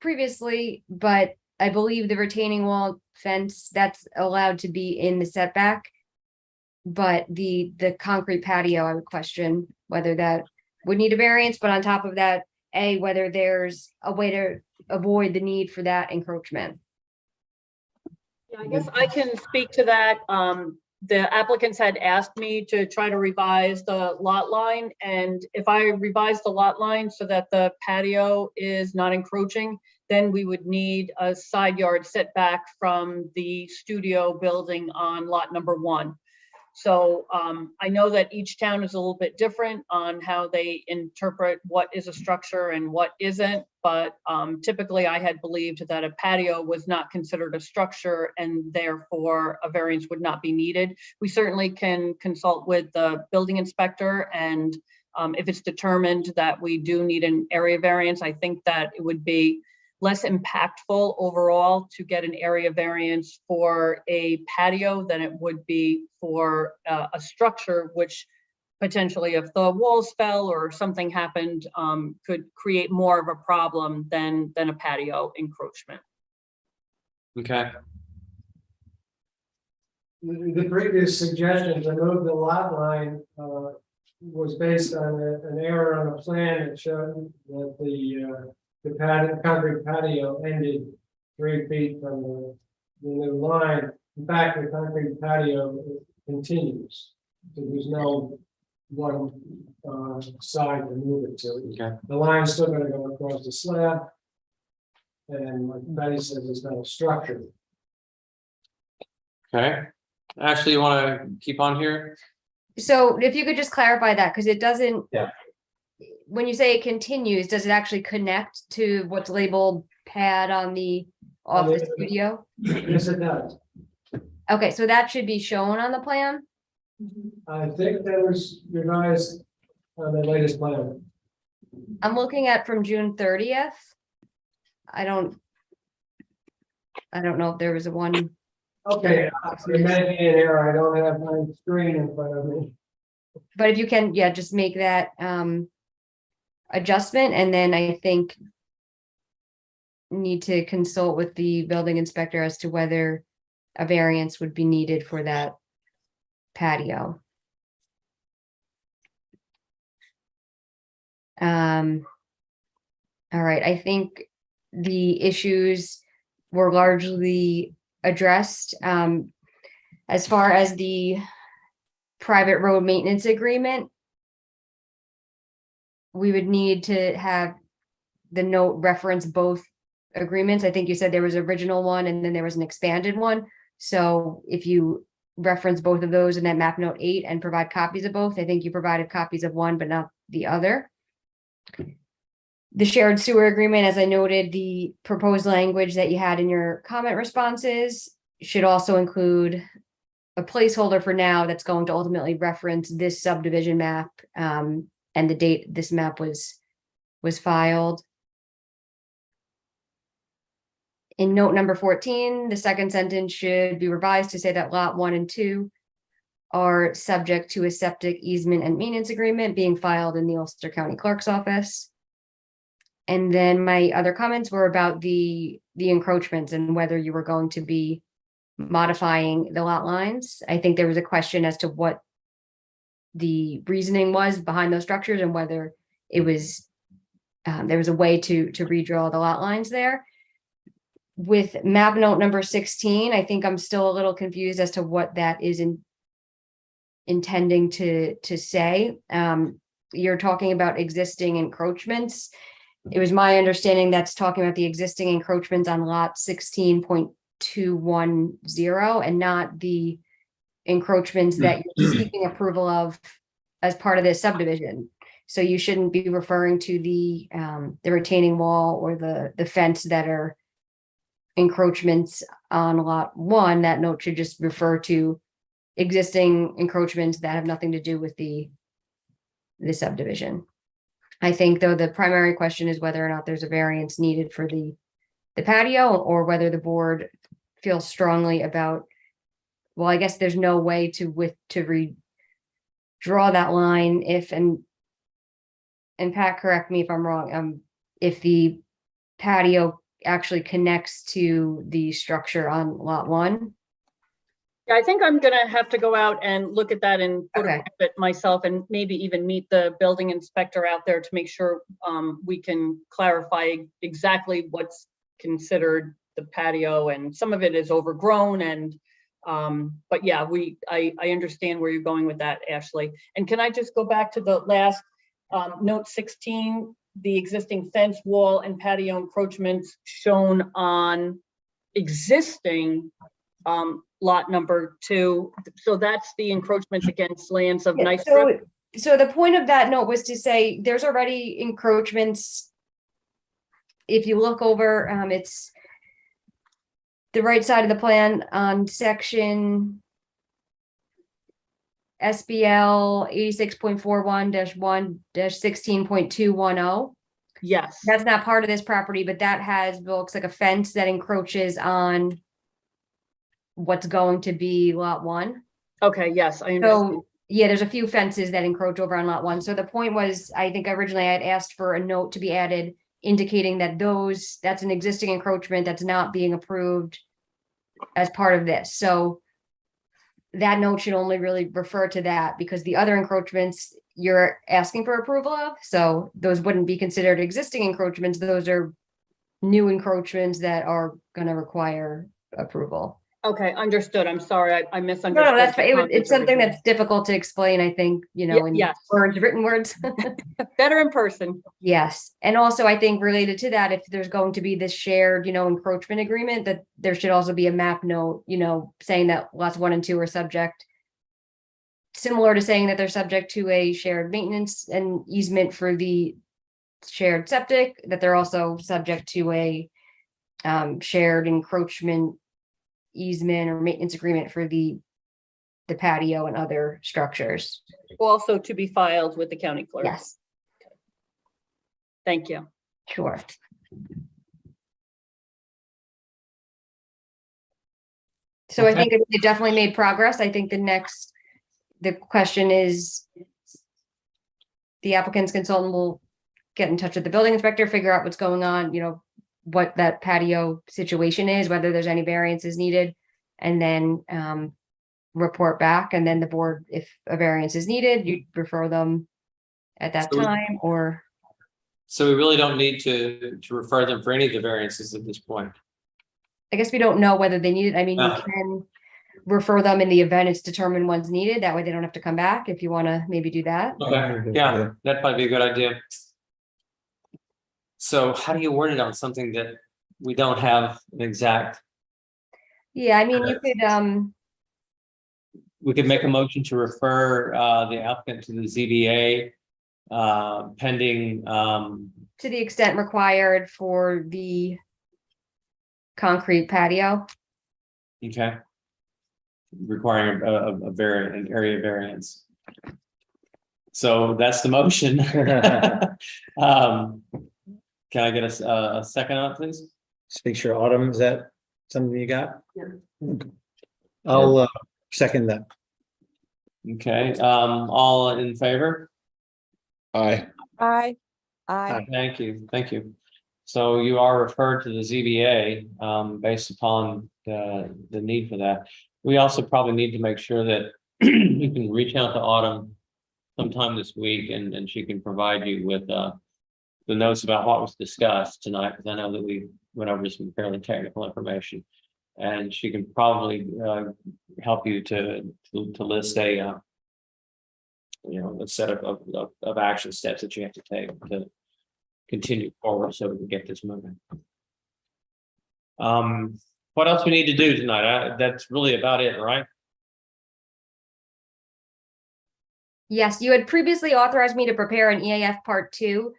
previously, but I believe the retaining wall fence that's allowed to be in the setback. But the concrete patio, I would question whether that would need a variance, but on top of that, whether there's a way to avoid the need for that encroachment. Yeah, I guess I can speak to that. The applicants had asked me to try to revise the lot line, and if I revise the lot line so that the patio is not encroaching, then we would need a side yard setback from the studio building on lot number 1. So I know that each town is a little bit different on how they interpret what is a structure and what isn't, but typically I had believed that a patio was not considered a structure and therefore a variance would not be needed. We certainly can consult with the building inspector, and if it's determined that we do need an area variance, I think that it would be less impactful overall to get an area variance for a patio than it would be for a structure, which potentially, if the walls fell or something happened, could create more of a problem than a patio encroachment. Okay. The previous suggestion to move the lot line was based on an error on a plan that showed that the concrete patio ended 3 feet from the new line. In fact, the concrete patio continues. So there's no one side to move it to. Okay. The line's still going to go across the slab. And like Betty says, it's not a structure. Okay. Ashley, you want to keep on here? So if you could just clarify that, because it doesn't. Yeah. When you say it continues, does it actually connect to what's labeled pad on the office studio? Yes, it does. Okay, so that should be shown on the plan? I think that was revised on the latest plan. I'm looking at from June 30th. I don't know if there was a one. Okay, there may be an error. I don't have my screen in front of me. But if you can, yeah, just make that adjustment, and then I think need to consult with the building inspector as to whether a variance would be needed for that patio. All right, I think the issues were largely addressed. As far as the private road maintenance agreement, we would need to have the note reference both agreements. I think you said there was an original one and then there was an expanded one. So if you reference both of those in that map note 8 and provide copies of both, I think you provided copies of one, but not the other. The shared sewer agreement, as I noted, the proposed language that you had in your comment responses should also include a placeholder for now that's going to ultimately reference this subdivision map and the date this map was filed. In note number 14, the second sentence should be revised to say that lot 1 and 2 are subject to a septic easement and maintenance agreement being filed in the Ulster County Clerk's office. And then my other comments were about the encroachments and whether you were going to be modifying the lot lines. I think there was a question as to what the reasoning was behind those structures and whether it was there was a way to redraw the lot lines there. With map note number 16, I think I'm still a little confused as to what that is intending to say. You're talking about existing encroachments. It was my understanding that's talking about the existing encroachments on lot 16.210 and not the encroachments that you're seeking approval of as part of this subdivision. So you shouldn't be referring to the retaining wall or the fence that are encroachments on lot 1. That note should just refer to existing encroachments that have nothing to do with the subdivision. I think, though, the primary question is whether or not there's a variance needed for the patio, or whether the board feels strongly about, well, I guess there's no way to redraw that line if, and Pat, correct me if I'm wrong, if the patio actually connects to the structure on lot 1. Yeah, I think I'm gonna have to go out and look at that and photograph it myself, and maybe even meet the building inspector out there to make sure we can clarify exactly what's considered the patio, and some of it is overgrown, and but yeah, I understand where you're going with that, Ashley. And can I just go back to the last note 16, the existing fence, wall, and patio encroachments shown on existing lot number 2. So that's the encroachments against lands of nice. So the point of that note was to say there's already encroachments. If you look over, it's the right side of the plan on section SBL 86.41-1-16.210. Yes. That's not part of this property, but that looks like a fence that encroaches on what's going to be lot 1. Okay, yes, I understand. So yeah, there's a few fences that encroach over on lot 1. So the point was, I think originally I had asked for a note to be added indicating that that's an existing encroachment that's not being approved as part of this. So that note should only really refer to that, because the other encroachments you're asking for approval of, so those wouldn't be considered existing encroachments. Those are new encroachments that are going to require approval. Okay, understood. I'm sorry, I misunderstood. No, that's it's something that's difficult to explain, I think, in yes. written words. Better in person. Yes. And also, I think related to that, if there's going to be this shared, encroachment agreement, that there should also be a map note, saying that lots 1 and 2 are subject similar to saying that they're subject to a shared maintenance and easement for the shared septic, that they're also subject to a shared encroachment easement or maintenance agreement for the patio and other structures. Also to be filed with the county clerk. Yes, Thank you. sure. So I think it definitely made progress. I think the question is the applicant's consultant will get in touch with the building inspector, figure out what's going on, what that patio situation is, whether there's any variances needed, and then report back. And then the board, if a variance is needed, you refer them at that So we- time, or So we really don't need to refer them for any of the variances at this point. I guess we don't know whether they need it. I mean, you No. can refer them in the event it's determined one's needed. That way they don't have to come back if you want to maybe do that. Okay, yeah, that might be a good idea. So how do you word it on something that we don't have an exact? Yeah, I mean, you could, We could make a motion to refer the applicant to the ZBA pending to the extent required for the concrete patio. okay. Requiring an area variance. So that's the motion. Can I get a second on it, please? Just make sure, Autumn, is that something you got? Yeah. I'll second that. Okay, all in favor? Aye. Aye. Thank you. So you are referred to the ZBA based upon the need for that. We also probably need to make sure that you can reach out to Autumn sometime this week and she can provide you with the notes about what was discussed tonight, because I know that we went over some fairly technical information. And she can probably help you to list a a set of action steps that you have to take to continue forward so we can get this moving. What else we need to do tonight? That's really about it, right? Yes, you had previously authorized me to prepare an EAF Part 2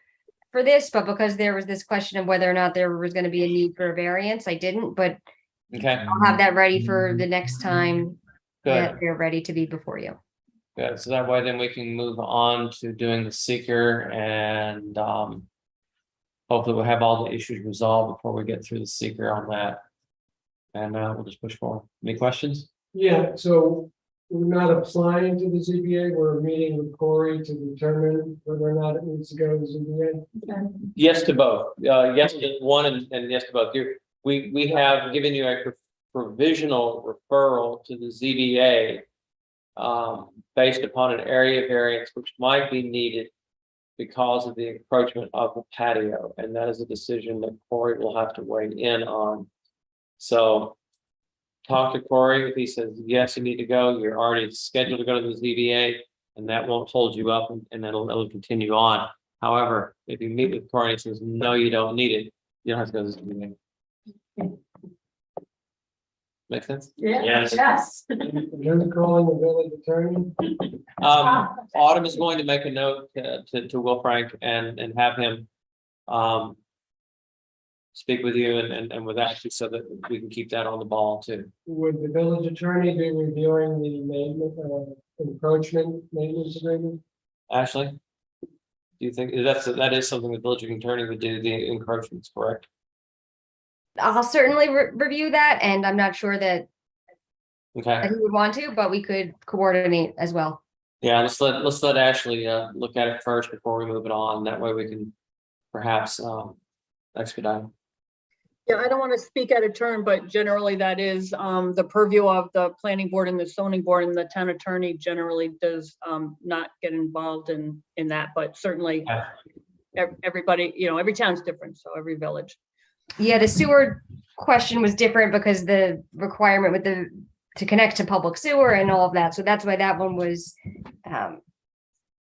for this, but because there was this question of whether or not there was going to be a need for a variance, I didn't, but Okay, I'll have that ready for the next time that good. they're ready to be before you. Good. So that way then we can move on to doing the seeker and hopefully we'll have all the issues resolved before we get through the seeker on that. And we'll just push forward. Any questions? Yeah, so we're not applying to the ZBA, we're meeting with Corey to determine whether or not it needs to go to the ZBA. Yes to both. Yes to one and yes to both. We have given you a provisional referral to the ZBA based upon an area variance which might be needed because of the encroachment of the patio, and that is a decision that Corey will have to weigh in on. So talk to Corey. If he says, yes, you need to go, you're already scheduled to go to the ZBA, and that won't hold you up and it'll continue on. However, if you meet with Corey and he says, no, you don't need it, you don't have to go to the ZBA. Make sense? Yes. You're calling the village attorney? Autumn is going to make a note to Will Frank and have him speak with you and with Ashley so that we can keep that on the ball too. Would the village attorney be reviewing the maintenance, encroachment maintenance agreement? Ashley? Do you think that is something the village attorney would do, the encroachments, correct? I'll certainly review that, and I'm not sure that Okay, he would want to, but we could coordinate as well. yeah, let's let Ashley look at it first before we move it on. That way we can perhaps expedite. Yeah, I don't want to speak out of turn, but generally that is the purview of the planning board and the zoning board, and the town attorney generally does not get involved in that, but certainly everybody, every town's different, so every village. Yeah, the sewer question was different because the requirement with to connect to public sewer and all of that. So that's why that one was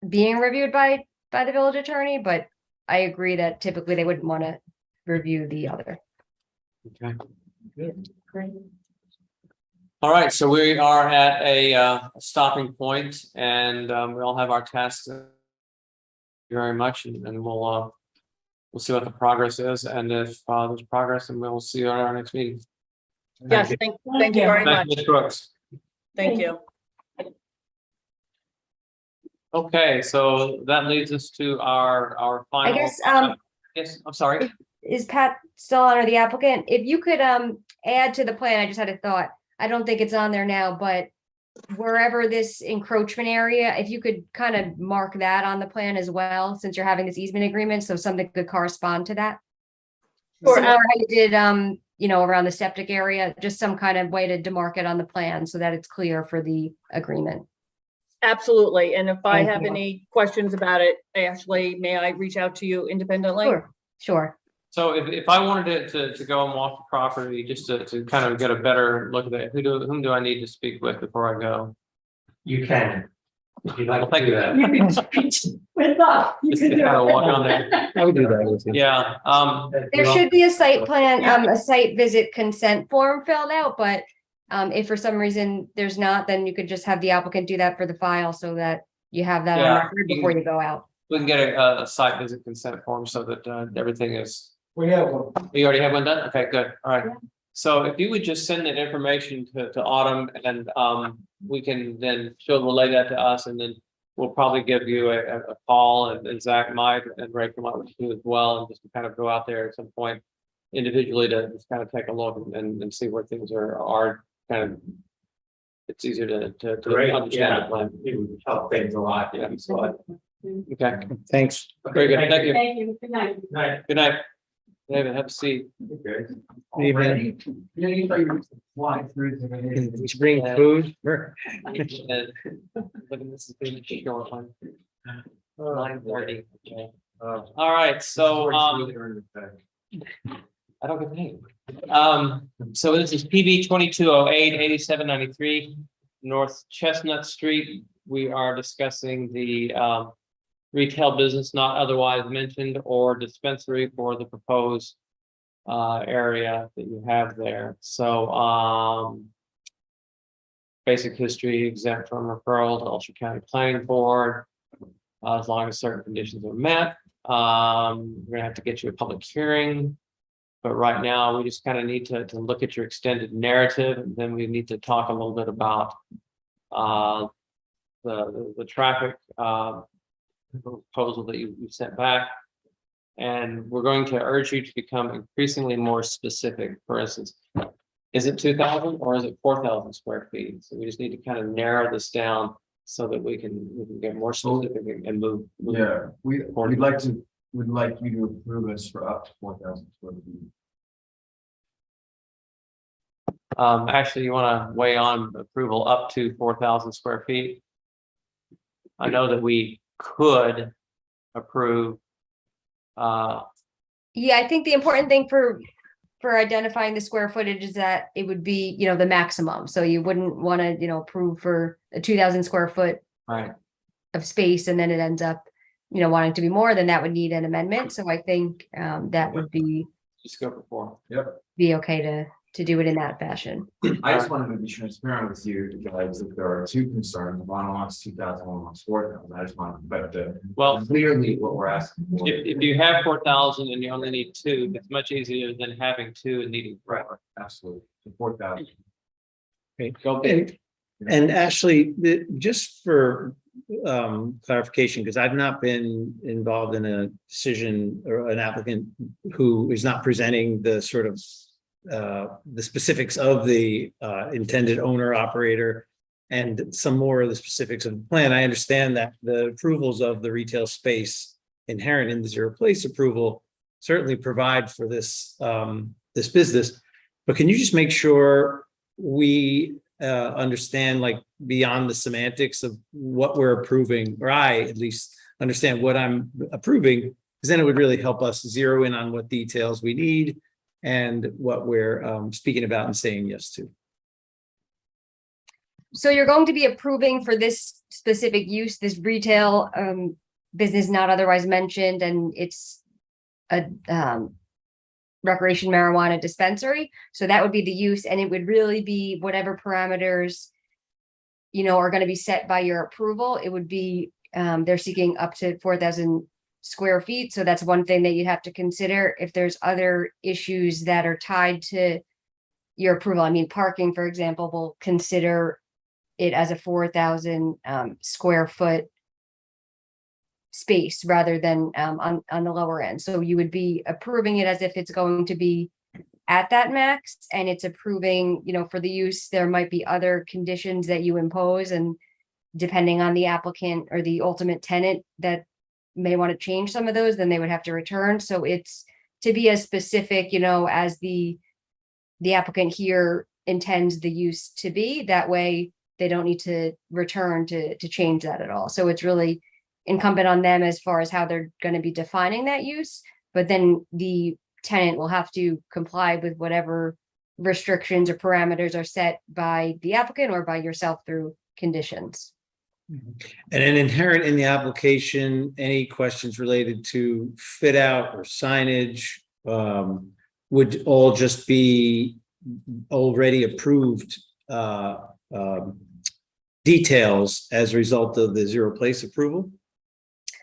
being reviewed by the village attorney, but I agree that typically they wouldn't want to review the other. Okay. Great. All right, so we are at a stopping point, and we all have our tasks. Thank you very much, and we'll see what the progress is, and if there's progress, and we'll see you at our next meeting. Yes, thank you very Thank much. you, Ms. Brooks. Thank you. Okay, so that leads us to our final. I guess, Yes, I'm sorry. is Pat still on, or the applicant? If you could add to the plan, I just had a thought. I don't think it's on there now, but wherever this encroachment area, if you could kind of mark that on the plan as well, since you're having this easement agreement, so something could correspond to that. Sure. Similar how you did, around the septic area, just some kind of way to demark it on the plan so that it's clear for the agreement. Absolutely. And if I Thank have you. any questions about it, Ashley, may I reach out to you independently? Sure. So if I wanted to go and walk the property, just to kind of get a better look at it, whom do I need to speak with before I go? You can. If you'd like Well, to thank do you. that. With us. You Just can to do kind of it. walk on there. I would do that with you. Yeah, There should be a site plan, a site visit consent form filled out, but if for some reason there's not, then you could just have the applicant do that for the file so that you have that on Yeah, record before you go out. we can get a site visit consent form so that everything is. We have one. You already have one done? Okay, good. All right. So if you would just send that information to Autumn, and we can then she'll relay that to us, and then we'll probably give you a call, and Zach might, and Rachel might do as well, and just to kind of go out there at some point individually to just kind of take a look and see where things are kind of. It's easier to Great, understand the plan. It would help things a lot. Yeah, so, okay, Thanks. very good. Thank you. Thank you. Good night. Night. Good night. David, have a seat. Okay. Evening. Yeah, you thought you were flying through. Did you bring food? Sure. Look at this is being a short one. 9:30. Okay. All right, so I don't get paid. So this is PB 2208 8793 North Chestnut Street. We are discussing the retail business not otherwise mentioned or dispensary for the proposed area that you have there. So basic history exempt from referral to Ulster County Planning Board as long as certain conditions are met. We're gonna have to get you a public hearing. But right now, we just kind of need to look at your extended narrative, and then we need to talk a little bit about the traffic proposal that you sent back. And we're going to urge you to become increasingly more specific. For instance, is it 2,000 or is it 4,000 square feet? So we just need to kind of narrow this down so that we can get more specific and move. Yeah, we'd like you to approve us for up to 4,000 square feet. Actually, you want to weigh on approval up to 4,000 square feet? I know that we could approve. Yeah, I think the important thing for identifying the square footage is that it would be, the maximum. So you wouldn't want to, approve for a 2,000 square foot Right. of space, and then it ends up, wanting to be more, then that would need an amendment. So I think that would be Just go before. Yep. be okay to do it in that fashion. I just wanted to be transparent with you guys that there are two concerns. One wants 2,000, one wants 4,000. I just want, but Well, clearly what we're asking for. if you have 4,000 and you only need two, it's much easier than having two and needing Right, four. absolutely. 4,000. Go big. And Ashley, just for clarification, because I've not been involved in a decision or an applicant who is not presenting the sort of the specifics of the intended owner operator and some more of the specifics of the plan. I understand that the approvals of the retail space inherent in the zero place approval certainly provide for this this business. But can you just make sure we understand, like, beyond the semantics of what we're approving, or I at least understand what I'm approving, because then it would really help us zero in on what details we need and what we're speaking about and saying yes to. So you're going to be approving for this specific use, this retail business not otherwise mentioned, and it's a recreation marijuana dispensary. So that would be the use, and it would really be whatever parameters, you know, are going to be set by your approval. It would be, they're seeking up to 4,000 square feet. So that's one thing that you'd have to consider. If there's other issues that are tied to your approval, I mean, parking, for example, will consider it as a 4,000 square foot space rather than on the lower end. So you would be approving it as if it's going to be at that max, and it's approving, you know, for the use. There might be other conditions that you impose, and depending on the applicant or the ultimate tenant that may want to change some of those, then they would have to return. So it's to be as specific, you know, as the applicant here intends the use to be. That way they don't need to return to change that at all. So it's really incumbent on them as far as how they're going to be defining that use. But then the tenant will have to comply with whatever restrictions or parameters are set by the applicant or by yourself through conditions. And then inherent in the application, any questions related to fit out or signage would all just be already approved details as a result of the zero place approval?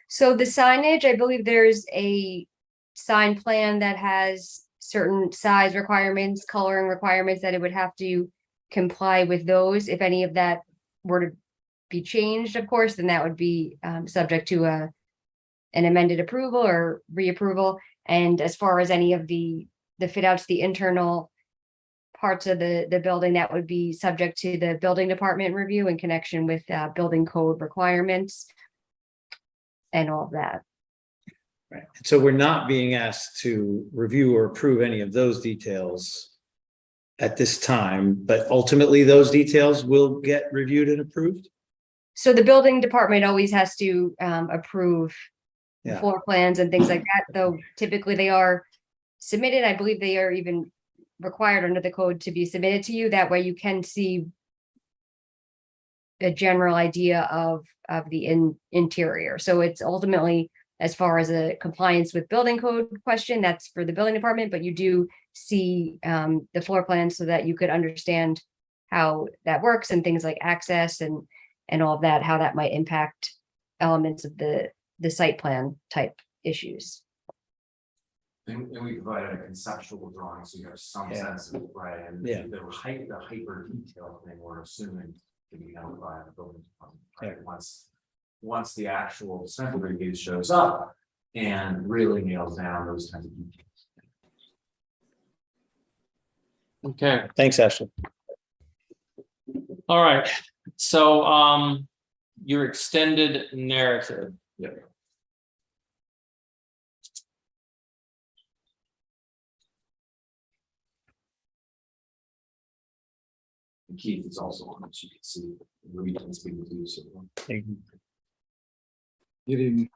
So the signage, I believe there's a sign plan that has certain size requirements, coloring requirements that it would have to comply with those. If any of that were to be changed, of course, then that would be subject to an amended approval or reapproval. And as far as any of the fit outs, the internal parts of the building, that would be subject to the building department review in connection with building code requirements and all of that. Right. So we're not being asked to review or approve any of those details at this time, but ultimately those details will get reviewed and approved? So the building department always has to approve Yeah. floor plans and things like that, though typically they are submitted. I believe they are even required under the code to be submitted to you. That way you can see a general idea of the interior. So it's ultimately, as far as a compliance with building code question, that's for the building department, but you do see the floor plan so that you could understand how that works and things like access and all of that, how that might impact elements of the site plan type issues. And we provided a conceptual drawing, so you have some Yeah. sense of it, right? And Yeah. the hyper detail thing we're assuming to be held by the building department, right? Once the actual dispensary use shows up and really nails down those kinds of details. Okay, Thanks, Ashley. all right. So your extended narrative. Yeah. And Keith is also on it, you can see the regions being used. Getting.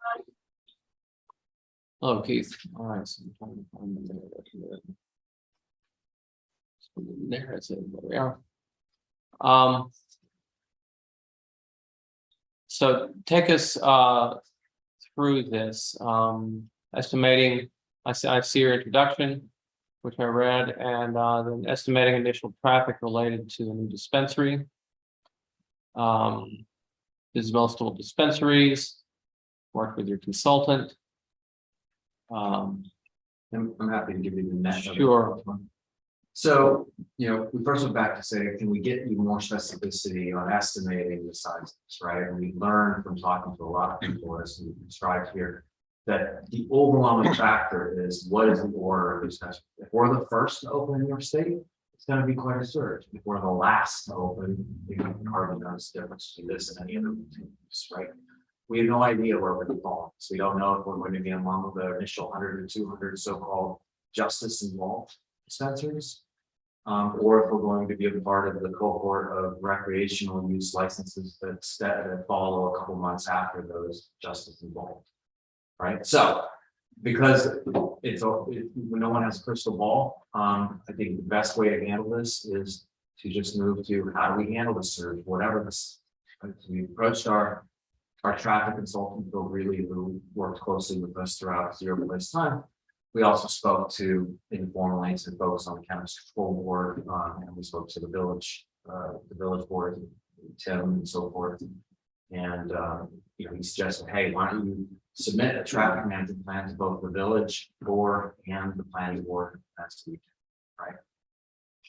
Oh, Keith, all right. So I'm trying to find the narrative. Narrative, there we are. So take us through this, estimating, I see your introduction, which I read, and then estimating initial traffic related to the new dispensary. There's multiple dispensaries, work with your consultant. I'm happy to give you the net. of it. Sure. So, you know, we first went back to say, can we get even more specificity on estimating the sizes, right? And we learned from talking to a lot of people as we described here, that the overwhelming factor is what is the order of these tests. If we're the first to open in your state, it's going to be quite a surge. If we're the last to open, you can hardly notice the difference between this and any other routines, right? We have no idea where we're going to fall. So we don't know if we're going to be among the initial 100 or 200 so-called justice involved dispensaries. Or if we're going to be a part of the cohort of recreational use licenses that follow a couple months after those justice involved. Right, so because no one has a crystal ball, I think the best way to handle this is to just move to how do we handle the surge, whatever this. We approached our traffic consultant, Bill Greeley, who worked closely with us throughout zero place time. We also spoke to informally to folks on the Cannabis Control Board, and we spoke to the village board, Tim and so forth. And, he suggested, hey, why don't you submit a traffic management plan to both the village board and the planning board next week, right?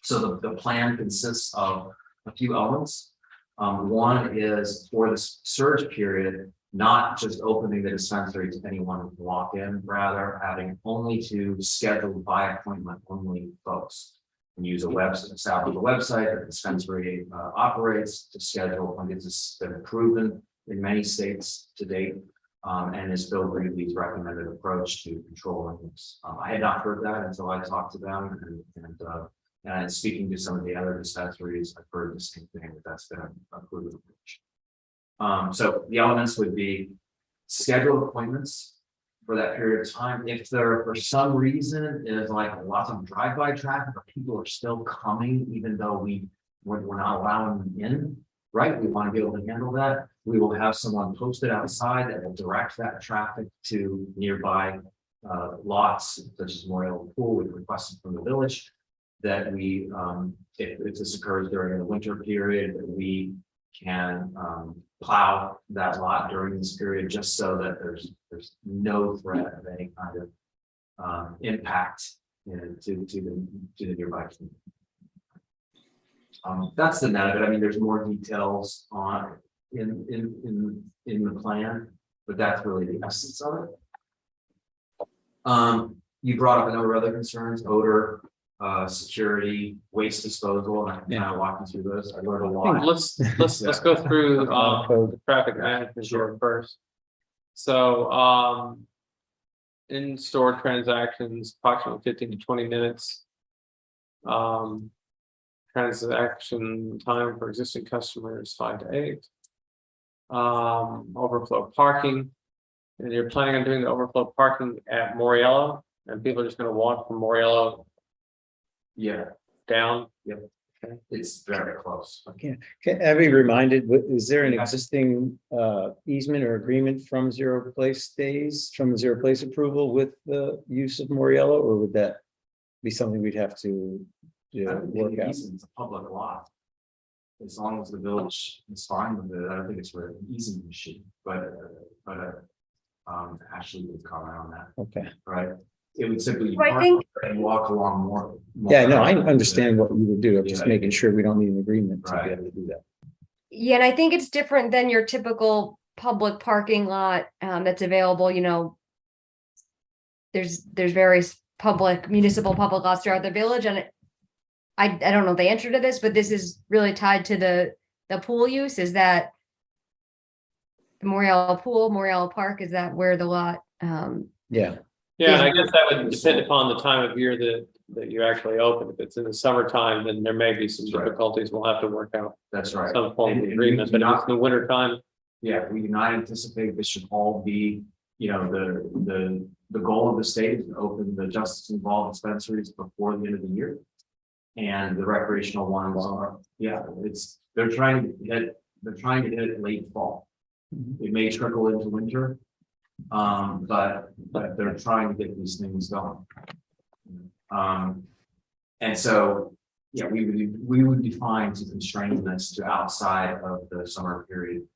So the plan consists of a few elements. One is for the surge period, not just opening the dispensary to anyone who can walk in, rather having only to schedule by appointment only folks. And use a establish a website that the dispensary operates to schedule. And this has been proven in many states to date, and is Bill Greeley's recommended approach to controlling this. I had not heard that until I talked to them, and speaking to some of the other dispensaries, I've heard the same thing, that's been a proven approach. So the elements would be scheduled appointments for that period of time. If there, for some reason, is like lots of drive-by traffic, or people are still coming, even though we're not allowing them in, right? We want to be able to handle that. We will have someone posted outside that will direct that traffic to nearby lots, such as Memorial Pool. We requested from the village that we, if this occurs during the winter period, that we can plow that lot during this period, just so that there's no threat of any kind of impact, to the nearby community. That's the net of it. I mean, there's more details on in the plan, but that's really the essence of it. You brought up a number of other concerns: odor, security, waste disposal, and I can kind of walk you through those. I learned a I think lot. let's go through the traffic management here first. So in-store transactions, approximately 15 to 20 minutes. Transaction time for existing customers 5 to 8. Overflow parking, and you're planning on doing the overflow parking at Moriello, and people are just going to walk from Moriello down. Yep. Okay. It's very close. Okay, have you reminded, is there an existing easement or agreement from Zero Place approval with the use of Moriello, or would that be something we'd have to work out? It's a public lot. As long as the village is fine with it, I don't think it's for an easement issue, but Ashley would comment on that. Okay. Right. It would simply So I think- and walk along more. Yeah, no, I understand what you would do. I'm just making sure we don't need an agreement to be able to do that. Yeah, and I think it's different than your typical public parking lot that's available, there's various municipal public lots throughout the village, and I don't know the answer to this, but this is really tied to the pool use. Is that the Moriello Pool, Moriello Park, is that where the lot Yeah, and I guess that would depend upon the time of year that you actually open. If it's in the summertime, then there may be some difficulties we'll have to work out. That's right. Some form of agreement, but if it's in the winter time. Yeah, we do not anticipate this should all be, the goal of the state is to open the justice involved dispensaries before the end of the year. And the recreational ones are, they're trying to hit it late fall. It may trickle into winter. But they're trying to get these things going. And so, we would be fine to constrain this to outside of the summer period.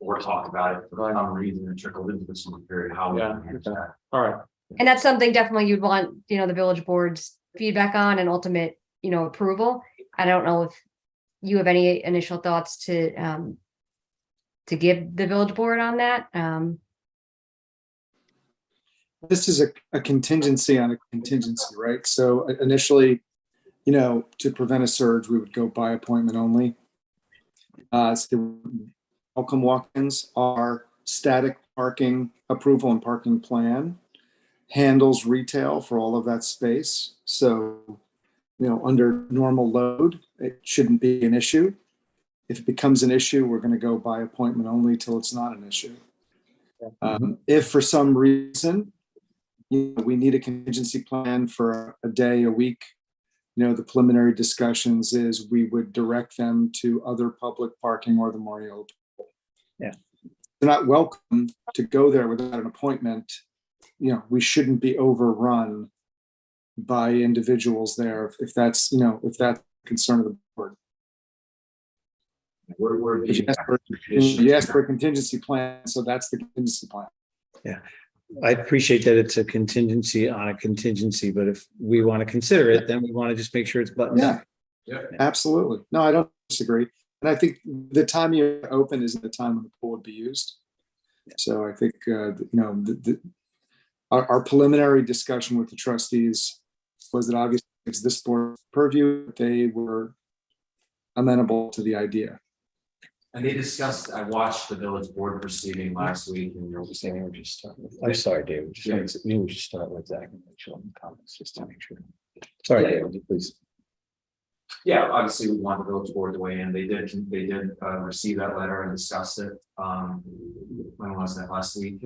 Or talk about it for some reason and trickle into the summer period, how we can manage that. All right. and that's something definitely you'd want, the village board's feedback on and ultimate, approval. I don't know if you have any initial thoughts to give the village board on that. This is a contingency on a contingency, right? So initially, to prevent a surge, we would go by appointment only. So the welcome walk-ins are static parking approval and parking plan, handles retail for all of that space. So, under normal load, it shouldn't be an issue. If it becomes an issue, we're going to go by appointment only till it's not an issue. If for some reason, we need a contingency plan for a day, a week, the preliminary discussions is we would direct them to other public parking or the Moriello Pool. Yeah. They're not welcome to go there without an appointment, we shouldn't be overrun by individuals there if that's, if that's a concern of the board. We're You asked for a contingency plan, so that's the contingency plan. Yeah, I appreciate that it's a contingency on a contingency, but if we want to consider it, then we want to just make sure it's buttoned. Yeah. Yeah. Absolutely. No, I don't disagree. And I think the time you open isn't the time when the pool would be used. So I think, our preliminary discussion with the trustees was that obviously it's this board's purview. They were amenable to the idea. And they discussed, I watched the village board proceeding last week and you're saying we just start with. I'm sorry, David. Maybe we should start with Zach and Rachel in the comments just to make sure. Sorry, David, please. Yeah, obviously we want the village board to weigh in. They did receive that letter and discussed it. When was that, last week?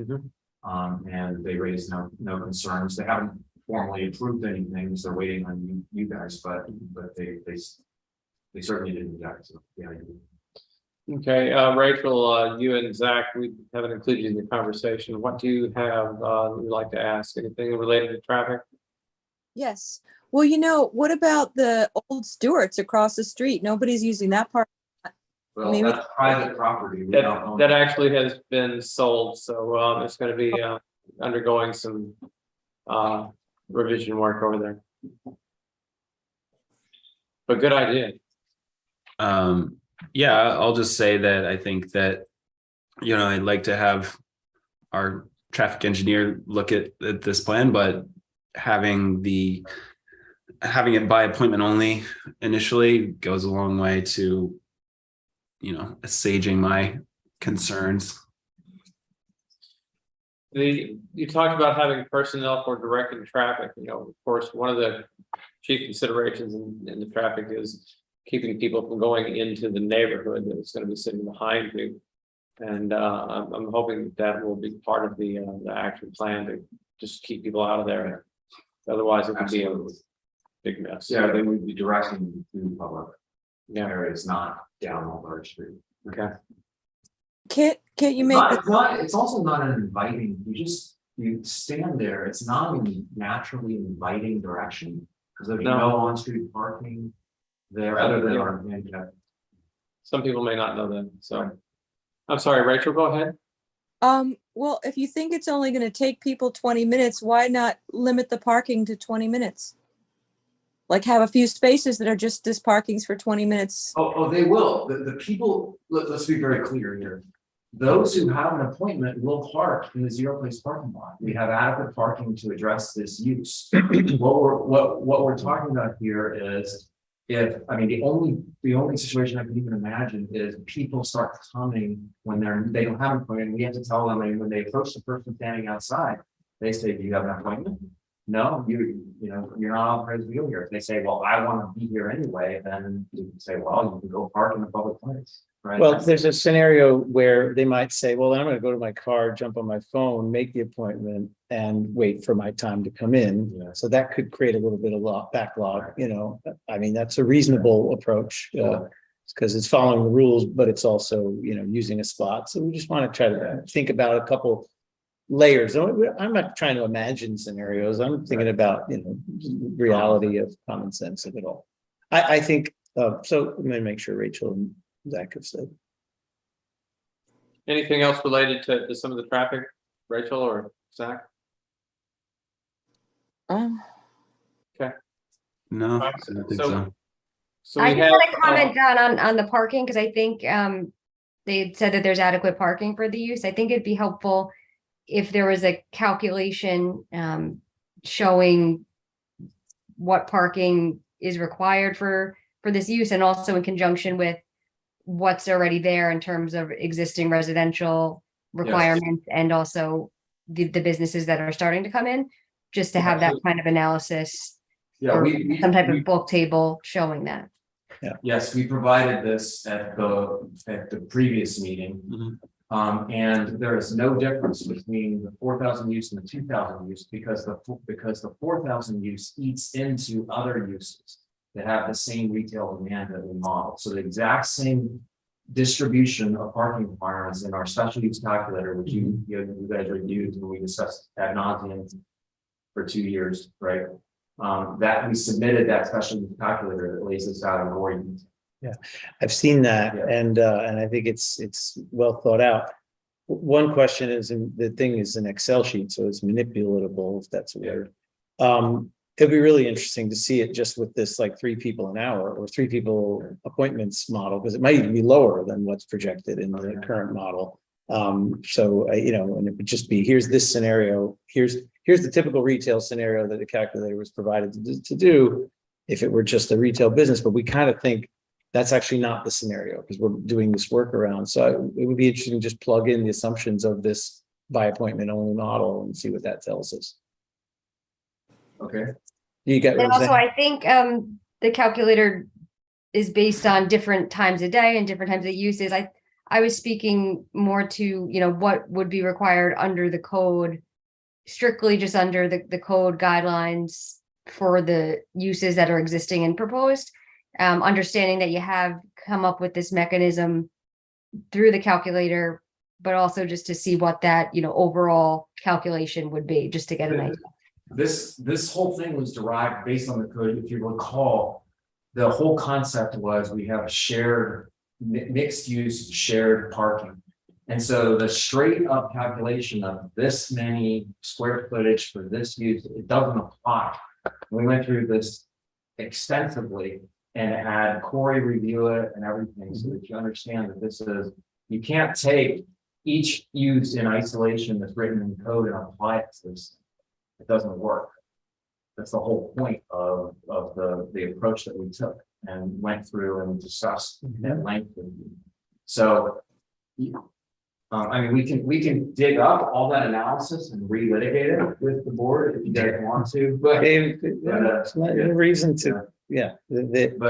And they raised no concerns. They haven't formally approved anything, so they're waiting on you guys, but they certainly didn't object. So yeah. Okay, Rachel, you and Zach, we haven't included you in the conversation. What do you have you'd like to ask? Anything related to traffic? Yes. Well, what about the old Stewart's across the street? Nobody's using that part. Well, Maybe- that's private property. We don't own That it. actually has been sold, so it's going to be undergoing some revision work over there. But good idea. Yeah, I'll just say that I think that, I'd like to have our traffic engineer look at this plan, but having it by appointment only initially goes a long way to, assuaging my concerns. You talked about having personnel for directing traffic. Of course, one of the chief considerations in the traffic is keeping people from going into the neighborhood that's going to be sitting behind you. And I'm hoping that will be part of the action plan to just keep people out of there. Otherwise, it could be a big mess. Yeah, they would be directing to public areas, not down on Large Street. Okay. Can't you make It's also not an inviting, you stand there, it's not a naturally inviting direction. Because there's no on-street parking there other than our handicap. Some people may not know that, so. I'm sorry, Rachel, go ahead. Well, if you think it's only going to take people 20 minutes, why not limit the parking to 20 minutes? Like have a few spaces that are just this parking's for 20 minutes. Oh, they will. The people, let's be very clear here. Those who have an appointment will park in the zero place parking lot. We have adequate parking to address this use. What we're talking about here is the only situation I can even imagine is people start coming when they don't have an appointment. We have to tell them, and when they approach the person standing outside, they say, "Do you have an appointment?" No, you're not authorized to be here. If they say, "Well, I want to be here anyway," then you can say, "Well, you can go park in a public place." Right? Well, there's a scenario where they might say, well, then I'm going to go to my car, jump on my phone, make the appointment and wait for my time to come in. Yeah. So that could create a little bit of backlog, that's a reasonable approach because it's following the rules, but it's also, using a spot. So we just want to try to think about a couple layers. I'm not trying to imagine scenarios. I'm thinking about, reality of common sense of it all. I think, so I'm going to make sure Rachel and Zach have said. Anything else related to some of the traffic, Rachel or Zach? Okay. No, I don't think so. So I we just have had a comment down on the parking, because I think they had said that there's adequate parking for the use. I think it'd be helpful if there was a calculation showing what parking is required for this use, and also in conjunction with what's already there in terms of existing residential requirements and also the businesses that are starting to come in, just to have that kind of analysis. Yeah, or we some type of bulk table showing that. Yes, we provided this at the previous meeting. And there is no difference between the 4,000 use and the 2,000 use because the 4,000 use eats into other uses that have the same retail demand that we model. So the exact same distribution of parking requirements in our special use calculator, which you guys reviewed when we discussed ad nauseum for 2 years, right? That we submitted that special use calculator that lays this out in more detail. Yeah, I've seen that, Yeah. and I think it's well thought out. One question is, and the thing is an Excel sheet, so it's manipulatable, if that's a word. It'd be really interesting to see it just with this like 3 people an hour or 3 people appointments model, because it might even be lower than what's projected in the current model. So you know, and it would just be, here's this scenario, here's the typical retail scenario that the calculator was provided to do if it were just a retail business, but we kind of think that's actually not the scenario because we're doing this workaround. So it would be interesting to just plug in the assumptions of this by appointment only model and see what that tells us. Okay. You get what And I'm also, saying? I think the calculator is based on different times of day and different types of uses. I was speaking more to, you know, what would be required under the code, strictly just under the code guidelines for the uses that are existing and proposed. Understanding that you have come up with this mechanism through the calculator, but also just to see what that, you know, overall calculation would be, just to get an idea. This whole thing was derived based on the code. If you recall, the whole concept was we have a shared mixed use shared parking. And so the straight up calculation of this many square footage for this use, it doesn't apply. We went through this extensively and had Corey review it and everything so that you understand that this is, you can't take each use in isolation that's written in code and apply it to this. It doesn't work. That's the whole point of the approach that we took and went through and discussed at length with you. So, I mean, we can dig up all that analysis and relitigate it with the board if you guys want to, but It's not a reason to,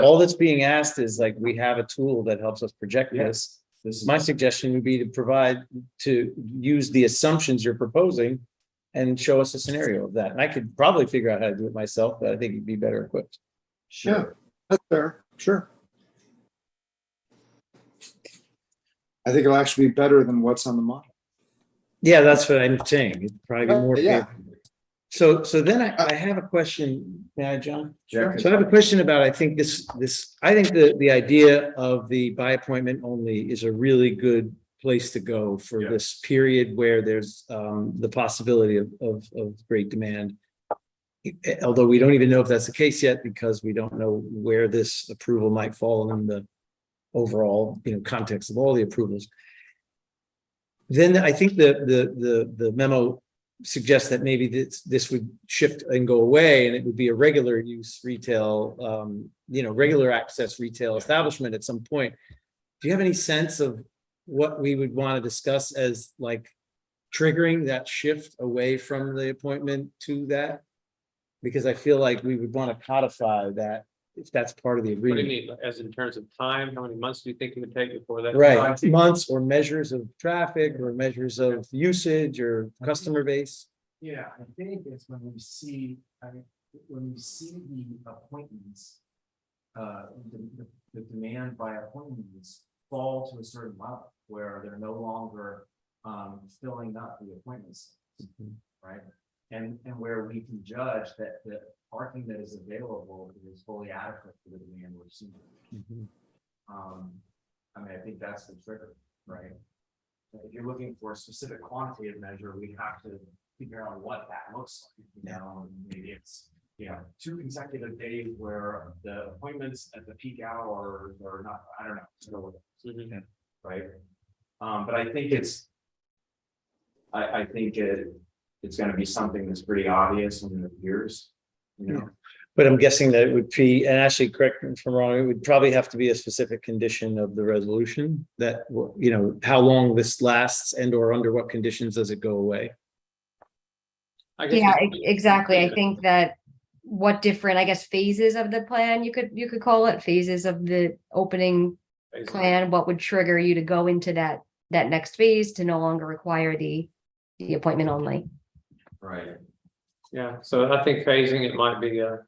all that's being asked is like, we have a tool that helps us project this. My suggestion would be to use the assumptions you're proposing and show us a scenario of that. And I could probably figure out how to do it myself, but I think you'd be better equipped. Yeah, that's fair. Sure. I think it'll actually be better than what's on the model. Yeah, that's what I'm saying. It'd probably be more. Yeah. So then I have a question. May I, John? Sure. So I have a question about, I think I think the idea of the by appointment only is a really good place to go for this period where there's the possibility of great demand. Although we don't even know if that's the case yet, because we don't know where this approval might fall in the overall, you know, context of all the approvals. Then I think the memo suggests that maybe this would shift and go away, and it would be a regular use retail, you know, regular access retail establishment at some point. Do you have any sense of what we would want to discuss as like triggering that shift away from the appointment to that? Because I feel like we would want to codify that if that's part of the What do you agreement. mean, as in terms of time, how many months do you think it would take before that? Right, months or measures of traffic or measures of usage or customer base. Yeah, I think it's when we see, when we see the appointments, the demand by appointments fall to a certain level where they're no longer filling up the appointments, right? And where we can judge that the parking that is available is fully adequate for the demand we're seeing. I mean, I think that's the trigger, right? If you're looking for a specific quantitative measure, we have to figure out what that looks like. You know, maybe it's, you know, 2 consecutive days where the appointments at the peak hour are not, I don't know, right? But I think I think it's going to be something that's pretty obvious when it appears, you know. But I'm guessing that it would be, and actually correct me if I'm wrong, it would probably have to be a specific condition of the resolution that, you know, how long this lasts and or under what conditions does it go away? Yeah, exactly. I think that what different, I guess, phases of the plan, you could call it phases of the opening plan, what would trigger you to go into that next phase to no longer require the appointment only. Right. Yeah, so I think phasing it might be a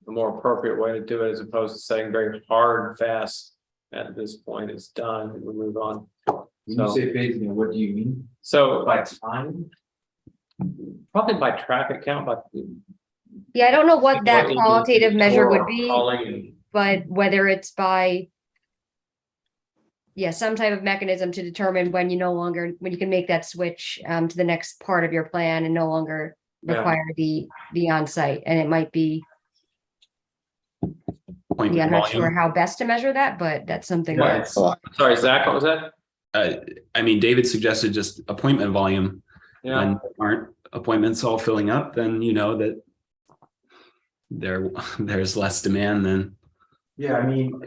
more appropriate way to do it, as opposed to saying very hard and fast. at this point is done, and we'll move on. When you So- say phasing, what do you mean? So By time? probably by traffic count, but. Yeah, I don't know what that What is qualitative measure would or be, calling and- but whether it's by yeah, some type of mechanism to determine when when you can make that switch to the next part of your plan and no longer Yeah. require the on-site. And it might be, Appointment yeah, I'm not sure volume. how best to measure that, but that's something Right. that's, Sorry, Zach, what was that? I mean, David suggested just appointment volume. Yeah, When aren't appointments all filling up, then you know that there's less demand than. Yeah, I mean,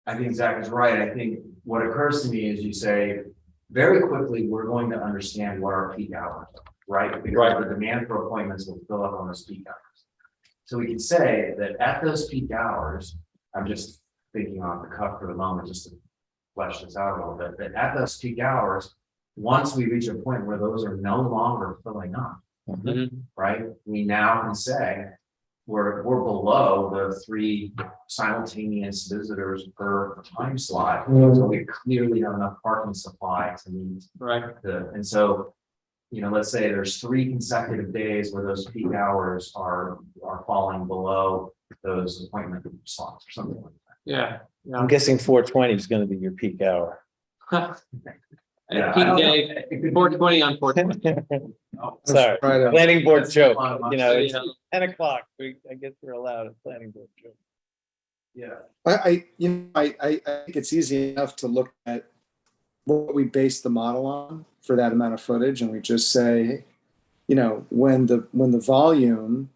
I think Zach is right. I think what occurs to me is you say, very quickly, we're going to understand what our peak hours are, right? Because the demand for appointments will fill up on those peak hours. So we can say that at those peak hours, I'm just thinking off the cuff for the moment, just to flesh this out a little bit, that at those peak hours, once we reach a point where those are no longer filling up, right? We now can say, we're below the 3 simultaneous visitors per time slot. So we clearly have enough parking supply to meet and so, let's say there's 3 consecutive days where those peak hours are falling below those appointment slots or something like that. yeah. I'm guessing 420 is going to be your peak hour. Yeah, Peak I don't day, 420 on 420. Sorry, Right. planning board joke, it's Yeah. 10 o'clock. I guess we're allowed a planning board joke. Yeah. I think it's easy enough to look at what we base the model on for that amount of footage, and we just say, when the volume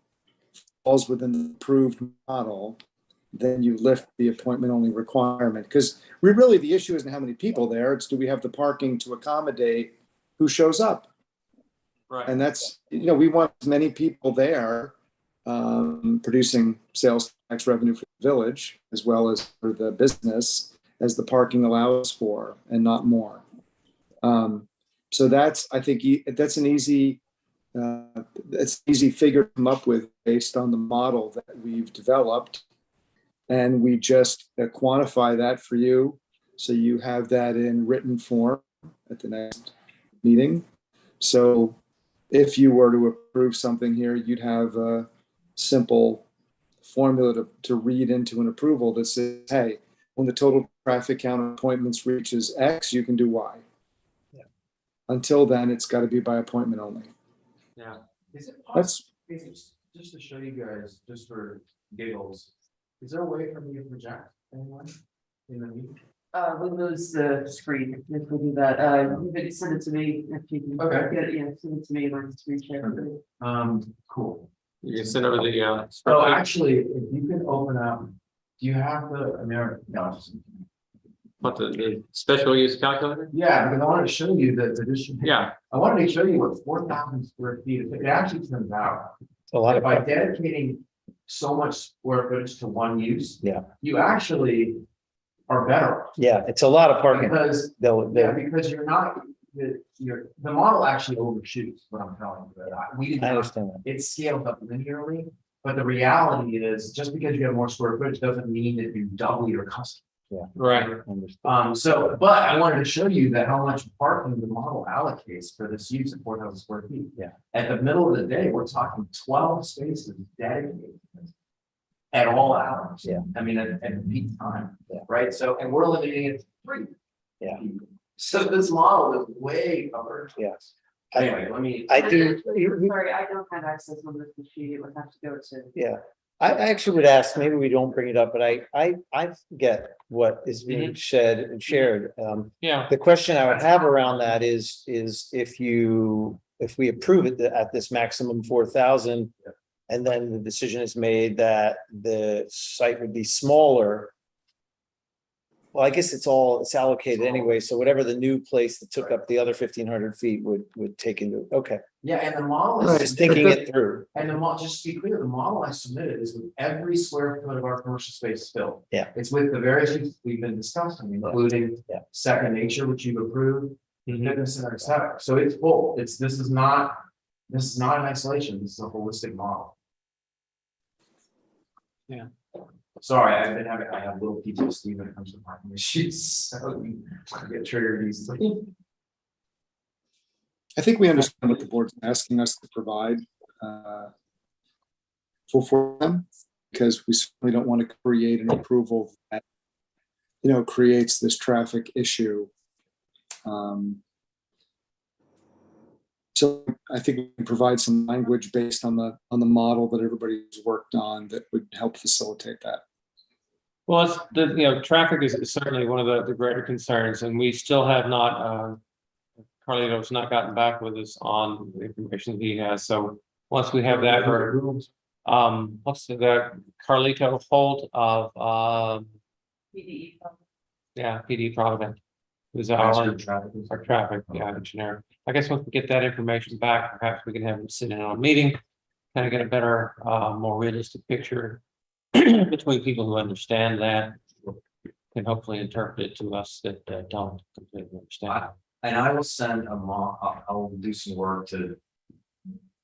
falls within the approved model, then you lift the appointment only requirement. Because the issue isn't how many people there, it's do we have the parking to accommodate who shows up? Right. And that's, we want as many people there producing sales tax revenue for the village as well as for the business as the parking allows for, and not more. So I think that's an easy figure to come up with based on the model that we've developed. And we just quantify that for you. So you have that in written form at the next meeting. So if you were to approve something here, you'd have a simple formula to read into an approval that says, hey, when the total traffic count of appointments reaches X, you can do Y. Yeah. Until then, it's got to be by appointment only. Yeah. Is it That's- possible, just to show you guys, just for giggles, is there a way for me to project anyone in the meeting? We lose the screen if we do that. You can send it to me if you can. Okay. Get it, yeah, send it to me and I can screen share. Cool. You can send over the, So spreadsheet. actually, if you can open up, do you have the American? No, just- What the special use calculator? Yeah, because I wanted to show you the distribution. Yeah. I wanted to show you what 4,000 square feet, it actually turns out. A lot of By dedicating so much square footage to one use. Yeah. You actually are better off. Yeah, it's a lot of parking. Because, They'll- because you're not, the model actually overshoots what I'm telling you. We did I not, understand that. it's scaled up linearly, but the reality is just because you have more square footage doesn't mean that you double your customer. Yeah. Right. But I wanted to show you that how much parking the model allocates for this use of 4,000 square feet. Yeah. At the middle of the day, we're talking 12 spaces dedicated at all hours. Yeah. I mean, at peak time. Yeah. Right. So, and we're limiting it to 3. Yeah. So this model is way covered. Yes. Anyway, let me. I do. Sorry, I don't have access on this machine. It would have to go to. Yeah, I actually would ask, maybe we don't bring it up, but I get what is being said and shared. Yeah. The question I would have around that is if we approve it at this maximum 4,000, and then the decision is made that the site would be smaller. Well, I guess it's allocated anyway, so whatever the new place that took up the other 1,500 feet would take into, okay. Yeah, and the model is. Just thinking it through. And the model, just to be clear, the model I submitted is with every square foot of our commercial space filled. Yeah. It's with the various uses we've been discussing, including Second Nature, which you've approved, fitness center, et cetera. So it's full. This is not in isolation. This is a holistic model. Yeah. Sorry, I have little PTSD when it comes to parking issues, so I get triggered easily. I think we understand what the board's asking us to provide for them, because we certainly don't want to create an approval that, you know, creates this traffic issue. So I think we can provide some language based on the model that everybody's worked on that would help facilitate that. Well, it's traffic is certainly one of the greater concerns, and we still have not, Carlito's not gotten back with us on the information he has. So once we have that, what's the Carlito Holt of, PDE. PD Providence, who's our traffic engineer. I guess once we get that information back, perhaps we can have them sit in on a meeting, kind of get a better, more realistic picture between people who understand that, can hopefully interpret it to us that don't completely understand. And I will send I'll do some work to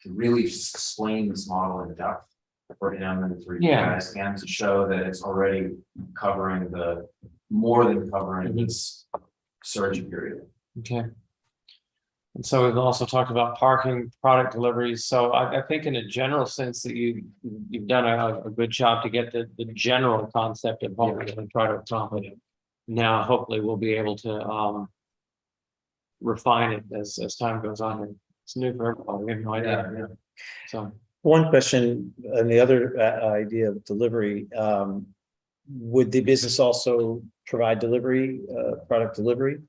really explain this model in depth for him and for you guys, and to show that it's already covering more than covering this surge period. Okay. And so we've also talked about parking, product deliveries. So I think in a general sense that you've done a good job to get the general concept of what we're going to try to accomplish. Now, hopefully we'll be able to refine it as time goes on. It's new for everybody. We have no idea. So One question on the other idea of delivery, would the business also provide delivery, product delivery,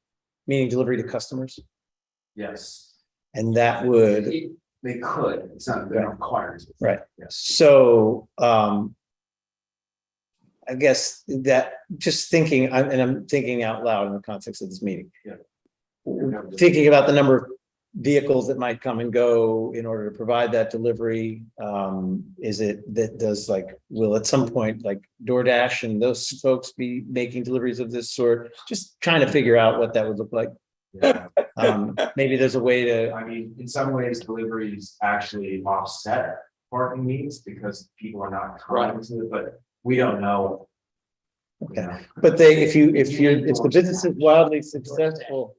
meaning delivery to customers? Yes. And that would. They could, it's not required. Right. Yes. So, I guess that just thinking, and I'm thinking out loud in the context of this meeting. Yeah. Thinking about the number of vehicles that might come and go in order to provide that delivery. Is it that will at some point like DoorDash and those folks be making deliveries of this sort? Just trying to figure out what that would look like. Yeah. Maybe there's a way to. I mean, in some ways, deliveries actually offset parking needs because people are not coming to it, but we don't know. Okay, but if the business is wildly successful,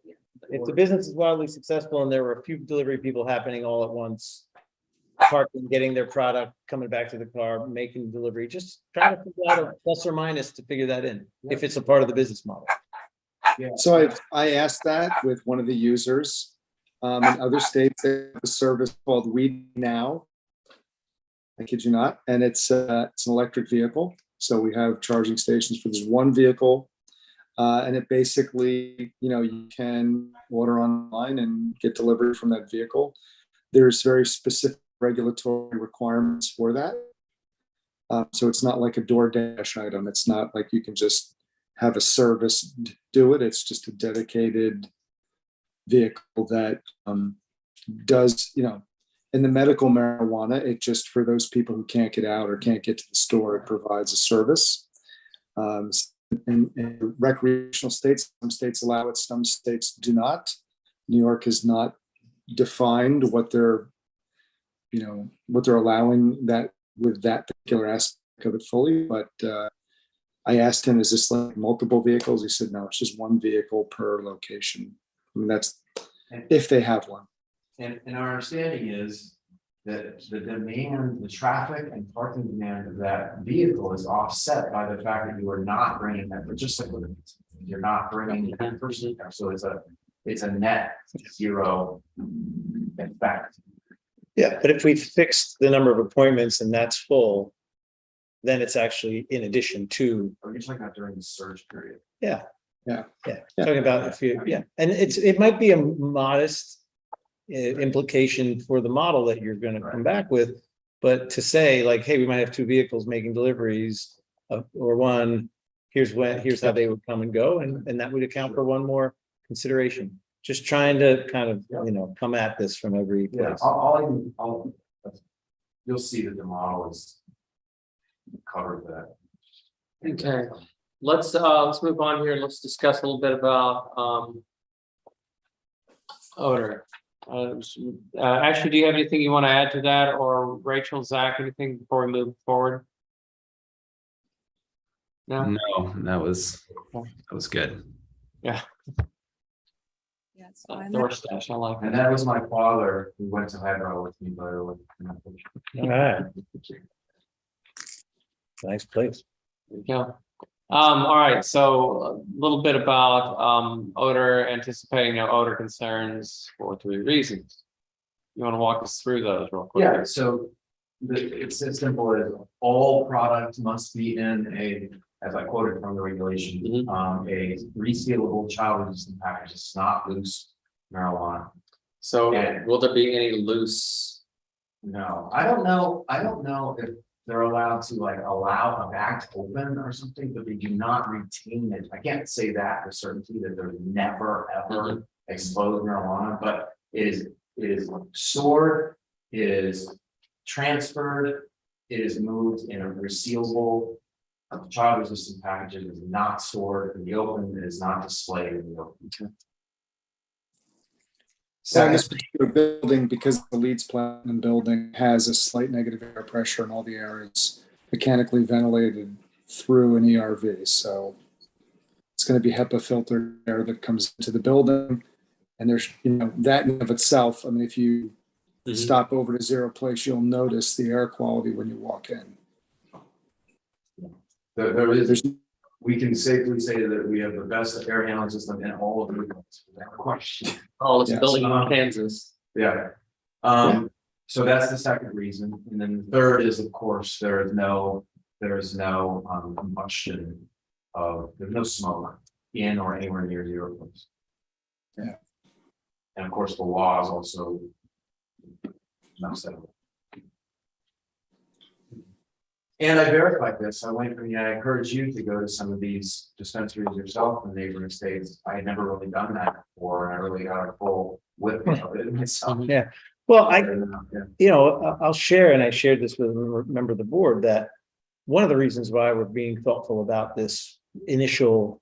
and there were a few delivery people happening all at once, parking, getting their product, coming back to the car, making delivery, just trying to figure out a plus or minus to figure that in, if it's a part of the business model. Yeah. So I asked that with one of the users. In other states, there's a service called We Now. I kid you not, and it's an electric vehicle. So we have charging stations for this one vehicle, and it basically, you can order online and get delivery from that vehicle. There's very specific regulatory requirements for that. So it's not like a DoorDash item. It's not like you can just have a service do it. It's just a dedicated vehicle that does, in the medical marijuana, it just for those people who can't get out or can't get to the store, it provides a service. In recreational states, some states allow it, some states do not. New York has not defined what they're allowing that with that particular aspect of it fully, but I asked him, is this like multiple vehicles? He said, no, it's just one vehicle per location. I mean, that's if they have one. And our understanding is that the demand, the traffic and parking demand of that vehicle is offset by the fact that you are not bringing that, but just like you're not bringing that person. So it's a net zero effect. Yeah, but if we fixed the number of appointments and that's full, then it's actually in addition to. Are you talking about during the surge period? Yeah. Yeah. Talking about and it might be a modest implication for the model that you're going to come back with, but to say like, hey, we might have two vehicles making deliveries, or one. Here's how they would come and go, and that would account for one more consideration. Just trying to kind of come at this from every place. You'll see that the model is covered that. okay, let's move on here. Let's discuss a little bit about odor. Ashley, do you have anything you want to add to that, or Rachel, Zach, anything before we move forward? No, No, that was good. yeah. Yeah, it's fine. Door stash, I like And that. that was my father who went to Highbrow with me, by the way. All right. Nice place. There you go. All right, so a little bit about odor, anticipating no odor concerns for 3 reasons. You want to walk us through those real quick? Yeah, so it's as simple as all product must be in a, as I quoted from the regulation, a resealable child resistant package. It's not loose marijuana. So And- will there be any loose? No, I don't know if they're allowed to like allow a bag to open or something, but they do not retain it. I can't say that with certainty that there's never ever exploded marijuana, but it is stored, it is transferred, it is moved in a resealable. Child resistant packaging is not stored in the open, it is not displayed in the open. So in this particular building, because the Leeds Platinum building has a slight negative air pressure and all the air is mechanically ventilated through an ERV. So it's going to be HEPA filtered air that comes into the building. And there's, that in and of itself, I mean, if you stop over to Zero Place, you'll notice the air quality when you walk in. There is, we can safely say that we have the best air handling system in all of the buildings, without question. Oh, it's Yes. building in Kansas. Yeah. So that's the second reason. And then the third is, of course, there is no combustion of, there's no smoke in or anywhere near Zero Place. Yeah. And of course, the law is also not settled. And I verified this. I encourage you to go to some of these dispensaries yourself in neighboring states. I had never really done that before, and I really got a full whip of it myself. Yeah. Well, Yeah. I'll share, and I shared this with a member of the board, that one of the reasons why we're being thoughtful about this initial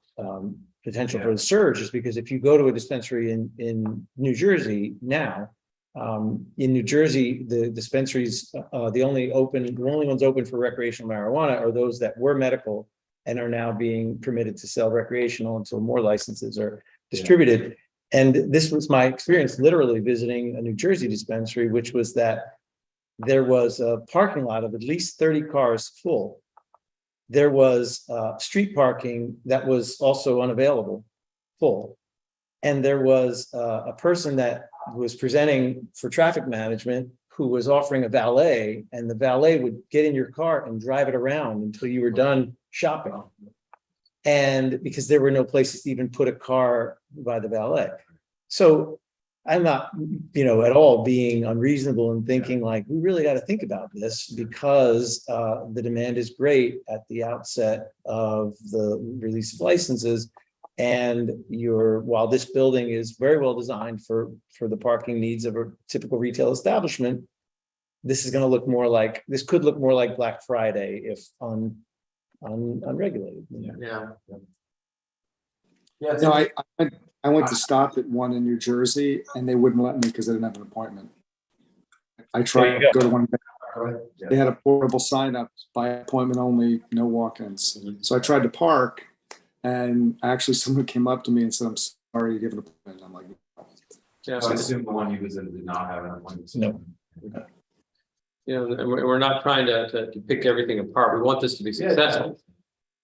potential for the surge is because if you go to a dispensary in New Jersey now, in New Jersey, the dispensaries, the only ones open for recreational marijuana are those that were medical and are now being permitted to sell recreational until more licenses are distributed. And this was my experience literally visiting a New Jersey dispensary, which was that there was a parking lot of at least 30 cars full. There was street parking that was also unavailable, full. And there was a person that was presenting for traffic management who was offering a valet, and the valet would get in your car and drive it around until you were done shopping. And because there were no places to even put a car by the valet. So I'm not, at all being unreasonable and thinking like, we really got to think about this because the demand is great at the outset of the release of licenses. And while this building is very well designed for the parking needs of a typical retail establishment, this could look more like Black Friday if unregulated. Yeah. No, I went to stop at one in New Jersey and they wouldn't let me because I didn't have an appointment. I tried to go to one. They had a portable sign up, by appointment only, no walk-ins. So I tried to park. And actually, someone came up to me and said, "I'm sorry, you give an appointment." I'm like, "No." Yeah, So I assume the one you visited did not have an appointment. No. And we're not trying to pick everything apart. We want this to be successful.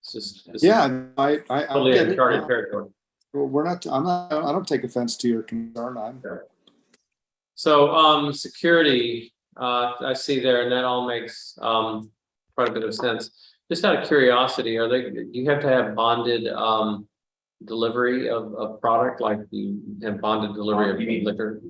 It's just I totally get it. uncharted territory. Well, I don't take offense to your concern. So security, I see there, and that all makes quite a bit of sense. Just out of curiosity, do you have to have bonded delivery of product, like you have bonded delivery of liquor?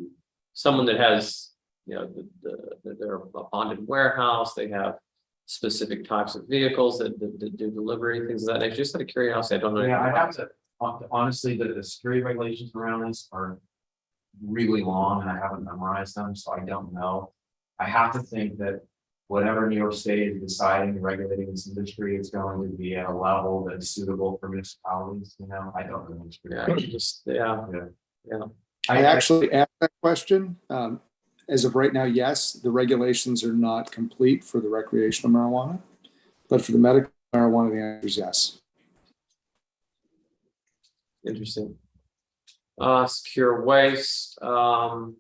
Someone that has, they're a bonded warehouse, they have specific types of vehicles that do delivery, things of that nature. Just out of curiosity, I don't know. Yeah, I have to, honestly, the security regulations around this are really long and I haven't memorized them, so I don't know. I have to think that whatever New York State is deciding and regulating this industry is going to be at a level that's suitable for municipalities, I don't know. Yeah. I actually asked that question. As of right now, yes, the regulations are not complete for the recreational marijuana, but for the medical marijuana, the answer is yes. Interesting. Secure waste, rendered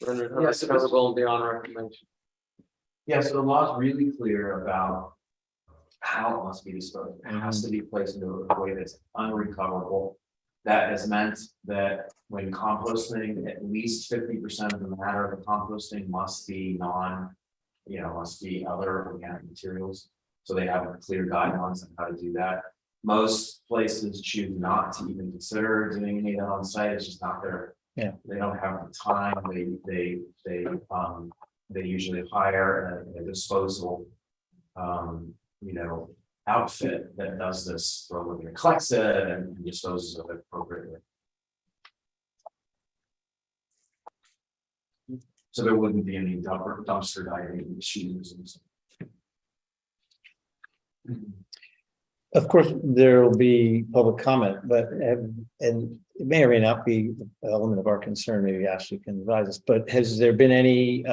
Yeah, so this- unrecoverable and beyond reclamation. Yeah, so the law is really clear about how it must be disposed. It has to be placed in a way that's unrecoverable. That has meant that when composting, at least 50% of the matter of the composting must be must be other organic materials. So they have clear guidelines on how to do that. Most places choose not to even consider doing any of that on site. It's just not there. Yeah. They don't have the time. They usually hire a disposal, outfit that does this for a living, collects it and disposes of it appropriately. So there wouldn't be any dumpster diving issues and stuff. Of course, there will be public comment, but, and it may or may not be an element of our concern, maybe Ashley can advise us, but has there been any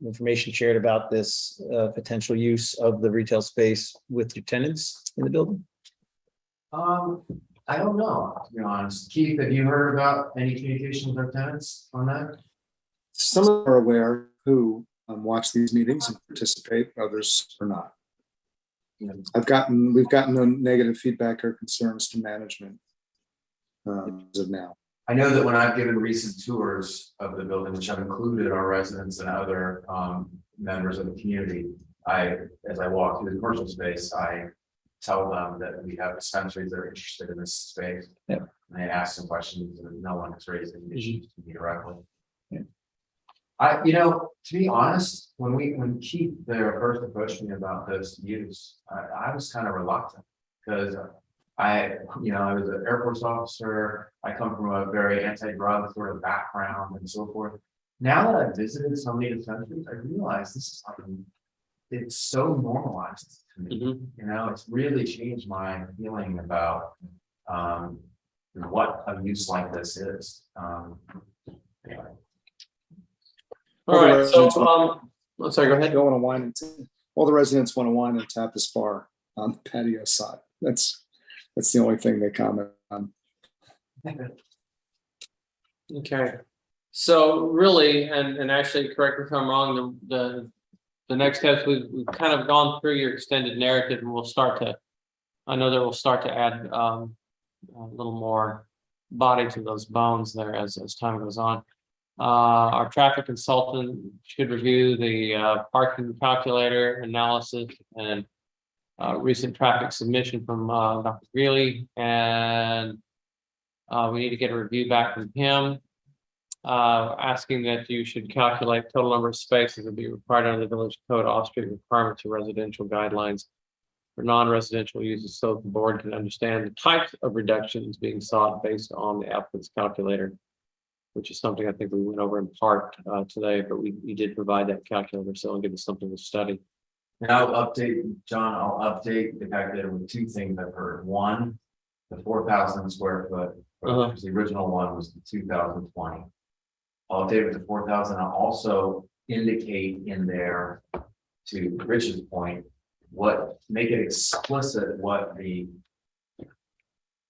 information shared about this potential use of the retail space with your tenants in the building? I don't know, to be honest. Keith, have you heard about any communication with our tenants on that? Some are aware who watch these meetings and participate, others are not. We've gotten no negative feedback or concerns to management as of now. I know that when I've given recent tours of the building, which have included our residents and other members of the community, as I walk through the commercial space, I tell them that we have dispensaries that are interested in this space. Yeah. And I ask them questions and no one has raised any issues to me directly. Yeah. To be honest, when Keith there first approached me about this use, I was kind of reluctant because I was an Air Force officer. I come from a very anti-drug sort of background and so forth. Now that I've visited so many dispensaries, I realize this is something, it's so normalized to me. It's really changed my feeling about what a use like this is. Anyway. All right, so, sorry, go ahead. Go on a wine and all the residents want to wine and tap this bar on the patio side. That's the only thing they comment on. Okay, so really, and actually, correct me if I'm wrong, the next steps, we've kind of gone through your extended narrative and I know that we'll start to add a little more body to those bones there as time goes on. Our traffic consultant should review the parking calculator analysis and recent traffic submission from Dr. Greeley, and we need to get a review back from him, asking that you should calculate total number of spaces that would be required under the village code off-street requirements or residential guidelines for non-residential uses, so the board can understand the types of reductions being sought based on the applicant's calculator, which is something I think we went over in part today, but we did provide that calculator, so it'll give us something to study. And I'll update the calculator with two things I've heard. One, the 4,000 square foot, because the original one was the 2020. I'll update it with the 4,000. I'll also indicate in there, to Rich's point, make it explicit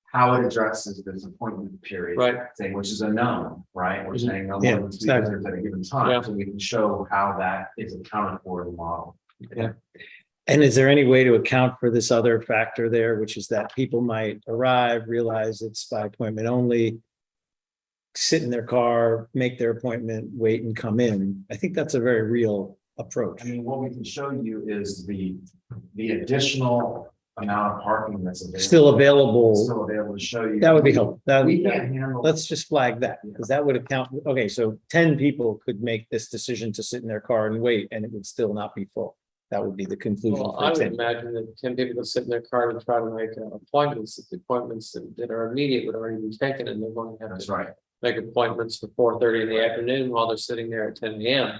how it addresses this appointment period thing, which is a known, right? We're saying no more than 2 visitors at a given time, so we can show how that is accounted for in the model. Yeah. And is there any way to account for this other factor there, which is that people might arrive, realize it's by appointment only, sit in their car, make their appointment, wait and come in? I think that's a very real approach. I mean, what we can show you is the additional amount of parking that's available. Still available to show you. That would be helpful. Let's just flag that, because that would account. Okay, so 10 people could make this decision to sit in their car and wait, and it would still not be full. That would be the conclusion. Well, I would imagine that 10 people would sit in their car and try to make appointments. If the appointments that are immediate would already be taken, and they're going to have to make appointments for 4:30 in the afternoon while they're sitting there at 10 a.m.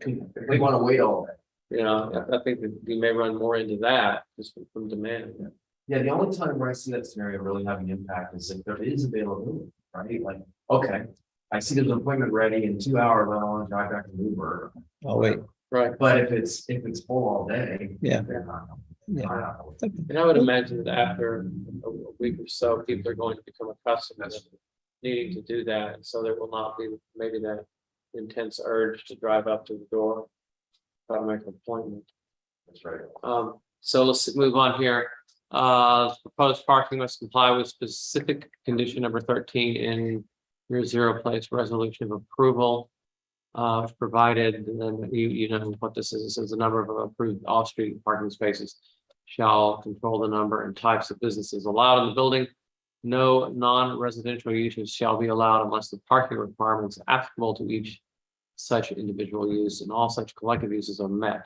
If they want to wait all day. I think that we may run more into that just from demand. Yeah, the only time where I see that scenario really having impact is if there is availability, right? Like, okay, I see there's an appointment ready in 2 hours, I don't want to drive back to Newburgh. Oh, wait. Right. But if it's full all day, yeah. Yeah. And I would imagine that after a week or so, people are going to become accustomed to needing to do that. And so there will not be maybe that intense urge to drive up to the door. Try to make an appointment. That's right. So let's move on here. Proposed parking must comply with specific condition number 13 in your zero place resolution of approval. Provided, and you know what this is. It says the number of approved off-street parking spaces shall control the number and types of businesses allowed in the building. No non-residential uses shall be allowed unless the parking requirements applicable to each such individual use and all such collective uses are met.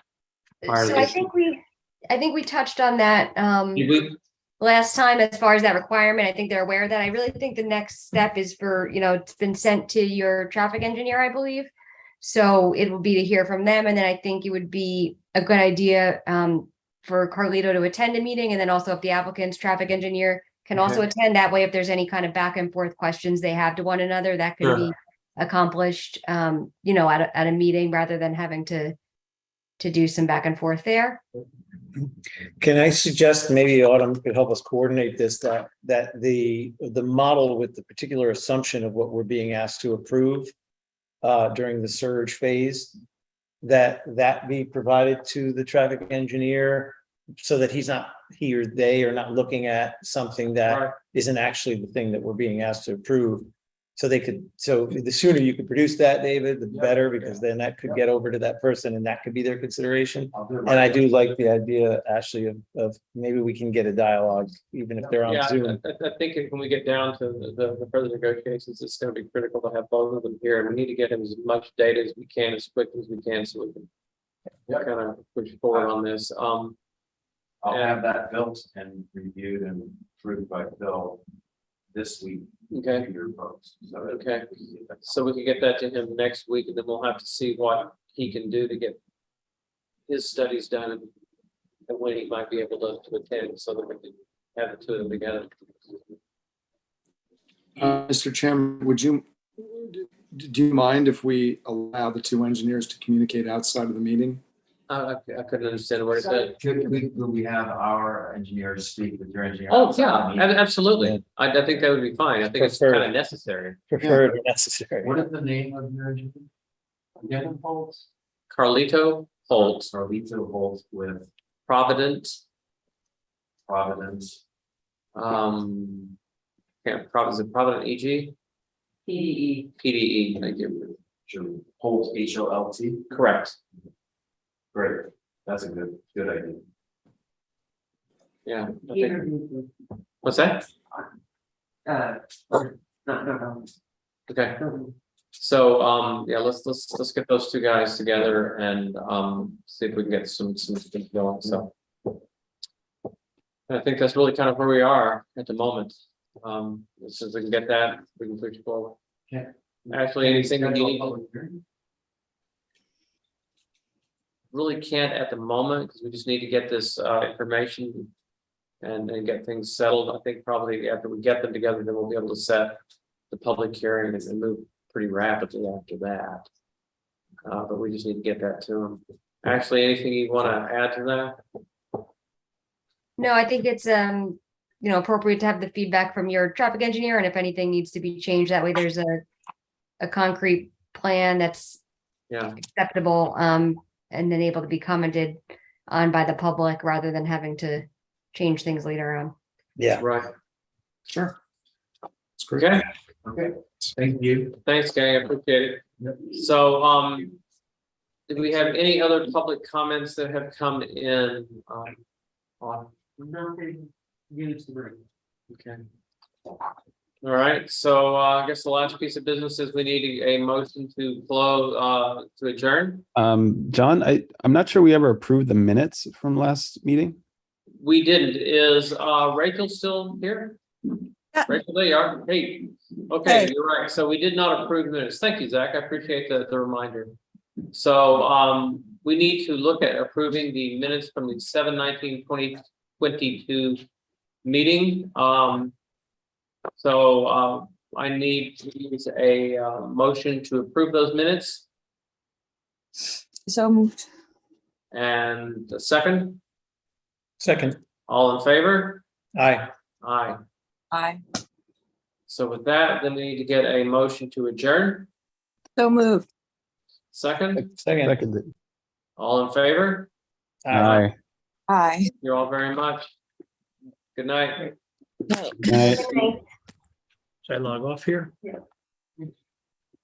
Prior to So I this- think we touched on that Did we? last time as far as that requirement. I think they're aware of that. I really think the next step is for, it's been sent to your traffic engineer, I believe. So it will be to hear from them. And then I think it would be a good idea for Carlito to attend a meeting. And then also if the applicant's traffic engineer can also Okay. attend, that way, if there's any kind of back and forth questions they have to one another, that can Sure. be accomplished, at a meeting rather than having to do some back and forth there. Can I suggest maybe Autumn could help us coordinate this, that the model with the particular assumption of what we're being asked to approve during the surge phase, that be provided to the traffic engineer so that he or they are not looking at something that isn't actually the thing that we're being asked to approve. So the sooner you could produce that, David, the better, because then that could get over to that person and that could be their consideration. And I do like the idea, Ashley, of maybe we can get a dialogue, even if they're on Yeah, Zoom. I think when we get down to the further negotiations, it's going to be critical to have both of them here. And we need to get as much data as we can, as quickly as we can, so we can kind of push forward on this. I'll have that built and reviewed and approved by Phil this week. Okay. to Your folks. So Okay. So we can get that to him next week, and then we'll have to see what he can do to get his studies done and when he might be able to attend, so that we can have the two of them together. Mr. Chairman, do you mind if we allow the two engineers to communicate outside of the meeting? I couldn't understand what it said. Could we have our engineers speak with your engineer? Oh, yeah, absolutely. I think that would be fine. I think it's Preferred. kind of necessary. Preferred or necessary. What is the name of your engineer? Again, Holtz? Carlito Holtz, Carlito Holtz with Providence. Providence. Yeah, is it Provident EG? PDE. PDE, thank you. Sure. Holtz, H-O-L-T. Correct. Great. That's a good idea. Yeah. I think- What's that? No. Okay. So, yeah, let's get those two guys together and, see if we can get some things going, so. I think that's really kind of where we are at the moment. As soon as we can get that, we can push forward. Okay. Actually, anything that you need, really can't at the moment, because we just need to get this, information and get things settled. I think probably after we get them together, then we'll be able to set the public hearing and move pretty rapidly after that. But we just need to get that to them. Actually, anything you want to add to that? No, I think it's, appropriate to have the feedback from your traffic engineer, and if anything needs to be changed, that way there's a concrete plan that's Yeah, acceptable, and then able to be commented on by the public rather than having to change things later on. Yeah. right. Sure. That's great. Okay, Okay. Thank you. thanks, gang, I appreciate it. So, do we have any other public comments that have come in, on? Nothing new to bring. Okay. All right, so I guess the last piece of business is we need a motion to close, to adjourn. John, I'm not sure we ever approved the minutes from last meeting. We didn't. Is Rachel still here? Rachel, there you are. Hey, okay, you're right. So we did not approve minutes. Thank you, Zach. I appreciate the reminder. So we need to look at approving the minutes from the 7/19/2022 meeting. So I need to use a motion to approve those minutes. So moved. And a second. Second. All in favor? Aye. Aye. Aye. So with that, then we need to get a motion to adjourn. So moved. Second, Second. Seconded. all in favor? Aye. Aye. Thank you all very much. Good night. Night. Should I log off here? Yeah.